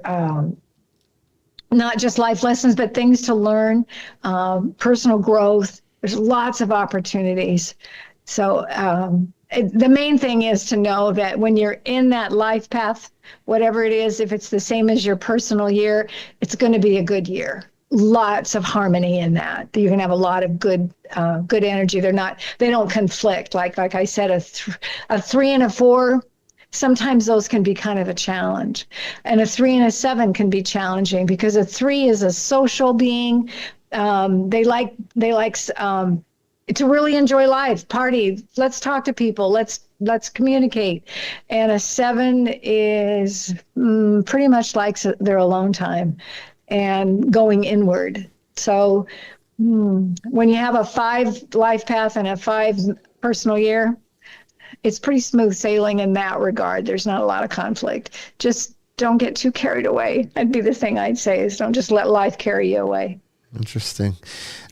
not just life lessons, but things to learn, personal growth. There's lots of opportunities. So the main thing is to know that when you're in that life path, whatever it is, if it's the same as your personal year, it's going to be a good year. Lots of harmony in that. You can have a lot of good energy. They don't conflict. Like I said, a 3 and a 4, sometimes those can be kind of a challenge. And a 3 and a 7 can be challenging, because a 3 is a social being. They like to really enjoy life, party. Let's talk to people. Let's communicate. And a 7 is pretty much likes their alone time and going inward. So when you have a 5 life path and a 5 personal year, it's pretty smooth sailing in that regard. There's not a lot of conflict. Just don't get too carried away. That'd be the thing I'd say, is don't just let life carry you away. Interesting.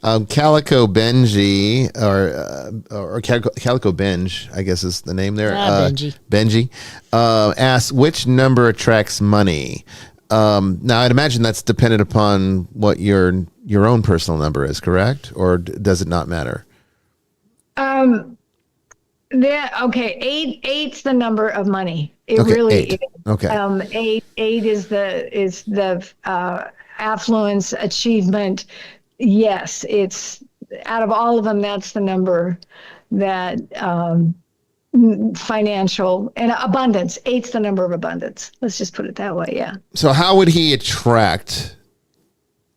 Calico Benji, or Calico Benj, I guess is the name there. Benji asks, which number attracts money? Now, I'd imagine that's dependent upon what your own personal number is, correct? Or does it not matter? Eight's the number of money. It really 8. Is. Okay. 8 is the affluence, achievement. Yes, it's out of all of them, that's the number that financial and abundance. 8's the number of abundance. Let's just put it that way. Yeah. So how would he attract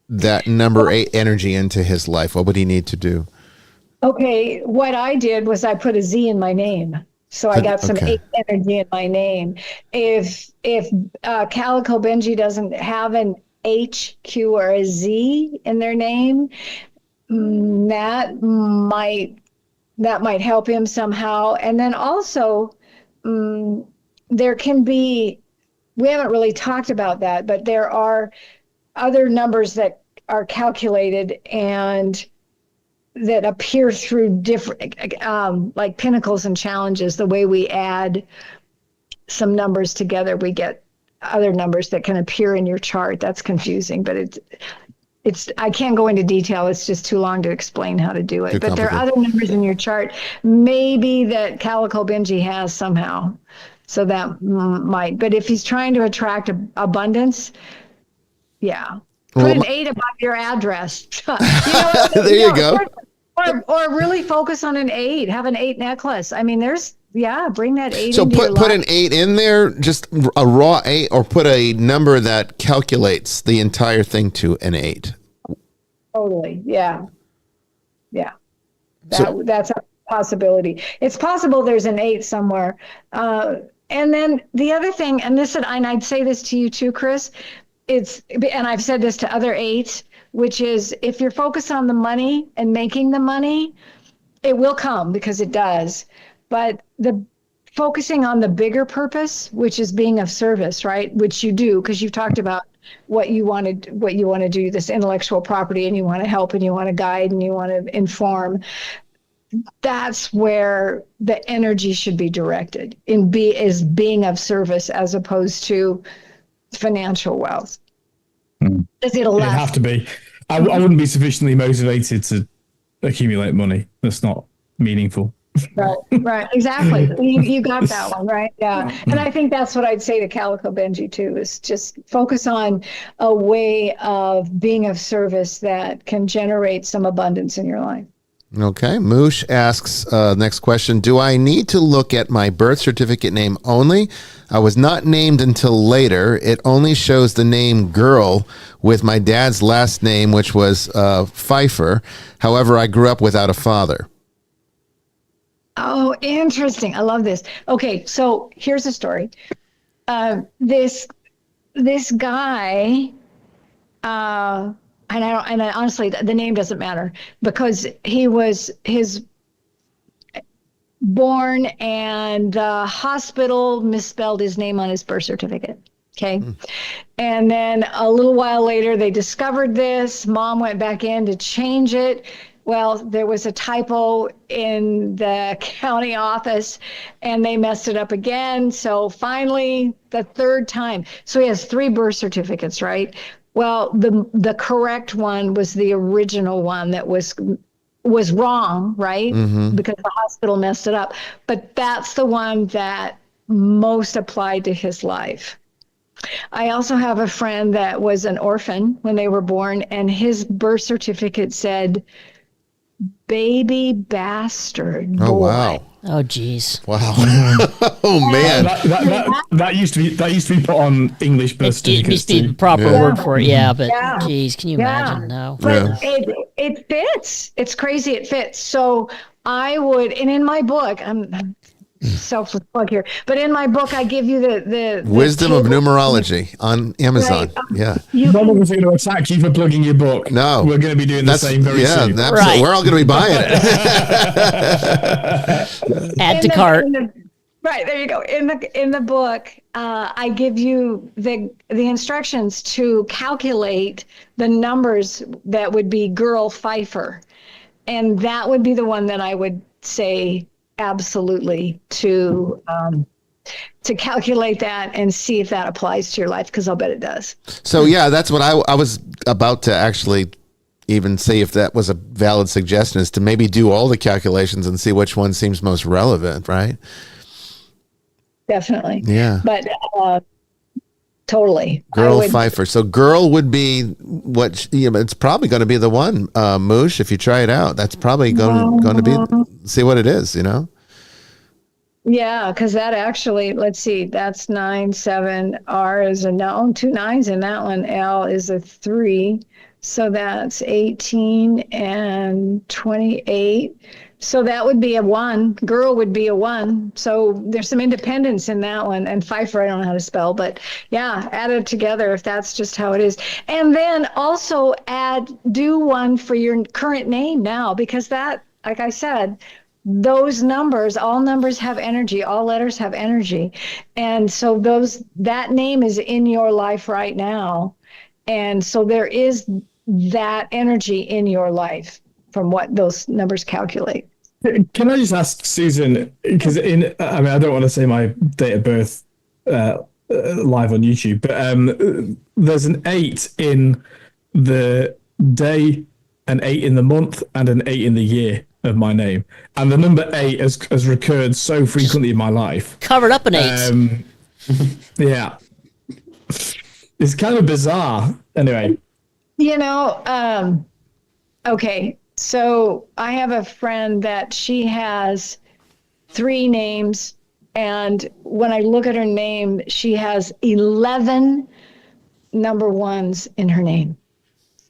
that number 8 energy into his life? What would he need to do? Okay. What I did was I put a Z in my name. So I got some 8 energy in my name. If Calico Benji doesn't have an H, Q, or a Z in their name, that might help him somehow. And then also, there can be, we haven't really talked about that, but there are other numbers that are calculated and that appear through different, like pinnacles and challenges. The way we add some numbers together, we get other numbers that can appear in your chart. That's confusing, but it's I can't go into detail. It's just too long to explain how to do it. But there are other numbers in your chart, maybe that Calico Benji has somehow. So that might, but if he's trying to attract abundance, yeah. Put an 8 above your address. There you go. Or really focus on an 8. Have an 8 necklace. I mean, bring that 8 so into your put life. an 8 in there, just a raw 8, or put a number that calculates the entire thing to an 8. Totally. Yeah. That's a possibility. It's possible there's an 8 somewhere. And then the other thing, and I'd say this to you too, Chris, and I've said this to other 8s, which is if you're focused on the money and making the money, it will come because it does. But the focusing on the bigger purpose, which is being of service, right? Which you do, because you've talked about what you want to do, this intellectual property, and you want to help and you want to guide and you want to inform. That's where the energy should be directed is being of service as opposed to financial wealth. It'd have to be. I wouldn't be sufficiently motivated to accumulate money. That's not meaningful. Right, exactly. You got that one, right? Yeah. And I think that's what I'd say to Calico Benji too, is just focus on a way of being of service that can generate some abundance in your life. Okay. Moosh asks, next question, do I need to look at my birth certificate name only? I was not named until later. It only shows the name girl with my dad's last name, which was Pfeiffer. However, I grew up without a father. Oh, interesting. I love this. Okay, so here's the story. This guy, and honestly, the name doesn't matter because his born and the hospital misspelled his name on his birth certificate. Okay. And then a little while later, they discovered this. Mom went back in to change it. Well, there was a typo in the county office and they messed it up again. So finally, the third time. So he has 3 birth certificates, right? Well, the correct one was the original one that was wrong, right? Mm-hmm. Because the hospital messed it up. But that's the one that most applied to his life. I also have a friend that was an orphan when they were born, and his birth certificate said, baby bastard boy. Oh, wow. Oh, geez. Wow. Oh, man. That used to be put on English birth certificates. It used to be the proper word for it, but geez, can you imagine? No. But it fits. It's crazy. It fits. So I would, and in my book, I'm selfless plug here, but in my book, I give you the Wisdom of Numerology on Amazon. Right. Yeah. No one was going to attack you for plugging your book. No. We're going to be doing the same very soon. Right. We're all going to be buying it. Add to cart. Right, there you go. In the book, I give you the instructions to calculate the numbers that would be girl Pfeiffer. And that would be the one that I would say absolutely to calculate that and see if that applies to your life, because I'll bet it does. So yeah, that's what I was about to actually even say, if that was a valid suggestion, is to maybe do all the calculations and see which one seems most relevant, right? Definitely. Yeah. But totally. Girl Pfeiffer. So girl would be what, it's probably going to be the one, Moosh, if you try it out. That's probably going to be, see what it is, Yeah, because that actually, let's see, that's 9, 7. R is a no, 2 9s in that one. L is a 3. So that's 18 and 28. So that would be a 1. Girl would be a 1. So there's some independence in that one. And Pfeiffer, I don't know how to spell, but yeah, add it together if that's just how it is. And then also do one for your current name now, because that, like I said, those numbers, all numbers have energy, all letters have energy. And so that name is in your life right now. And so there is that energy in your life from what those numbers calculate. Can I just ask Susan, because I don't want to say my date of birth live on YouTube, but there's an 8 in the day, an 8 in the month, and an 8 in the year. of my name, and the number 8 has recurred so frequently in my life. Covered up in 8. Yeah, it's kind of bizarre. Anyway, okay, so I have a friend that she has 3 names, and when I look at her name, she has 11 number 1s in her name.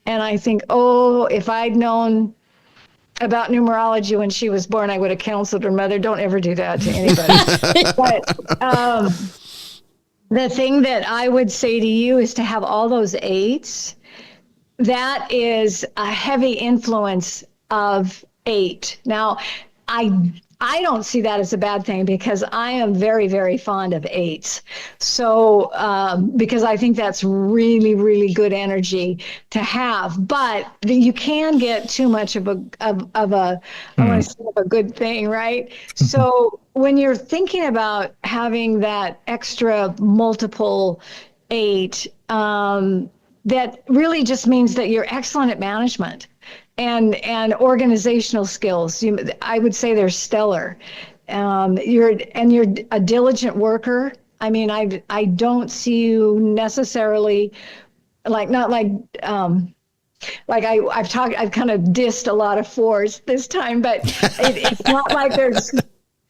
And I think, if I'd known about numerology when she was born, I would have counseled her mother, don't ever do that to anybody. But the thing that I would say to you is to have all those 8s. That is a heavy influence of 8. Now, I don't see that as a bad thing because I am very, very fond of 8s. So, because I think that's really, really good energy to have. But you can get too much of a I want to say of a good thing, right? So when you're thinking about having that extra multiple 8, that really just means that you're excellent at management and organizational skills. I would say they're stellar. You're a diligent worker. I mean, I don't see you necessarily I've kind of dissed a lot of 4s this time, but it's not like there's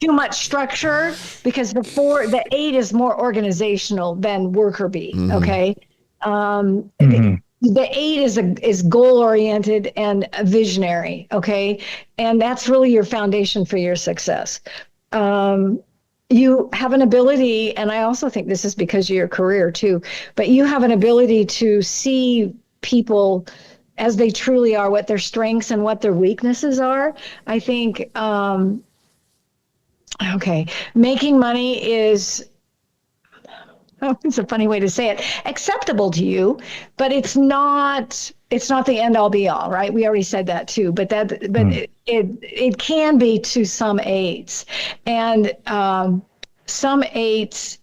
too much structure, because the 8 is more organizational than worker bee. Okay. The 8 is goal oriented and visionary. Okay. And that's really your foundation for your success. You have an ability, and I also think this is because of your career too, but you have an ability to see people as they truly are, what their strengths and what their weaknesses are. I think, making money is, it's a funny way to say it, acceptable to you, but it's not the end all be all, right? We already said that too, but it can be to some 8s, and some 8s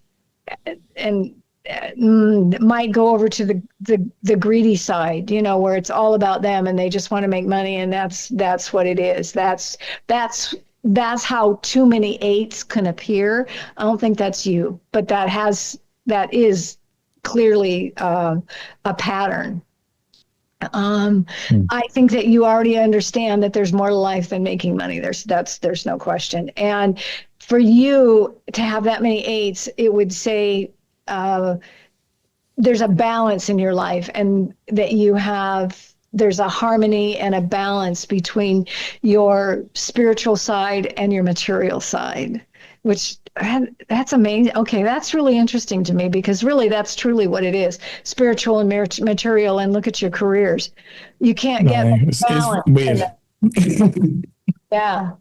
might go over to the greedy side, where it's all about them and they just want to make money, and that's what it is. That's how too many 8s can appear. I don't think that's you, but that is clearly a pattern. I think that you already understand that there's more to life than making money. There's no question. And for you to have that many 8s, it would say there's a balance in your life, and that there's a harmony and a balance between your spiritual side and your material side, which that's amazing. Okay, that's really interesting to me, because really that's truly what it is, spiritual and material. And look at your careers. You can't get balance. It's weird. Yeah.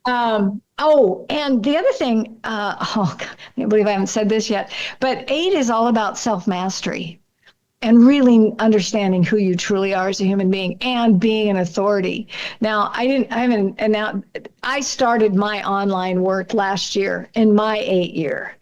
And the other thing, I can't believe I haven't said this yet, but 8 is all about self-mastery and really understanding who you truly are as a human being and being an authority. Now, I started my online work last year in my 8 year,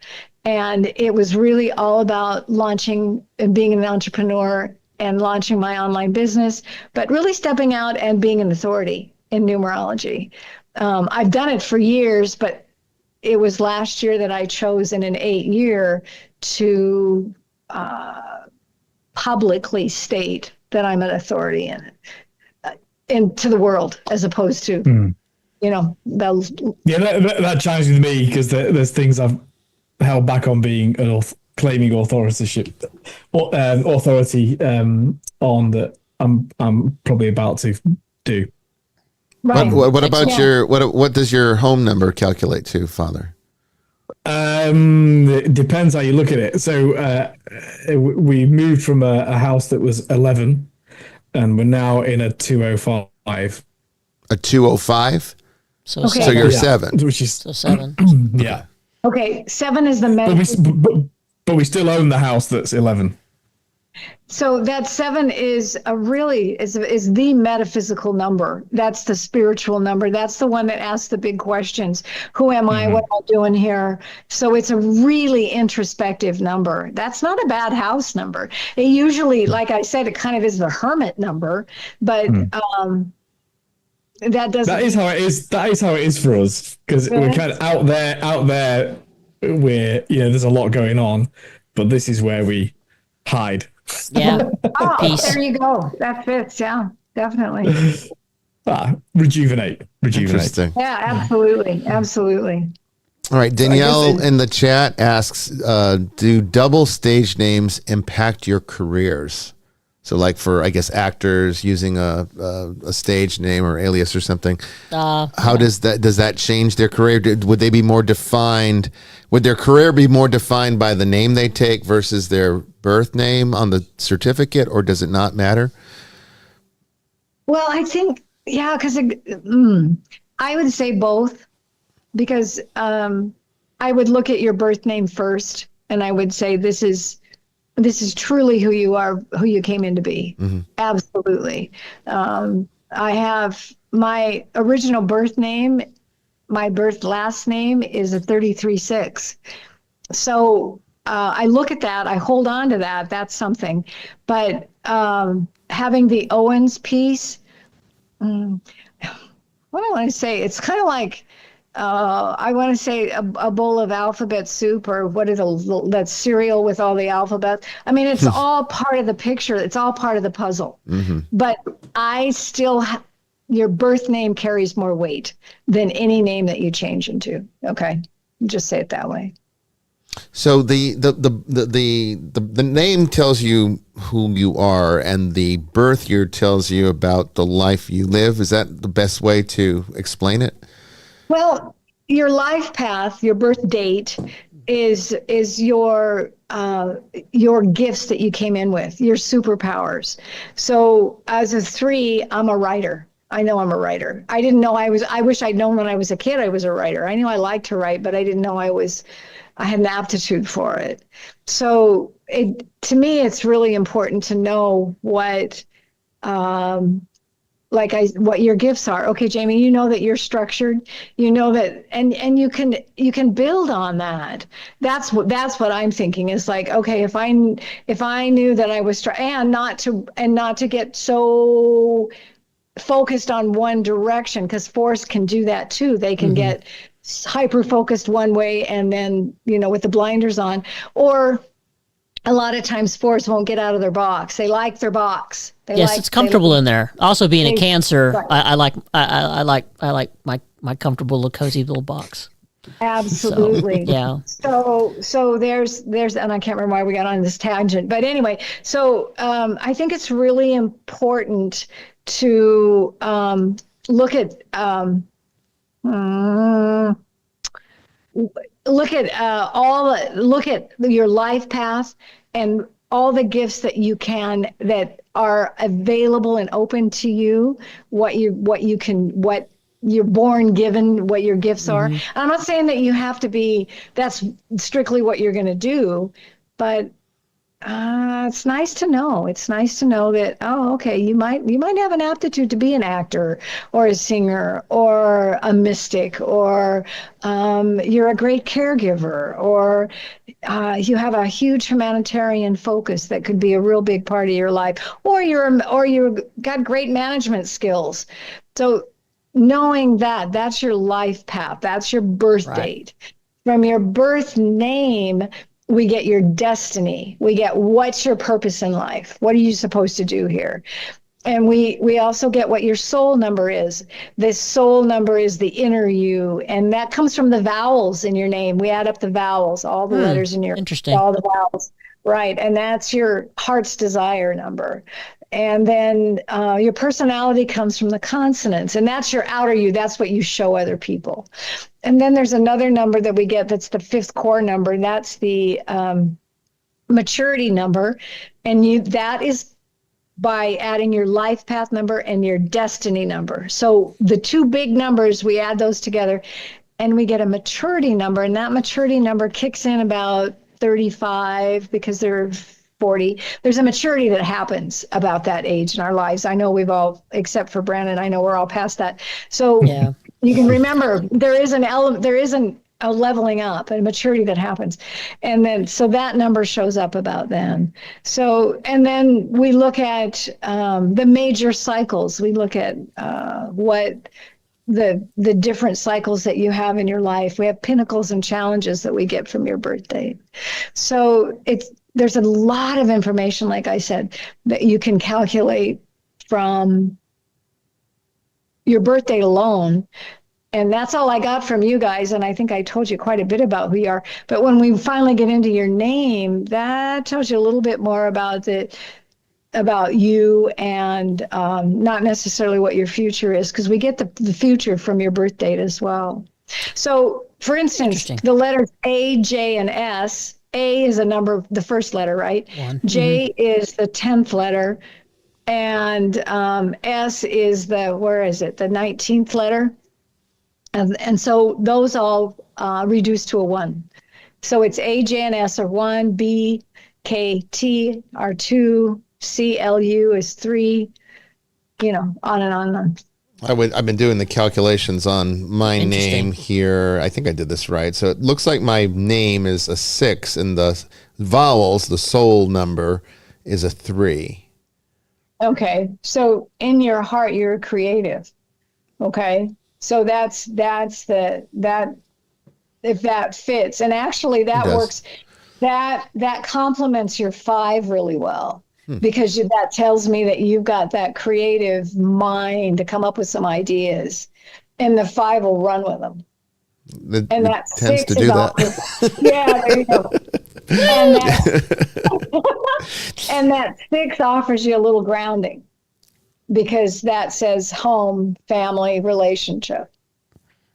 and it was really all about launching and being an entrepreneur and launching my online business, but really stepping out and being an authority in numerology. I've done it for years, but it was last year that I chose in an 8 year to publicly state that I'm an authority in it, and to the world, as opposed to, that chimes with me, because there's things I've held back on being claiming authority on that I'm probably about to do. Right. What about what does your home number calculate to, Father? It depends how you look at it. So we moved from a house that was 11, and we're now in a 205. A 205? So you're 7. Which is 7. Yeah. Okay, 7 is the but we still own the house that's 11. So that 7 is is the metaphysical number. That's the spiritual number. That's the one that asks the big questions. Who am I? What am I doing here? So it's a really introspective number. That's not a bad house number. It usually, like I said, it kind of is the hermit number, but that doesn't. That is how it is. That is how it is for us, because we're kind of out there. We're, there's a lot going on, but this is where we hide. Yeah. Peace. There you go. That fits. Yeah, definitely. Rejuvenate. Interesting. Yeah, absolutely. All right, Danielle in the chat asks, do double stage names impact your careers? So like for, I guess, actors using a stage name or alias or something, how does that change their career? Would they be more defined? Would their career be more defined by the name they take versus their birth name on the certificate, or does it not matter? Well, I think, because I would say both, because I would look at your birth name first, and I would say this is truly who you are, who you came in to be. Mm-hmm. Absolutely. I have my original birth name. My birth last name is a 33-6. So I look at that. I hold on to that. That's something. But having the Owens piece, what do I want to say? It's kind of like, I want to say a bowl of alphabet soup, or what is that cereal with all the alphabet. I mean, it's all part of the picture. It's all part of the puzzle. Mm-hmm. But I still, your birth name carries more weight than any name that you change into. Okay, just say it that way. So the name tells you who you are, and the birth year tells you about the life you live. Is that the best way to explain it? Well, your life path, your birth date, is your gifts that you came in with, your superpowers. So as a 3, I'm a writer. I know I'm a writer. I didn't know I wish I'd known when I was a kid I was a writer. I knew I liked to write, but I didn't know I had an aptitude for it. So to me, it's really important to know what your gifts are. Okay, Jamie, you know that you're structured, you know that, and you can build on that. That's what I'm thinking is like, okay, if I knew that I was, and not to get so focused on one direction, because Force can do that too. They can get hyper focused one way and then, with the blinders on, or a lot of times Force won't get out of their box. They like their box. It's comfortable in there. Also, being a Cancer, right. I like my comfortable little cozy little box. Absolutely. So, So there's, and I can't remember why we got on this tangent, but anyway, so I think it's really important to look at your life path and all the gifts that are available and open to you, what you're born given, what your gifts are. And I'm not saying that you have to be, that's strictly what you're going to do, but it's nice to know. It's nice to know that, okay, you might have an aptitude to be an actor or a singer or a mystic, or you're a great caregiver, or you have a huge humanitarian focus that could be a real big part of your life, or you've got great management skills. So knowing that's your life path, that's your birth date. From your birth name, we get your destiny. We get what's your purpose in life? What are you supposed to do here? And we also get what your soul number is. This soul number is the inner you, and that comes from the vowels in your name. We add up the vowels, all the letters in your, all the vowels, right? And that's your heart's desire number. And then your personality comes from the consonants, and that's your outer you. That's what you show other people. And then there's another number that we get that's the 5th core number, and that's the maturity number. And that is by adding your life path number and your destiny number. So the two big numbers, we add those together, and we get a maturity number. And that maturity number kicks in about 35, because they're 40. There's a maturity that happens about that age in our lives. I know we've all, except for Brandon, I know we're all past that. So you can remember there is an a leveling up, a maturity that happens. And then, so that number shows up about then. So, and then we look at the major cycles. We look at what the different cycles that you have in your life. We have pinnacles and challenges that we get from your birthday. So there's a lot of information, like I said, that you can calculate from your birthday alone. And that's all I got from you guys. And I think I told you quite a bit about who you are. But when we finally get into your name, that tells you a little bit more about you and not necessarily what your future is, because we get the future from your birth date as well. So, for instance, the letters A, J, and S. A is a number, the first letter, right? 1. J is the 10th letter. And S is the 19th letter. And so those all reduce to a 1. So it's A, J, and S are 1, B, K, T are 2, C, L, U is 3, on and on and on. I've been doing the calculations on my name here. I think I did this right. So it looks like my name is a 6, and the vowels, the soul number, is a 3. Okay. So in your heart, you're creative. Okay. So that's if that fits. And actually that works, that complements your 5 really well. Because that tells me that you've got that creative mind to come up with some ideas, and the 5 will run with them. And that tends 6 to do that. Yeah, there you go. And that 6 offers you a little grounding, because that says home, family, relationship.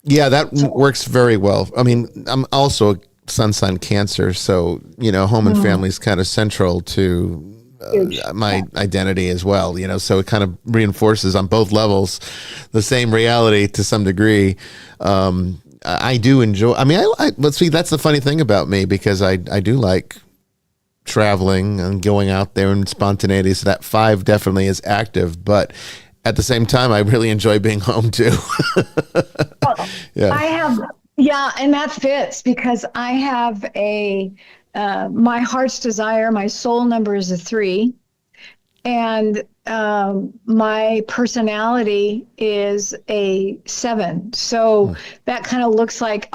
Yeah, that works very well. I mean, I'm also a sun sign Cancer, so home and family is kind of central to my identity as well, so it kind of reinforces on both levels the same reality to some degree. I do enjoy, let's see, that's the funny thing about me, because I do like traveling and going out there and spontaneity. So that 5 definitely is active, but at the same time, I really enjoy being home too. Yeah. And that fits, because I have my heart's desire, my soul number is a 3, and my personality is a 7. So that kind of looks like,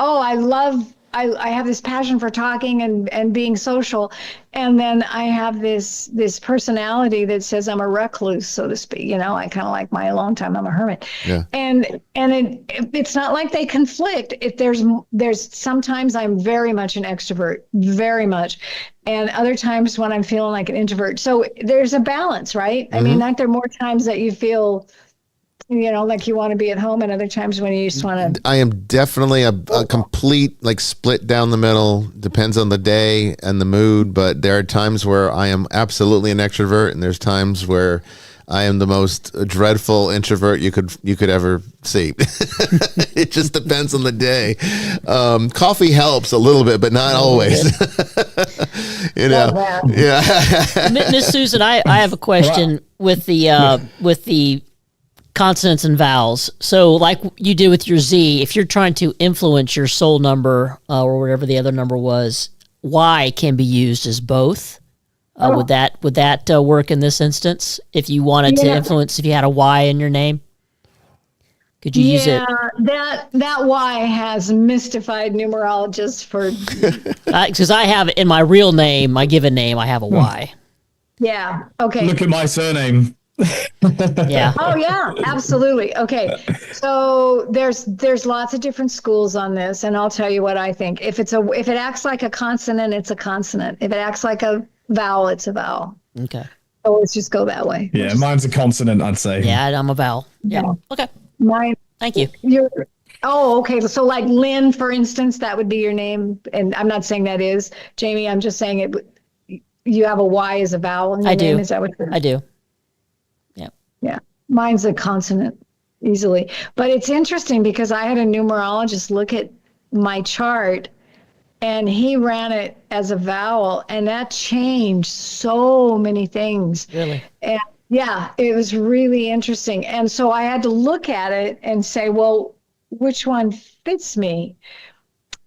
I have this passion for talking and being social. And then I have this personality that says I'm a recluse, so to speak. I kind of like my alone time. I'm a hermit. Yeah. And it's not like they conflict. There's sometimes I'm very much an extrovert, very much. And other times when I'm feeling like an introvert. So there's a balance, right? Mm-hmm. I mean, aren't there more times that you feel like you want to be at home, and other times when you just want to. I am definitely a complete split down the middle. Depends on the day and the mood, but there are times where I am absolutely an extrovert, and there's times where I am the most dreadful introvert you could ever see. It just depends on the day. Coffee helps a little bit, but not always. Yeah. Miss Suzan, I have a question with the consonants and vowels. So like you do with your Z, if you're trying to influence your soul number or whatever the other number was, Y can be used as both. Would that work in this instance? If you wanted to influence, if you had a Y in your name, could you use it? Yeah, that Y has mystified numerologists for. Because I have in my real name, my given name, I have a Y. Yeah. Okay. Look at my surname. Yeah. Oh yeah, absolutely. Okay. So there's lots of different schools on this, and I'll tell you what I think. If it acts like a consonant, it's a consonant. If it acts like a vowel, it's a vowel. Okay. So let's just go that way. Yeah, mine's a consonant, I'd say. Yeah, I'm a vowel. Yeah. Okay. Mine. Thank you. Okay. So like Lynn, for instance, that would be your name, and I'm not saying that is Jamie. I'm just saying it. You have a Y as a vowel in your name. Is that what you're? I do. Yeah, mine's a consonant easily. But it's interesting because I had a numerologist look at my chart, and he ran it as a vowel, and that changed so many things. Really? And yeah, it was really interesting. And so I had to look at it and say, well, which one fits me?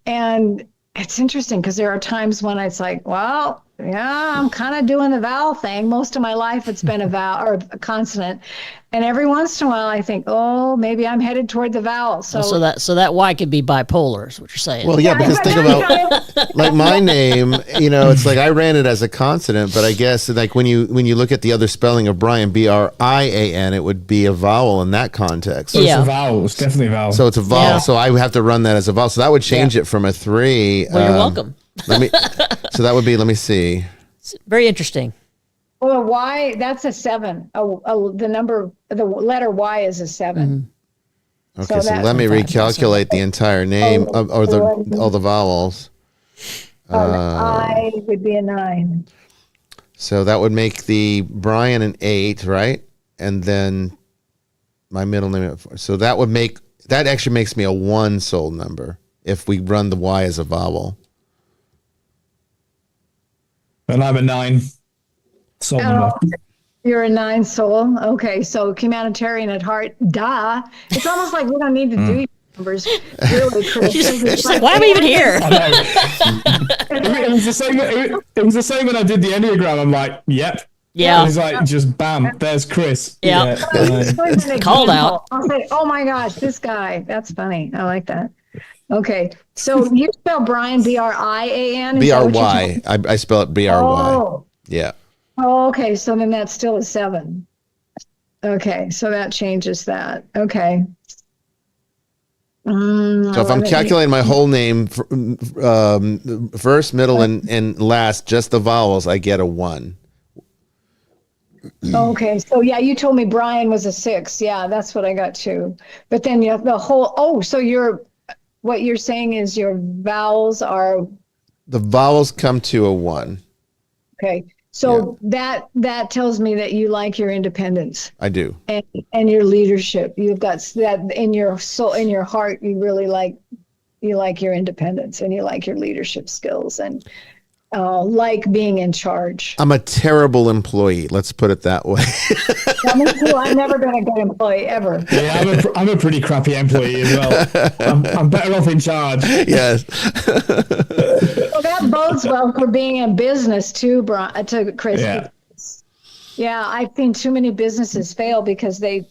And it's interesting because there are times when it's like, well, yeah, I'm kind of doing the vowel thing. Most of my life, it's been a vowel or a consonant. And every once in a while, I think, oh, maybe I'm headed toward the vowel. So that Y could be bipolar, is what you're saying. Well, yeah, because think about like my name. It's like I ran it as a consonant, but I guess like when you look at the other spelling of Brian, Brian, it would be a vowel in that context. So it's a vowel. It's definitely a vowel. So it's a vowel. Yeah. So I have to run that as a vowel. So that would change it from a 3. Well, you're welcome. So that would be. Let me see. It's very interesting. Well, Y, that's a 7. The letter Y is a 7. Okay, so let me recalculate the entire name or all the vowels. I would be a 9. So that would make the Brian an 8, right? And then my middle name. So that actually makes me a 1 soul number if we run the Y as a vowel. And I'm a 9 soul number. You're a 9 soul. Okay, so humanitarian at heart. Duh. It's almost like we don't need to do numbers. Really, Chris. She's like, why am I even here? It was the same when I did the Enneagram. I'm like, yep. Yeah. And it's like, just bam, there's Chris. Yeah. Called out. I'll say, oh my gosh, this guy. That's funny. I like that. Okay, so you spell Brian Brian? B-R-Y. I spell it B-R-Y. Oh. Yeah. Oh, okay, so then that's still a 7. Okay, so that changes that. Okay. So if I'm calculating my whole name, first, middle, and last, just the vowels, I get a 1. Okay, so yeah, you told me Brian was a 6. Yeah, that's what I got too. But then you have the whole, so what you're saying is your vowels are... The vowels come to a 1. Okay, so that tells me that you like your independence. I do. And your leadership. You've got that in your soul, in your heart, you really like your independence and you like your leadership skills and like being in charge. I'm a terrible employee. Let's put it that way. Me too. I've never been a good employee ever. Yeah, I'm a pretty crappy employee as well. I'm better off in charge. Yes. Well, that bodes well for being in business too, to Chris. Yeah, I've seen too many businesses fail because they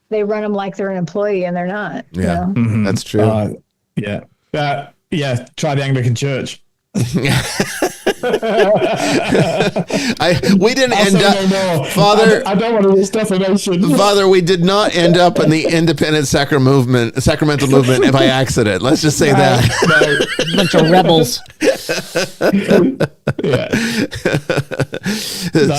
run them like they're an employee and they're not. Yeah, that's true. Yeah. Try the Anglican Church. We didn't end up, Father. I don't want to lose defamation. Father, we did not end up in the independent sacramental movement by accident. Let's just say that. Bunch of rebels.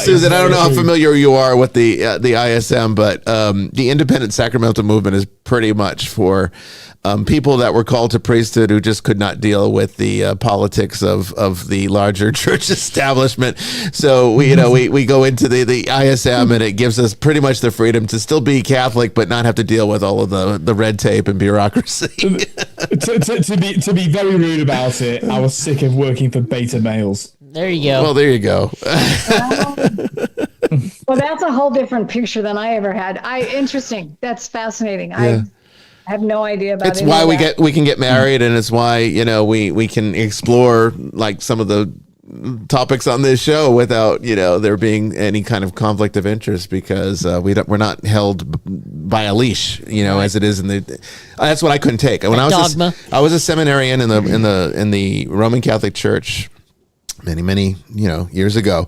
Susan, I don't know how familiar you are with the ISM, but the independent sacramental movement is pretty much for people that were called to priesthood who just could not deal with the politics of the larger church establishment. So we go into the ISM, and it gives us pretty much the freedom to still be Catholic, but not have to deal with all of the red tape and bureaucracy. to be very rude about it, I was sick of working for beta males. There you go. Well, there you go. Well, that's a whole different picture than I ever had. Interesting. That's fascinating. Yeah. I have no idea about it. It's why we can get married, and it's why we can explore like some of the topics on this show without there being any kind of conflict of interest, because we're not held by a leash, as it is in the. That's what I couldn't take when I was a seminarian in the Roman Catholic Church many years ago,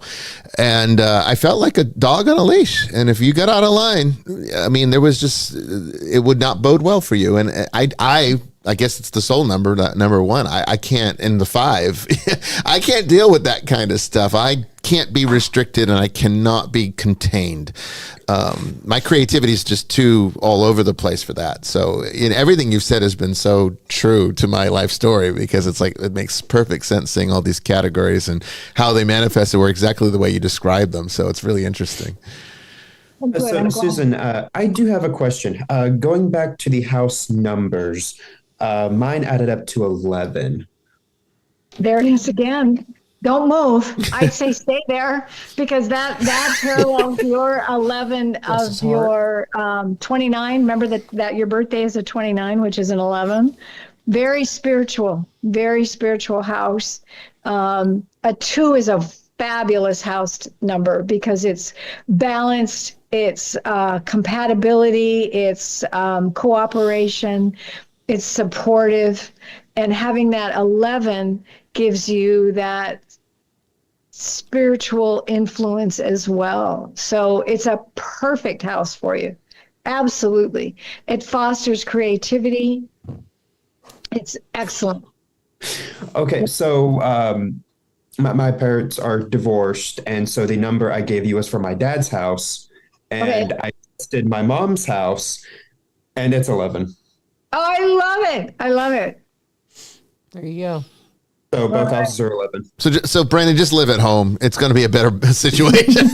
and I felt like a dog on a leash, and if you got out of line, I mean, there was just, it would not bode well for you. And I guess it's the soul number, number 1. I can't, in the 5 I can't deal with that kind of stuff. I can't be restricted, and I cannot be contained. My creativity is just too all over the place for that. So everything you've said has been so true to my life story, because it's like, it makes perfect sense seeing all these categories and how they manifested were exactly the way you described them. So it's really interesting. So Susan, I do have a question. Going back to the house numbers, mine added up to 11. There it is again. Don't move. I'd say stay there, because that parallels your 11 of your 29. Remember that your birthday is a 29, which is an 11. Very spiritual, very spiritual house. A 2 is a fabulous house number because it's balanced, it's compatibility, it's cooperation, it's supportive, and having that 11 gives you that spiritual influence as well. So it's a perfect house for you. Absolutely. It fosters creativity. It's excellent. Okay, so my parents are divorced, and so the number I gave you was for my dad's house, and I tested my mom's house, and it's 11. Oh, I love it. I love it. There you go. So both houses are 11. So Brandon, just live at home. It's going to be a better situation.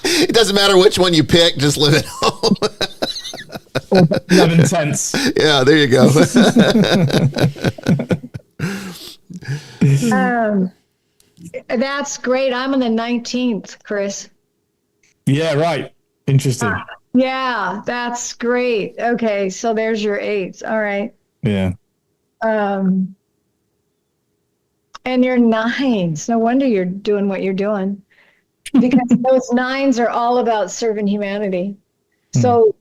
It doesn't matter which one you pick. Just live at home. 11 cents. Yeah, there you go. That's great. I'm on the 19th, Chris. Yeah, right. Interesting. Yeah, that's great. Okay, so there's your 8s. All right. Yeah. And your 9s. No wonder you're doing what you're doing, because those 9s are all about serving humanity. So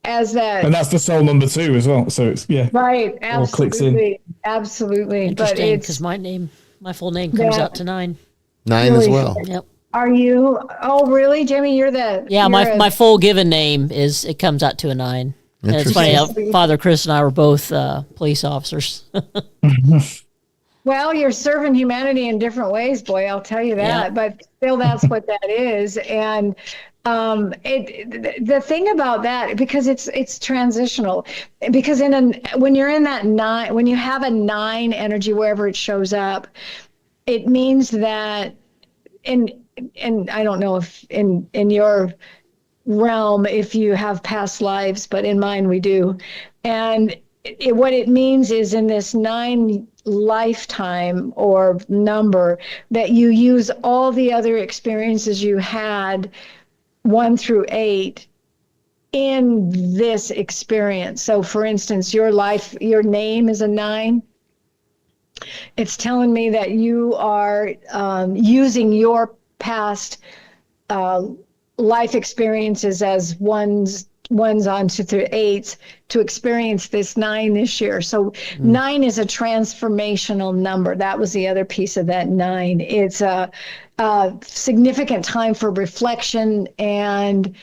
as that, and that's the soul number 2 as well. So it's right. Absolutely. All clicks in. Absolutely. Interesting, because my full name comes out to 9. 9 as well. Yep. Are you? Oh, really, Jimmy? You're my full given name comes out to a 9. And it's funny how Father Chris and I were both police officers. Well, you're serving humanity in different ways, boy. I'll tell you that. Yeah. But still, that's what that is. And the thing about that, because it's transitional, because when you're in that 9, when you have a 9 energy wherever it shows up, it means that and I don't know if in your realm if you have past lives, but in mine we do. And what it means is in this 9 lifetime or number that you use all the other experiences you had 1 through 8 in this experience. So for instance, your name is a 9. It's telling me that you are using your past life experiences as ones on to through 8s to experience this 9 this year. So 9 is a transformational number. That was the other piece of that 9. It's a significant time for reflection and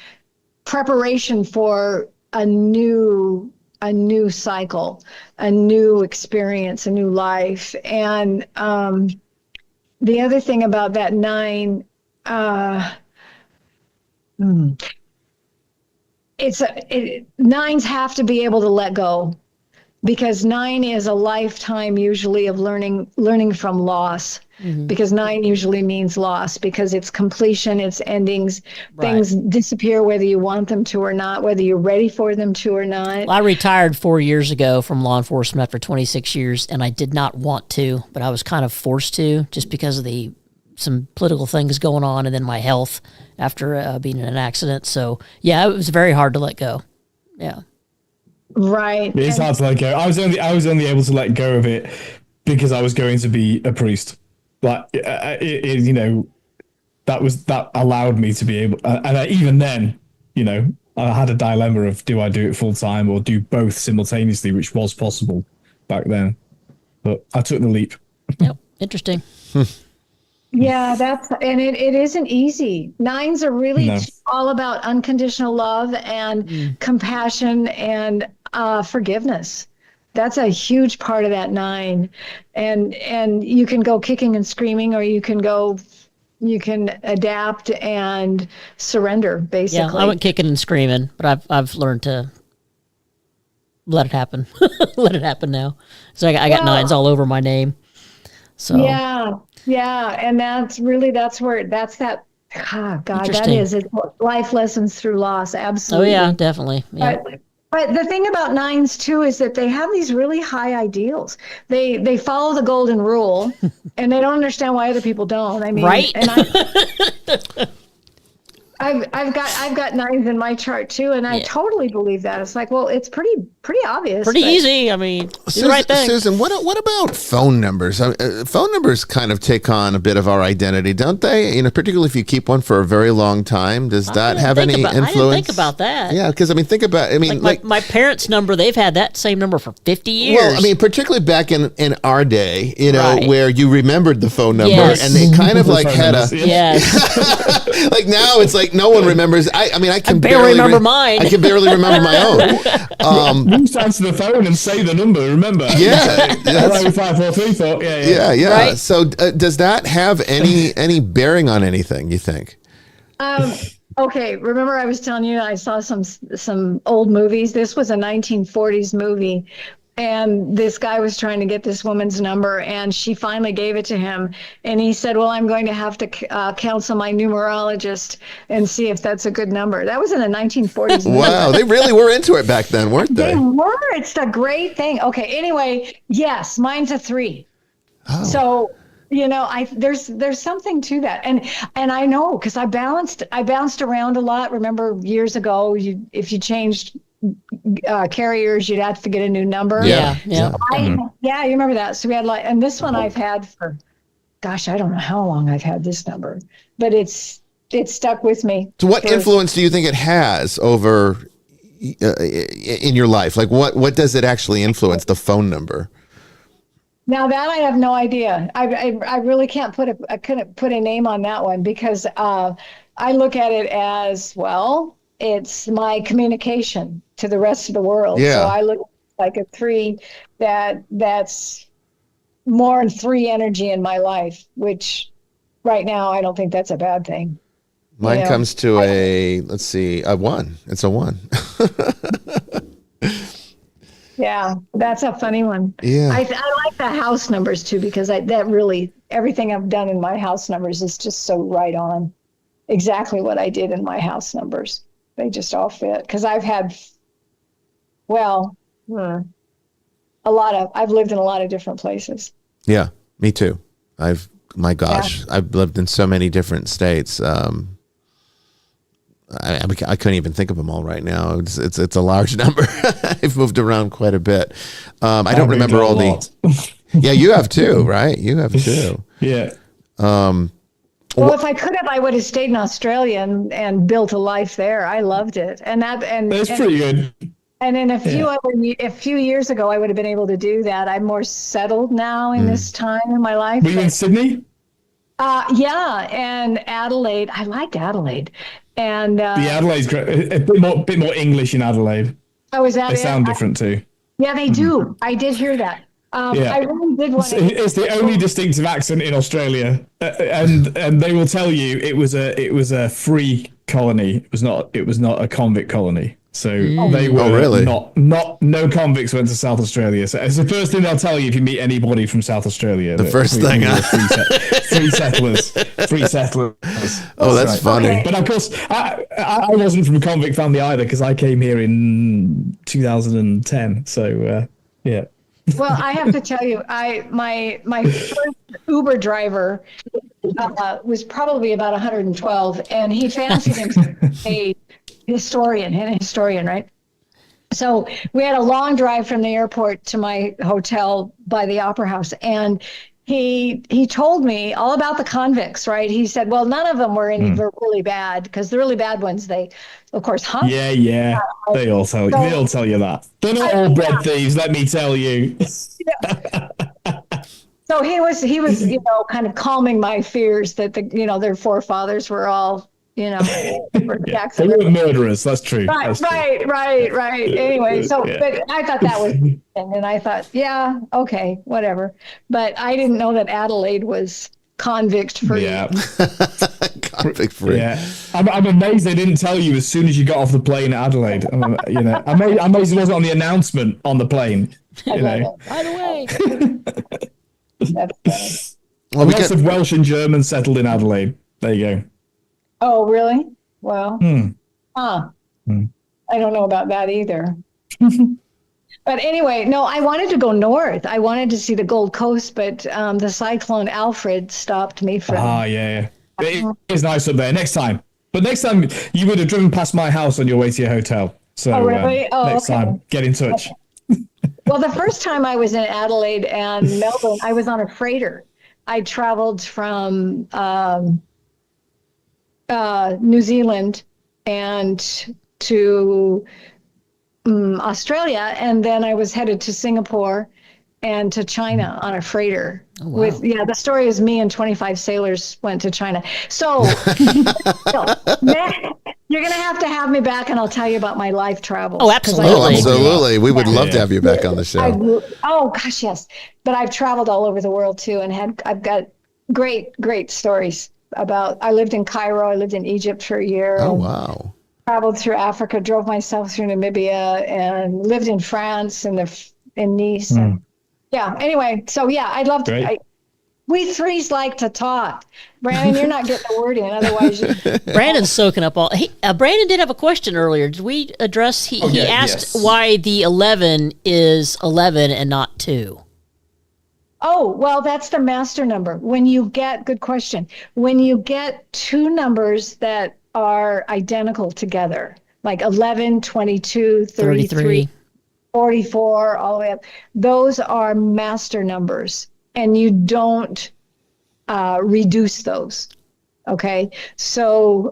preparation for a new cycle, a new experience, a new life. And the other thing about that 9, nines have to be able to let go, because 9 is a lifetime usually of learning from loss. Because 9 usually means loss, because it's completion, it's endings. Right. Things disappear whether you want them to or not, whether you're ready for them to or not. Well, I retired 4 years ago from law enforcement after 26 years, and I did not want to, but I was kind of forced to, just because of some political things going on, and then my health after being in an accident. So yeah, it was very hard to let go. Yeah. Right. It's hard to let go. I was only able to let go of it because I was going to be a priest. Like, that allowed me to be able, and even then, I had a dilemma of, do I do it full time or do both simultaneously, which was possible back then, but I took the leap. Yep. Interesting. Yeah, it isn't easy. 9s are really all about unconditional love and compassion and forgiveness. That's a huge part of that 9. And you can go kicking and screaming, or you can adapt and surrender, basically. Yeah, I went kicking and screaming, but I've learned to let it happen. Let it happen now. So I got 9s all over my name. So yeah, and that is it. Life lessons through loss, absolutely. Oh yeah, definitely. Yeah. But the thing about 9s too is that they have these really high ideals. They follow the golden rule, and they don't understand why other people don't. I mean, right? And I've got nines in my chart too, and I totally believe that. It's like, well, it's pretty obvious. Pretty easy. I mean, Susan, right thing. Susan, what about phone numbers? Phone numbers kind of take on a bit of our identity, don't they? You know, particularly if you keep one for a very long time. Does that have any influence? I didn't think about that. Yeah, because I mean, think about. I mean, like my parents' number. They've had that same number for 50 years. Well, I mean, particularly back in our day, you know, where you remembered the phone number, and they kind of like had a like now it's like no one remembers. I mean, I can barely remember mine. I can barely remember my own. You just answer the phone and say the number. Remember? Yeah, hello 543. Yeah. Right? So does that have any bearing on anything? You think? Okay, remember I was telling you I saw some old movies. This was a 1940s movie. And this guy was trying to get this woman's number, and she finally gave it to him. And he said, well, I'm going to have to counsel my numerologist and see if that's a good number. That was in the 1940s. Wow, they really were into it back then, weren't they? They were. It's a great thing. Okay, anyway, yes, mine's a 3. Oh. So, you know, there's something to that. And I know, because I bounced around a lot. Remember years ago, if you changed carriers, you'd have to get a new number. Yeah. You remember that. So we had and this one I've had for, gosh, I don't know how long I've had this number, but it's stuck with me. So what influence do you think it has over in your life? Like what does it actually influence, the phone number? Now that I have no idea. I really I couldn't put a name on that one, because I look at it as, well, it's my communication to the rest of the world. Yeah. So I look like a 3 that's more than 3 energy in my life, which right now I don't think that's a bad thing. Mine comes to a 1. It's a 1. Yeah, that's a funny one. Yeah. I like the house numbers too, because that really, everything I've done in my house numbers is just so right on. Exactly what I did in my house numbers. They just all fit, because I've had, I've lived in a lot of different places. Yeah, me too. I've lived in so many different states. I couldn't even think of them all right now. It's a large number. I've moved around quite a bit. I don't remember all the. Yeah, you have too, right? You have too. Yeah. Well, if I could have, I would have stayed in Australia and built a life there. I loved it, and that's pretty good. And in a few years ago, I would have been able to do that. I'm more settled now in this time in my life. Were you in Sydney? Yeah, and Adelaide. I liked Adelaide, and Adelaide's great. A bit more English in Adelaide. Oh, is that? They sound different too. Yeah, they do. I did hear that. I really did want to. It's the only distinctive accent in Australia, and they will tell you it was a free colony. It was not a convict colony. So they were no convicts went to South Australia. So it's the first thing they'll tell you if you meet anybody from South Australia. The first thing, free settlers. Oh, that's funny. Right. But of course, I wasn't from a convict family either, because I came here in 2010. So yeah. Well, I have to tell you, my first Uber driver was probably about 112, and he fancied himself a historian, right? So we had a long drive from the airport to my hotel by the Opera House, and he told me all about the convicts, right? He said, well, none of them were really bad, because the really bad ones, they, of course, hunt. Yeah. They all tell you that. They're not all bred thieves, let me tell you. So he was, kind of calming my fears that their forefathers were all, they weren't murderers. That's true. Right. Anyway, but I thought that was, and I thought, yeah, okay, whatever. But I didn't know that Adelaide was convict free. Yeah, convict free. Yeah, I'm amazed they didn't tell you as soon as you got off the plane at Adelaide. I'm amazed it wasn't on the announcement on the plane. By the way, lots of Welsh and Germans settled in Adelaide. There you go. Oh, really? Well, I don't know about that either. But anyway, no, I wanted to go north. I wanted to see the Gold Coast, but the cyclone Alfred stopped me from. Yeah. It is nice up there. Next time. But next time you would have driven past my house on your way to your hotel. So really? next time, get in touch. Well, the first time I was in Adelaide and Melbourne, I was on a freighter. I traveled from New Zealand and to Australia, and then I was headed to Singapore and to China on a freighter. Oh, wow. The story is me and 25 sailors went to China. So, you're going to have me back, and I'll tell you about my life travels. Oh, absolutely. Absolutely. We would love to have you back on the show. Oh gosh, yes. But I've traveled all over the world too, and I've got great stories about. I lived in Cairo. I lived in Egypt for a year. Oh, wow. Traveled through Africa, drove myself through Namibia, and lived in France and in Nice. And, anyway, so I'd love to. We threes like to talk. Brandon, you're not getting the word in, otherwise. Brandon's soaking up all. Hey, Brandon did have a question earlier. Did we address? He asked why the 11 is 11 and not 2. Oh, well, that's the master number. Good question. When you get two numbers that are identical together, like 11, 22, 33, 44, all the way up, those are master numbers, and you don't reduce those. Okay? So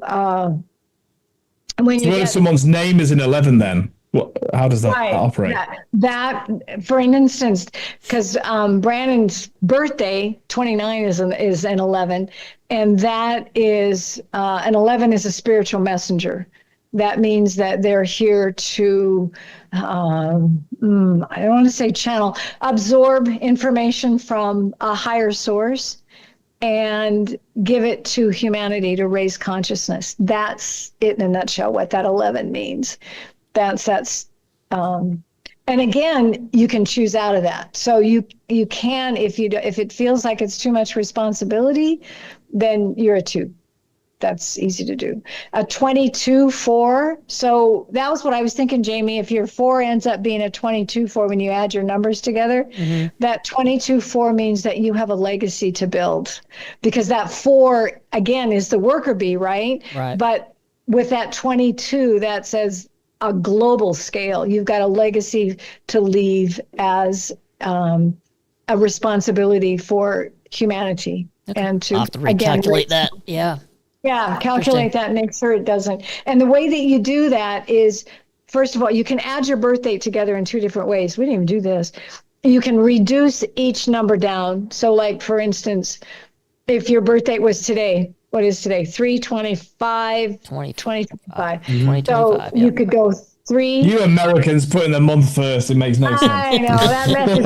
if someone's name is an 11 then? How does that operate? That, for instance, because Brandon's birthday, 29, is an 11, and that is an 11 is a spiritual messenger. That means that they're here to, I don't want to say channel, absorb information from a higher source and give it to humanity to raise consciousness. That's it in a nutshell, what that 11 means. That's and again, you can choose out of that. So you can, if it feels like it's too much responsibility, then you're a 2. That's easy to do. A 22-4. So that was what I was thinking, Jamie. If your 4 ends up being a 22-4 when you add your numbers together, that 22-4 means that you have a legacy to build, because that 4 again is the worker bee, right? Right. But with that 22, that says a global scale. You've got a legacy to leave as a responsibility for humanity, and to I'll have to recalculate that. Calculate that, make sure it doesn't. And the way that you do that is, first of all, you can add your birth date together in 2 different ways. We didn't even do this. You can reduce each number down. So, like, for instance, if your birth date was today, what is today? 3/25, 2025. So you could go 3. You Americans putting the month first, it makes no sense. I know, that messes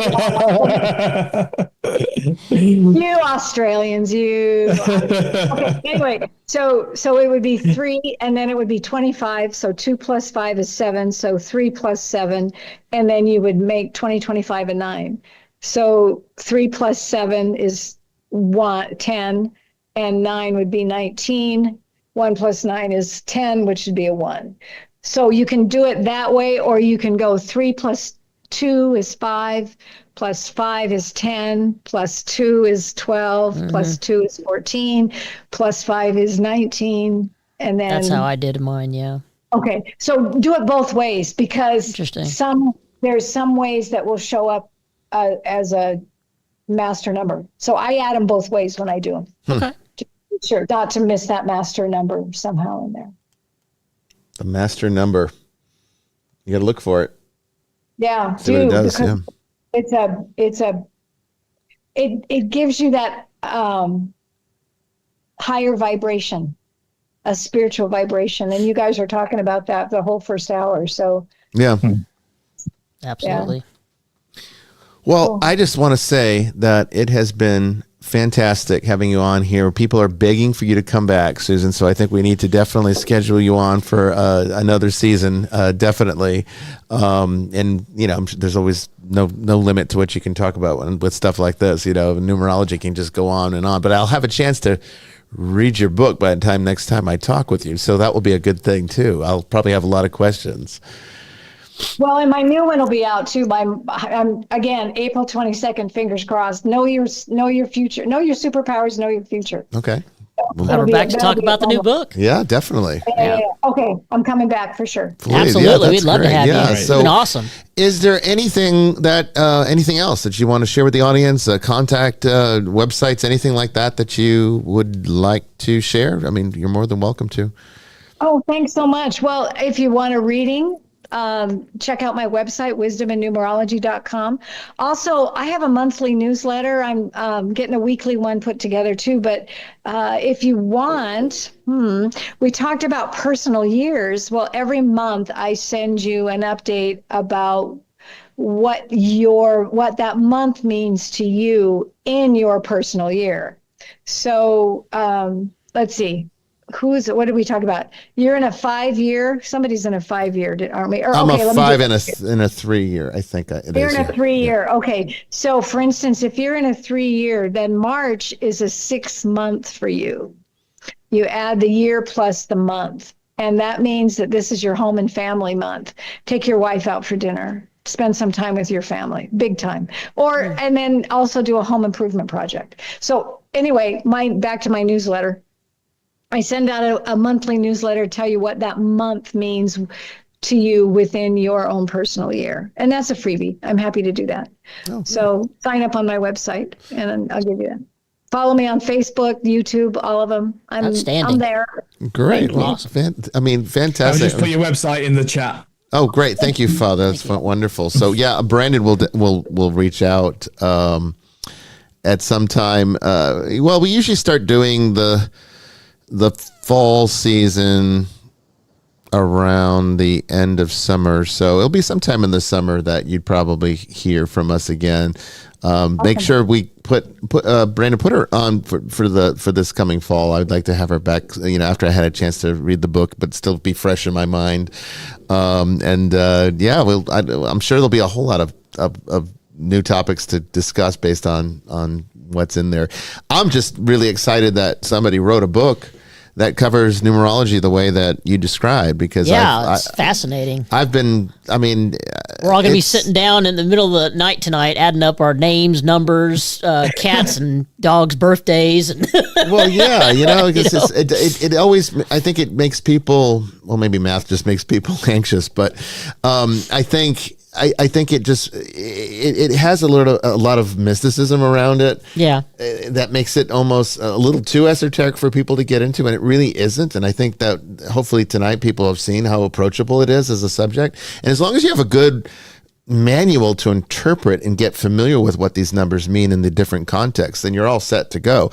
you Australians, Okay, anyway, so it would be 3, and then it would be 25. So 2 plus 5 is 7. So 3 plus 7, and then you would make 2025 a 9. So 3 plus 7 is 10. And 9 would be 19. 1 plus 9 is 10, which would be a 1. So you can do it that way, or you can go 3 plus 2 is 5, plus 5 is 10, plus 2 is 12, plus 2 is 14, plus 5 is 19. And then that's how I did mine, yeah. Okay, so do it both ways, because there's some ways that will show up as a master number. So I add them both ways when I do them. Okay. Sure, not to miss that master number somehow in there. The master number. You got to look for it. Yeah, see what it does. It gives you that higher vibration, a spiritual vibration, and you guys are talking about that the whole first hour. So absolutely. Yeah. Well, cool. I just want to say that it has been fantastic having you on here. People are begging for you to come back, Suzan. So I think we need to definitely schedule you on for another season, definitely. And there's always no limit to what you can talk about with stuff like this. Numerology can just go on and on. But I'll have a chance to read your book by the time next time I talk with you. So that will be a good thing too. I'll probably have a lot of questions. Well, and my new one will be out too again, April 22nd, fingers crossed. Know your future, know your superpowers, know your future. Okay. We'll have her back to talk about the new book. Yeah, definitely. Okay, I'm coming back for sure. Please. Absolutely, Yeah, we'd love to have you. Yeah, It's been awesome. Is there anything else that you want to share with the audience? Contact websites, anything like that you would like to share? I mean, you're more than welcome to. Oh, thanks so much. Well, if you want a reading, check out my website, wisdomandnumerology.com. Also, I have a monthly newsletter. I'm getting a weekly one put together too. But if you want, we talked about personal years. Well, every month I send you an update about what that month means to you in your personal year. So let's see. What did we talk about? You're in a 5-year. Somebody's in a 5-year, aren't we? I'm a 5 and a 3-year. I think you're in a 3-year. Yeah. Okay. So, for instance, if you're in a 3-year, then March is a 6-month for you. You add the year plus the month, and that means that this is your home and family month. Take your wife out for dinner. Spend some time with your family, big time. And then also do a home improvement project. So, anyway, back to my newsletter. I send out a monthly newsletter, tell you what that month means to you within your own personal year. And that's a freebie. I'm happy to do that. Oh, so sign up on my website and I'll give you that. Follow me on Facebook, YouTube, all of them. I'm there. Great. Well, fantastic. I'll just put your website in the chat. Oh, great. Thank you, Father. That's wonderful. So yeah, Brandon will reach out at some time. We usually start doing the fall season around the end of summer. So it'll be sometime in the summer that you'd probably hear from us again. Make sure we put Brandon, put her on for this coming fall. I'd like to have her back, after I had a chance to read the book, but still be fresh in my mind. I'm sure there'll be a whole lot of new topics to discuss based on what's in there. I'm just really excited that somebody wrote a book that covers numerology the way that you described, because it's fascinating. We're all going to be sitting down in the middle of the night tonight, adding up our names, numbers, cats and dogs' birthdays. Well, yeah, it always, I think it makes people, well, maybe math just makes people anxious, but I think it just it has a lot of mysticism around it. Yeah, that makes it almost a little too esoteric for people to get into, and it really isn't. And I think that hopefully tonight people have seen how approachable it is as a subject. And as long as you have a good manual to interpret and get familiar with what these numbers mean in the different contexts, then you're all set to go.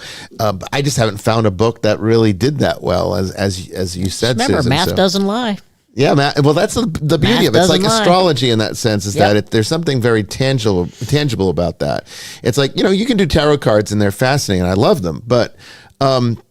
I just haven't found a book that really did that well, as you said. Remember, Susan, math doesn't lie. Yeah, well, that's the beauty of it. It's like astrology in that sense, that there's something very tangible about that. It's like, you can do tarot cards and they're fascinating and I love them, but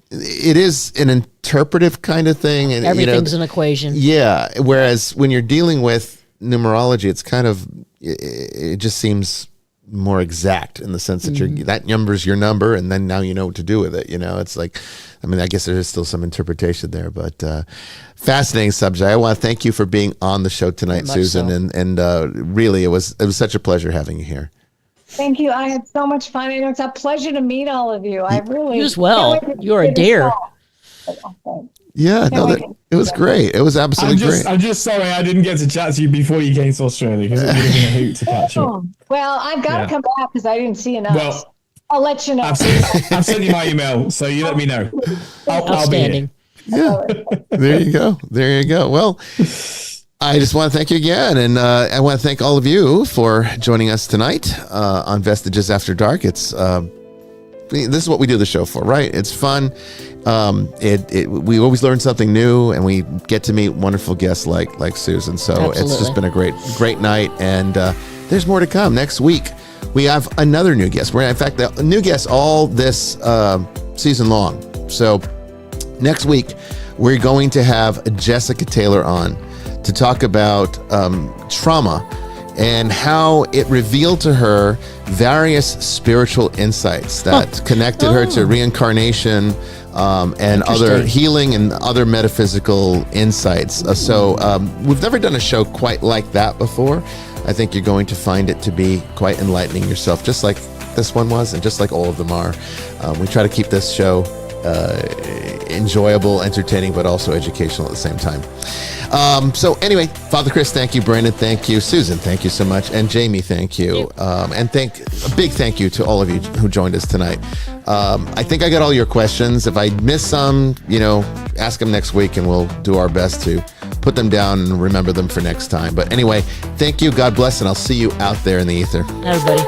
it is an interpretive kind of thing. And everything's an equation. Yeah, whereas when you're dealing with numerology, it's kind of, it just seems more exact in the sense that that number's your number, and then now you know what to do with it. It's like, I guess there is still some interpretation there, but fascinating subject. I want to thank you for being on the show tonight, Susan, and really it was such a pleasure having you here. Thank you. I had so much fun. It's a pleasure to meet all of you. I really, you as well. You're a dear. Yeah, it was great. It was absolutely great. I'm just sorry I didn't get to chat to you before you came to Australia, because it would have been a hoot to catch up. Well, I've got to come back because I didn't see enough. Well, I'll let you know. I've sent you my email, so you let me know. I'll be here. Yeah, there you go. Well, I just want to thank you again, and I want to thank all of you for joining us tonight on Vestiges After Dark. It's this is what we do the show for, right? It's fun. We always learn something new, and we get to meet wonderful guests like Susan. So Absolutely. It's just been a great night, and there's more to come. Next week we have another new guest. We're in fact the new guest all this season long. So next week we're going to have Jessica Taylor on to talk about trauma and how it revealed to her various spiritual insights that connected her to reincarnation and other healing and other metaphysical insights. So we've never done a show quite like that before. I think you're going to find it to be quite enlightening yourself, just like this one was and just like all of them are. We try to keep this show enjoyable, entertaining, but also educational at the same time. So anyway, Father Chris, thank you. Brandon, thank you. Susan, thank you so much. And Jamie, thank you. And a big thank you to all of you who joined us tonight. I think I got all your questions. If I miss some, ask them next week and we'll do our best to put them down and remember them for next time. But anyway, thank you. God bless. And I'll see you out there in the ether. Everybody.